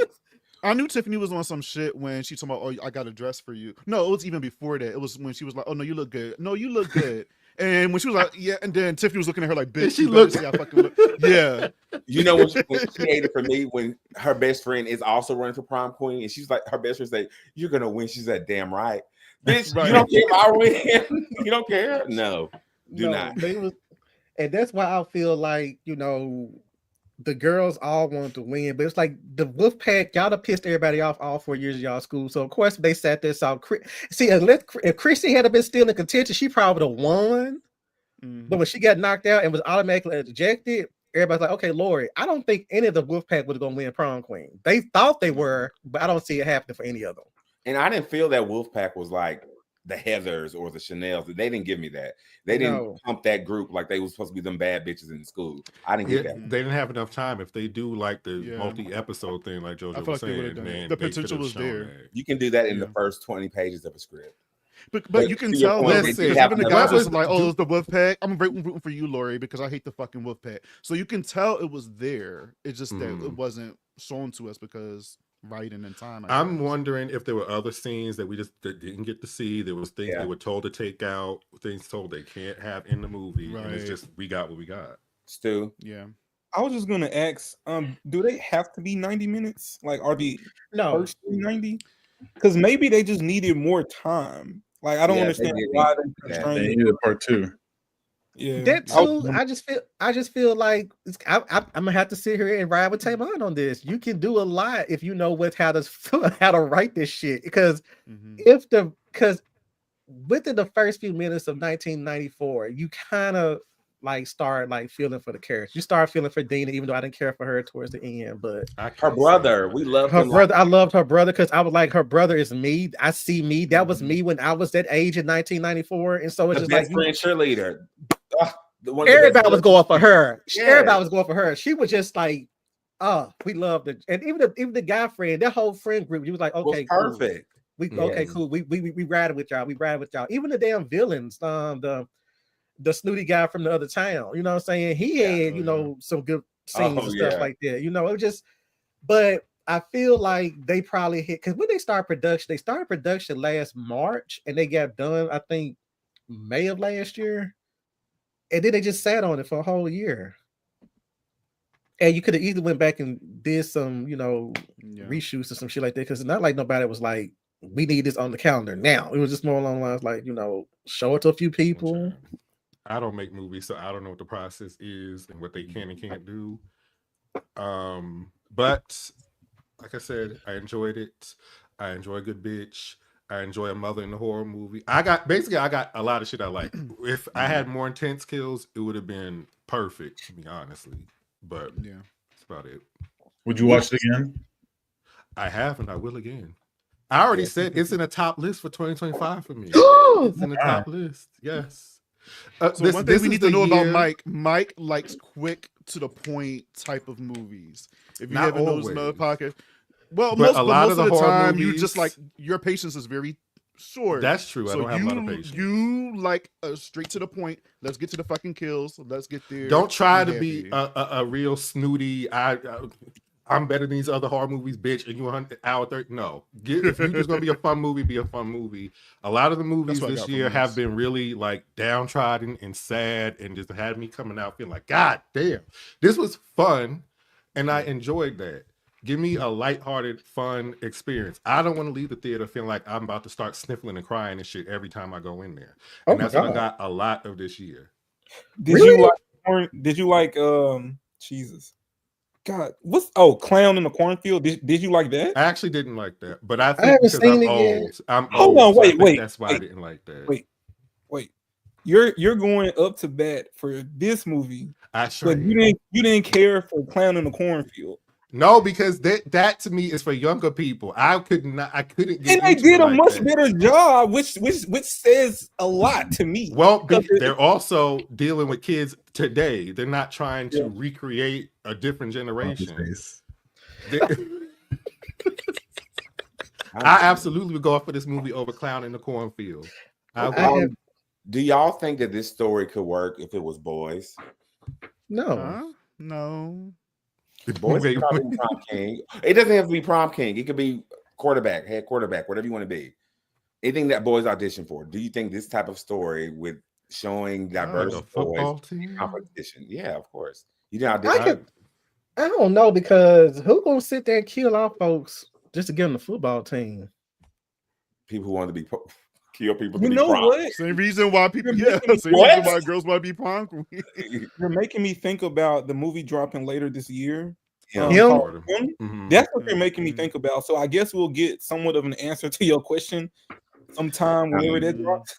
I knew Tiffany was on some shit when she told me, "Oh, I got a dress for you." No, it was even before that. It was when she was like, "Oh no, you look good. No, you look good." And when she was like, "Yeah," and then Tiffany was looking at her like, "Bitch, she looked." I fucking look. Yeah. You know when she hated for me when her best friend is also running for prom queen, and she's like, her best friend say, "You're gonna win." She's like, "Damn right, bitch. Right. You don't care if I win. You don't care. No, do not." And that's why I feel like, the girls all want to win, but it's like the Wolfpack, y'all have pissed everybody off all 4 years of y'all school. So of course they sat there. So see, if Chrissy had been still in contention, she probably would have won. But when she got knocked out and was automatically ejected, everybody's like, okay, Lori, I don't think any of the Wolfpack was going to win prom queen. They thought they were, but I don't see it happening for any of them. And I didn't feel that Wolfpack was like the Heathers or the Chanels. They didn't give me that. They didn't pump that group like they were supposed to be them bad bitches in school. I didn't get that. They didn't have enough time. If they do like the multi-episode thing, like JoJo was saying, man, the potential was there. That. You can do that in the first 20 pages of a script. But you can tell that because even the guys was like, "Oh, it was the Wolfpack." I'm rooting for you, Lori, because I hate the fucking Wolfpack. So you can tell it was there. It's just that it wasn't shown to us because writing and time. I'm wondering if there were other scenes that we just didn't get to see. There was things they were told to take out, things told they can't have in the movie, and it's just we got what we got. Stu, yeah. I was just gonna ask, do they have to be 90 minutes? Like, are the first 90? Because maybe they just needed more time. Like, I don't understand why they needed part 2. Yeah, that too. I just feel like I'm gonna have to sit here and ride with Tamon on this. You can do a lot if you know how to write this shit. Because because within the first few minutes of 1994, you kind of like start like feeling for the character. You start feeling for Dina, even though I didn't care for her towards the end. But her brother, we loved her brother. I loved her brother because I was like, her brother is me. I see me. That was me when I was that age in 1994, and so it's just like friend cheerleader. Everybody was going for her. Everybody was going for her. She was just like, oh, we loved it. And even the guy friend, that whole friend group, he was like, okay, perfect. Cool. Okay, cool. We ride with y'all. We ride with y'all. Even the damn villains, the snooty guy from the other town. You know what I'm saying? He had, some good scenes and stuff like that. It was just, but I feel like they probably hit, because when they started production last March and they got done, I think May of last year. And then they just sat on it for a whole year. And you could have easily went back and did some, reshoots or some shit like that. Because it's not like nobody was like, we need this on the calendar now. It was just more along the lines like, show it to a few people. I don't make movies, so I don't know what the process is and what they can and can't do. But like I said, I enjoyed it. I enjoy a good bitch. I enjoy a mother in a horror movie. I got a lot of shit I like. If I had more intense kills, it would have been perfect, to be honestly. But that's about it. Would you watch it again? I have, and I will again. I already Yeah. said it's in the top list for 2025 for me. It's in the top list. Yes. So one thing we need to know about year- Mike likes quick to the point type of movies. If you Not haven't noticed in other always. podcast, well, But a lot most of the of the horror time you movies- just like your patience is very short. That's true. I So don't have a lot of patience. you like straight to the point. Let's get to the fucking kills. Let's get there. Don't try Be to be happy. a real snooty. I'm better than these other horror movies, bitch. And you 100 hour 30. No, if you're just gonna be a fun movie, be a fun movie. A lot of the movies what I this got from year have this. been really like downtrodden and sad, and just had me coming out feeling like, God damn, this was fun, and I enjoyed that. Give me a lighthearted, fun experience. I don't want to leave the theater feeling like I'm about to start sniffling and crying and shit every time I go in there. Oh And my that's what I God. got a lot of this year. Did you like Jesus? God, Clown in the Cornfield? Did you like that? I actually didn't like that, but I think haven't because seen I'm it yet. old. I'm Hold old, on, so I wait, think wait, that's why I wait, didn't like that. Wait. You're going up to bat for this movie, I sure but am. you didn't care for Clown in the Cornfield. No, because that to me is for younger people. I couldn't get And they into did it a like much that. better job, which says a lot to me. Well, they're also dealing with kids today. They're not trying to recreate a different generation. I absolutely would go up for this movie over Clown in the Cornfield. Do y'all think that this story could work if it was boys? No. Huh? No. Boys could probably be prom king. It doesn't have to be prom king. It could be quarterback, head quarterback, whatever you want to be. Anything that boys audition for. Do you think this type of story with showing diverse Like a football boys team? competition? Yeah, of course. You didn't I audition. don't know, because who gonna sit there and kill our folks just to get on the football team? People who want to be kill people. You to be know prom. what? Same reason why people, You're making me- same reason why girls want to be prom queen. You're making me think about the movie dropping later this year. Yeah. Called Prom. Mhm. That's what you're making me think about. So I guess we'll get somewhat of an answer to your question sometime whenever that drops.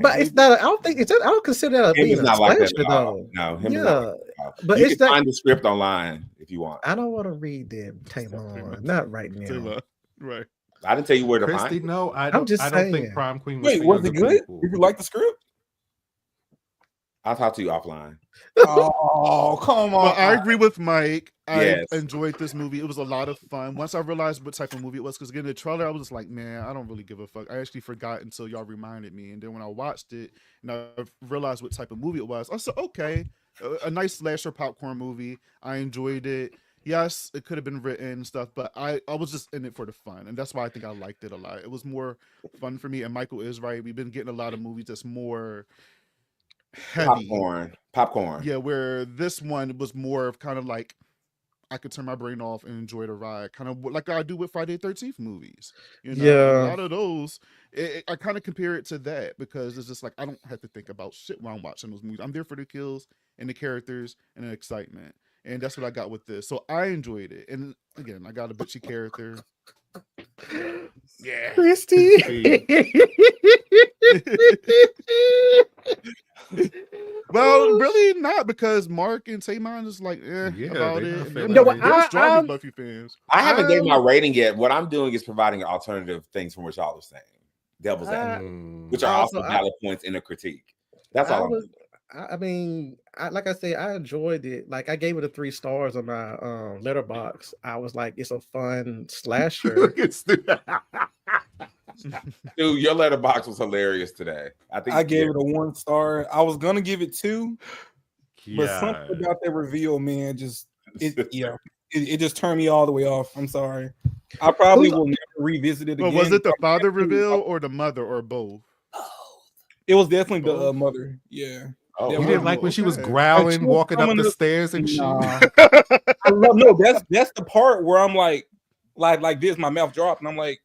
But it's not. I don't think it's. I don't consider that Him being is a not like that slasher, at all. though. No, him is Yeah, not like that at all. but You it's can not. find the script online if you want. I don't want to read them, Tamar. Not right now. Taylor, right. I didn't tell you where to Christy, find it. no, I I'm don't. just I don't think saying. Prom Queen was Wait, for was it younger good? people. Did you like the script? I'll talk to you offline. Oh, come on. But I agree with Mike. Yes. I enjoyed this movie. It was a lot of fun. Once I realized what type of movie it was, because again, the trailer, I was just like, man, I don't really give a fuck. I actually forgot until y'all reminded me. And then when I watched it and I realized what type of movie it was, I said, okay, a nice slasher popcorn movie. I enjoyed it. Yes, it could have been written and stuff, but I was just in it for the fun. And that's why I think I liked it a lot. It was more fun for me. And Michael is right. We've been getting a lot of movies that's more heavy. Popcorn. Yeah, where this one was more of kind of like I could turn my brain off and enjoy the ride, kind of like I do with Friday the 13th movies. You know, Yeah. a lot of those, I kind of compare it to that because it's just like I don't have to think about shit while I'm watching those movies. I'm there for the kills and the characters and the excitement, and that's what I got with this. So I enjoyed it, and again, I got a bitchy character. Yeah, Christy. Well, really not because Mark and Taymon is like about they're it. not And family. they're No, like, they're strong I'm- Buffy fans. I haven't gave my rating yet. What I'm doing is providing alternative things from which y'all are saying. Devil's advocate, which are also valid points in a critique. That's all. I mean, like I said, I enjoyed it. Like I gave it a 3 stars on my letterbox. I was like, it's a fun slasher. Dude, your letterbox was hilarious today. I gave it a 1 star. I was gonna give it 2, but something about that reveal, man, it just turned me all the way off. I'm sorry. I probably will never revisit it Well, again. was it the father reveal or the mother or both? It was definitely the mother. Yeah. Oh, you didn't like when she was growling, walking up the stairs and shit. I love that's the part where I'm like this, my mouth dropped, and I'm like,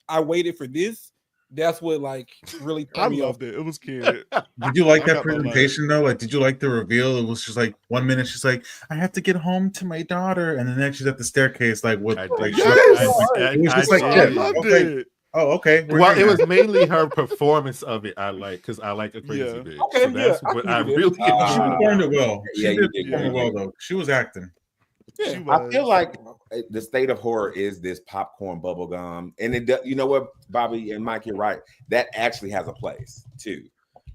I waited for this. That's what like really I loved it. It was cute. Did you like that presentation though? Like, did you like the reveal? It was just like 1 minute she's like, I have to get home to my daughter, and the next she's at the staircase, like what? Like, it was just like, I loved it. Oh, okay. Well, it was mainly her performance of it. I like because I like a crazy bitch. Okay, so that's what I really enjoyed. She performed it well. She Yeah, did you did. perform it well though. She was acting. Yeah. She I feel was. like the state of horror is this popcorn bubble gum, and you know what, Bobby and Mike, you're right. That actually has a place too.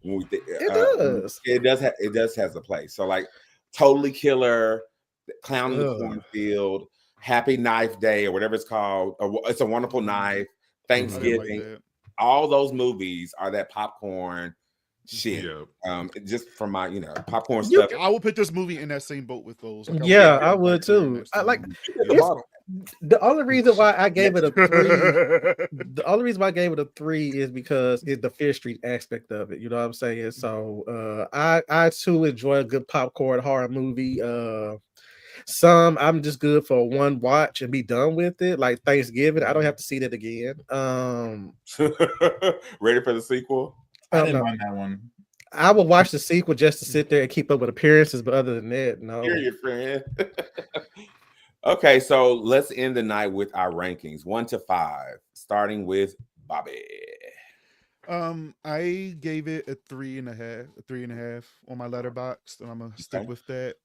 When we It does. it does has a place. So like, Totally Killer, Clown in the Ugh. Cornfield, Happy Knife Day, or whatever it's called. It's a Wonderful Knife, I didn't like Thanksgiving. that. All those movies are that popcorn shit. Yeah. Just from my popcorn You stuff. I would put this movie in that same boat with those. Like, Yeah, put I it would right there too. next I to like them. At the it's bottom. the only reason why I gave it a 3. The only reason why I gave it a 3 is because it's the Fear Street aspect of it. You know what I'm saying? So I too enjoy a good popcorn horror movie. Some I'm just good for one watch and be done with it. Like Thanksgiving, I don't have to see that again. Ready for the sequel? I didn't No, mind that one. I will watch the sequel just to sit there and keep up with appearances, but other than that, no. Hear you, friend. Okay, so let's end the night with our rankings, 1 to 5, starting with Bobby. I gave it a 3.5 on my letterbox, and I'm gonna stick Okay. with that.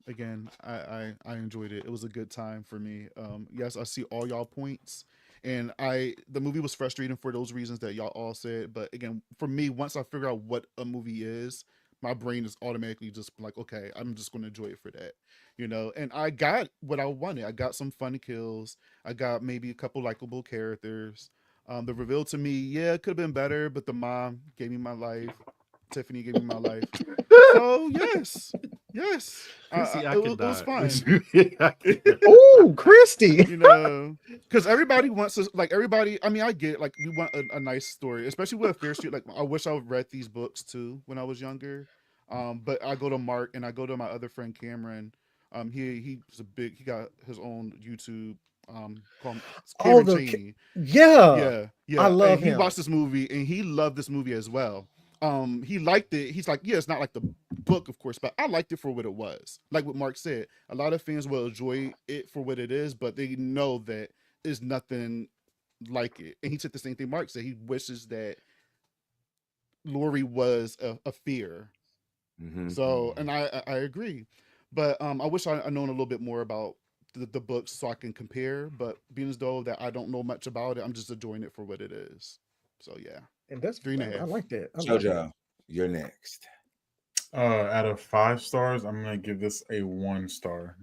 Again, I enjoyed it. It was a good time for me. Yes, I see all y'all points, and the movie was frustrating for those reasons that y'all all said. But again, for me, once I figure out what a movie is, my brain is automatically just like, okay, I'm just gonna enjoy it for that, And I got what I wanted. I got some fun kills. I got maybe a couple likable characters. The reveal to me, yeah, it could have been better, but the mom gave me my life. Tiffany gave me my life. So yes, See, it was fine. Ooh, Christy. Because everybody wants to, like, everybody. I mean, I get, like, you want a nice story, especially with Fear Street. Like, I wish I read these books too when I was younger. But I go to Mark and I go to my other friend Cameron. He got his own YouTube. Called Oh, Cameron Cheney. yeah. Yeah. I love and he him. watched this movie and he loved this movie as well. He liked it. He's like, yeah, it's not like the book, of course, but I liked it for what it was. Like what Mark said, a lot of fans will enjoy it for what it is, but they know that there's nothing like it. And he said the same thing Mark said. He wishes that Lori was a fear. Mhm. So, and I agree, but I wish I known a little bit more about the books so I can compare. But being as though that I don't know much about it, I'm just enjoying it for what it is. So yeah, And that's 3.5. I like that. I like Jojo, that. you're next. Out of 5 stars, I'm gonna give this a 1 star.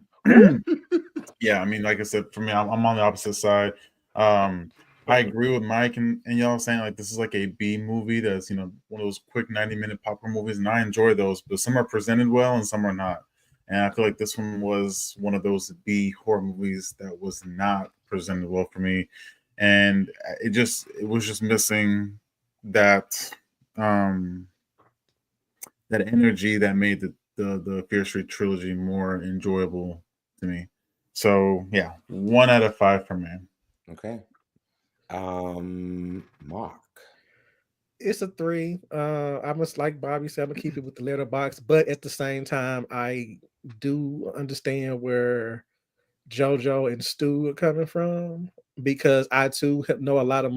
Yeah, I mean, like I said, for me, I'm on the opposite side. I agree with Mike and y'all saying like this is like a B movie that's one of those quick 90-minute popcorn movies, and I enjoy those, but some are presented well and some are not. And I feel like this one was one of those B horror movies that was not presented well for me, and it was just missing that that energy that made the Fear Street trilogy more enjoyable to me. So yeah, 1 out of 5 for me. Okay. Mark. It's a 3. I must, like Bobby said, I'm gonna keep it with the letterbox, but at the same time, I do understand where JoJo and Stu are coming from because I too know a lot of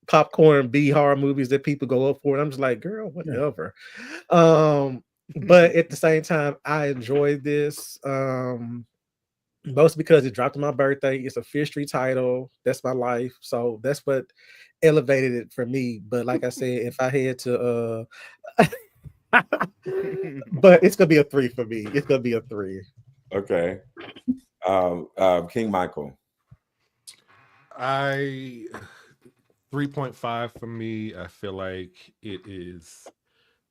popcorn B horror movies that people go up for, and I'm just like, girl, whatever. But at the same time, I enjoyed this. Mostly because it dropped on my birthday. It's a Fear Street title. That's my life. So that's what elevated it for me. But like I said, if I had to but it's gonna be a 3 for me. It's gonna be a 3. Okay. King Michael. I 3.5 for me. I feel like it is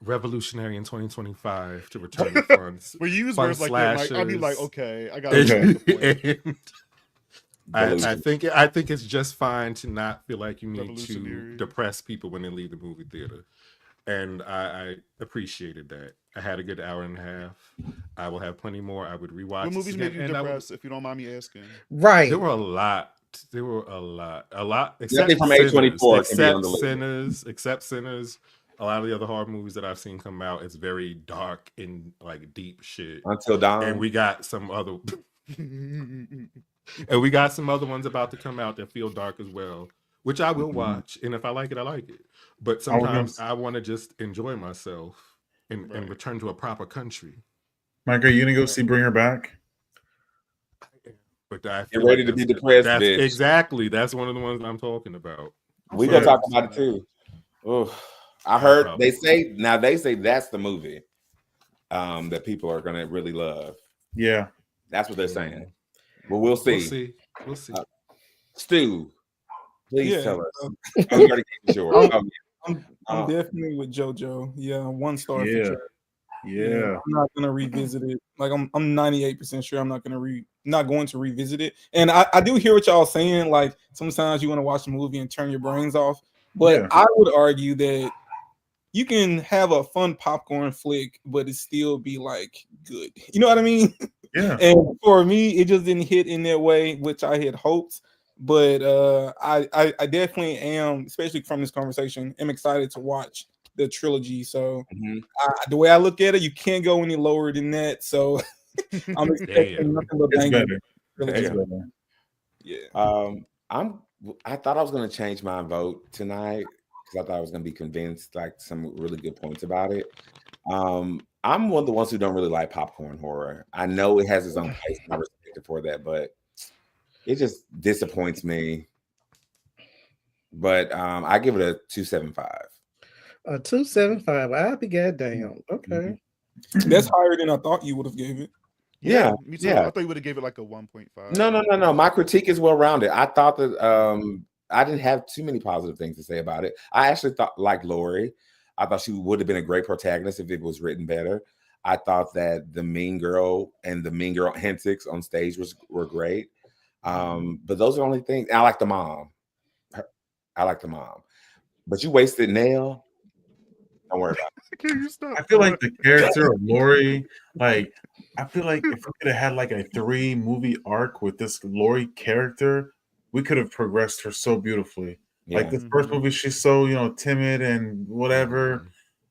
revolutionary in 2025 to return to funds. We use fun words like that, Mike. I'd be like, slashers. okay, I gotta make the point. And I think it's just fine to not feel like you need to Revolutionary. depress people when they leave the movie theater. And I appreciated that. I had a good hour and a half. I will have plenty more. I would rewatch. What movies this make again, you and depressed, if you don't mind me asking? Right. There were a lot. There were a lot. Nothing from A24 can be on the list. Except Sinners. A lot of the other horror movies that I've seen come out, it's very dark and like deep shit. Until Dawn. And we got some other and we got some other ones about to come out that feel dark as well, which I will watch. And if I like it, I like it. But sometimes I want to just enjoy myself and return to a proper country. Mike, are you gonna go see Bring Her Back? But I Get feel ready like to be that's- depressed, That's bitch. exactly. That's one of the ones I'm talking about. We Yeah. gonna talk about it too. Oof. I heard probably they say that's the movie that people are gonna really love. Yeah. That's what they're saying. Well, we'll see. We'll see. We'll see. Stu, please Yeah, tell us. Oh, you already gave yours. I'm- Oh, I'm definitely with JoJo. Yeah, 1 star Yeah. for sure. Yeah. I'm not gonna revisit it. Like I'm 98% sure I'm not going to revisit it. And I do hear what y'all saying. Like sometimes you want to watch a movie and turn your brains off. But Yeah. I would argue that you can have a fun popcorn flick, but it still be like good. You know what I mean? Yeah. And for me, it just didn't hit in that way, which I had hoped. But I definitely am, especially from this conversation, am excited to watch the trilogy. So mhm. the way I look at it, you can't go any lower than that. So I'm expecting Damn. nothing but It's bangers. better. Really. It's Damn. better. Yeah. I thought I was gonna change my vote tonight because I thought I was gonna be convinced like some really good points about it. I'm one of the ones who don't really like popcorn horror. I know it has its own place and I respect it for that, but it just disappoints me. But I give it a 2.75. A 2.75. I'll be goddamn. Okay. That's higher than I thought you would have gave it. Yeah, Me too. yeah. I thought you would have gave it like a 1.5. No. My critique is well rounded. I thought that I didn't have too many positive things to say about it. I actually thought, like Lori, I thought she would have been a great protagonist if it was written better. I thought that the mean girl and the mean girl antics on stage were great. But those are the only things. I like the mom. But you wasted Nail. Don't worry about it. Can you stop? I feel like the character of Lori, like, I feel like if we could have had like a 3-movie arc with this Lori character, we could have progressed her so beautifully. Yeah. Like the first movie, she's so timid and whatever.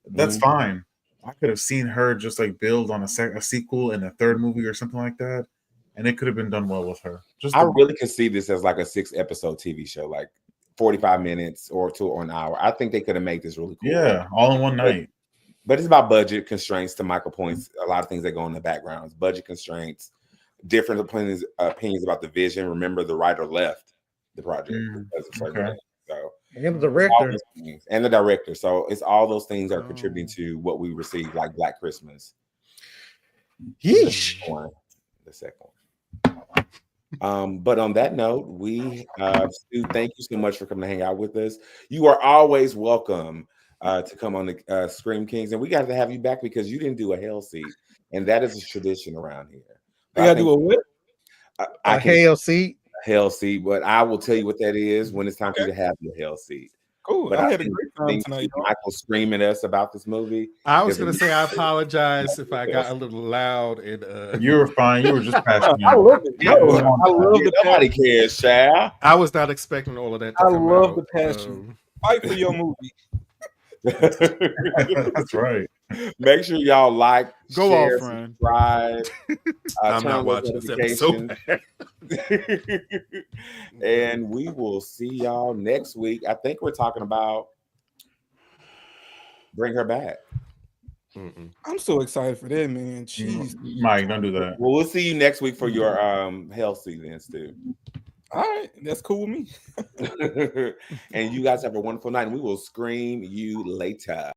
That's fine. I could have seen her just like build on a sequel and a third movie or something like that, and it could have been done well with her. I really could see this as like a 6-episode TV show, like 45 minutes or an hour. I think they could have made this really cool. Yeah, all in one night. But it's about budget constraints. To Michael points, a lot of things that go in the background. Budget constraints, different opinions about the vision. Remember, the writer left the project because of certain things. So And the director. And the director. So it's all those things are contributing to what we receive, like Black Christmas. Yeesh. The second one. But on that note, Stu, thank you so much for coming to hang out with us. You are always welcome to come on the Scream Kings, and we got to have you back because you didn't do a hell seat, and that is a tradition around here. I gotta do a what? A hell seat. Hell seat, but I will tell you what that is when it's time for you to have your hell seat. Cool. But I had a great time tonight. Michael screaming at us about this movie. I was gonna say I apologize if I got a little loud and You were fine. You were just passionate. I love it. No, I love the Nobody cares, Shaq. I was not expecting all of that. I love the passion. Fight for your movie. That's right. Make sure y'all like, Go share, off, friend. subscribe. I'm turn not on watching this episode. And we will see y'all next week. I think we're talking about Bring Her Back. I'm so excited for that, man. Jeez. Mike, don't do that. Well, we'll see you next week for your hell season, Stu. All right, that's cool with me. And you guys have a wonderful night, and we will scream you later.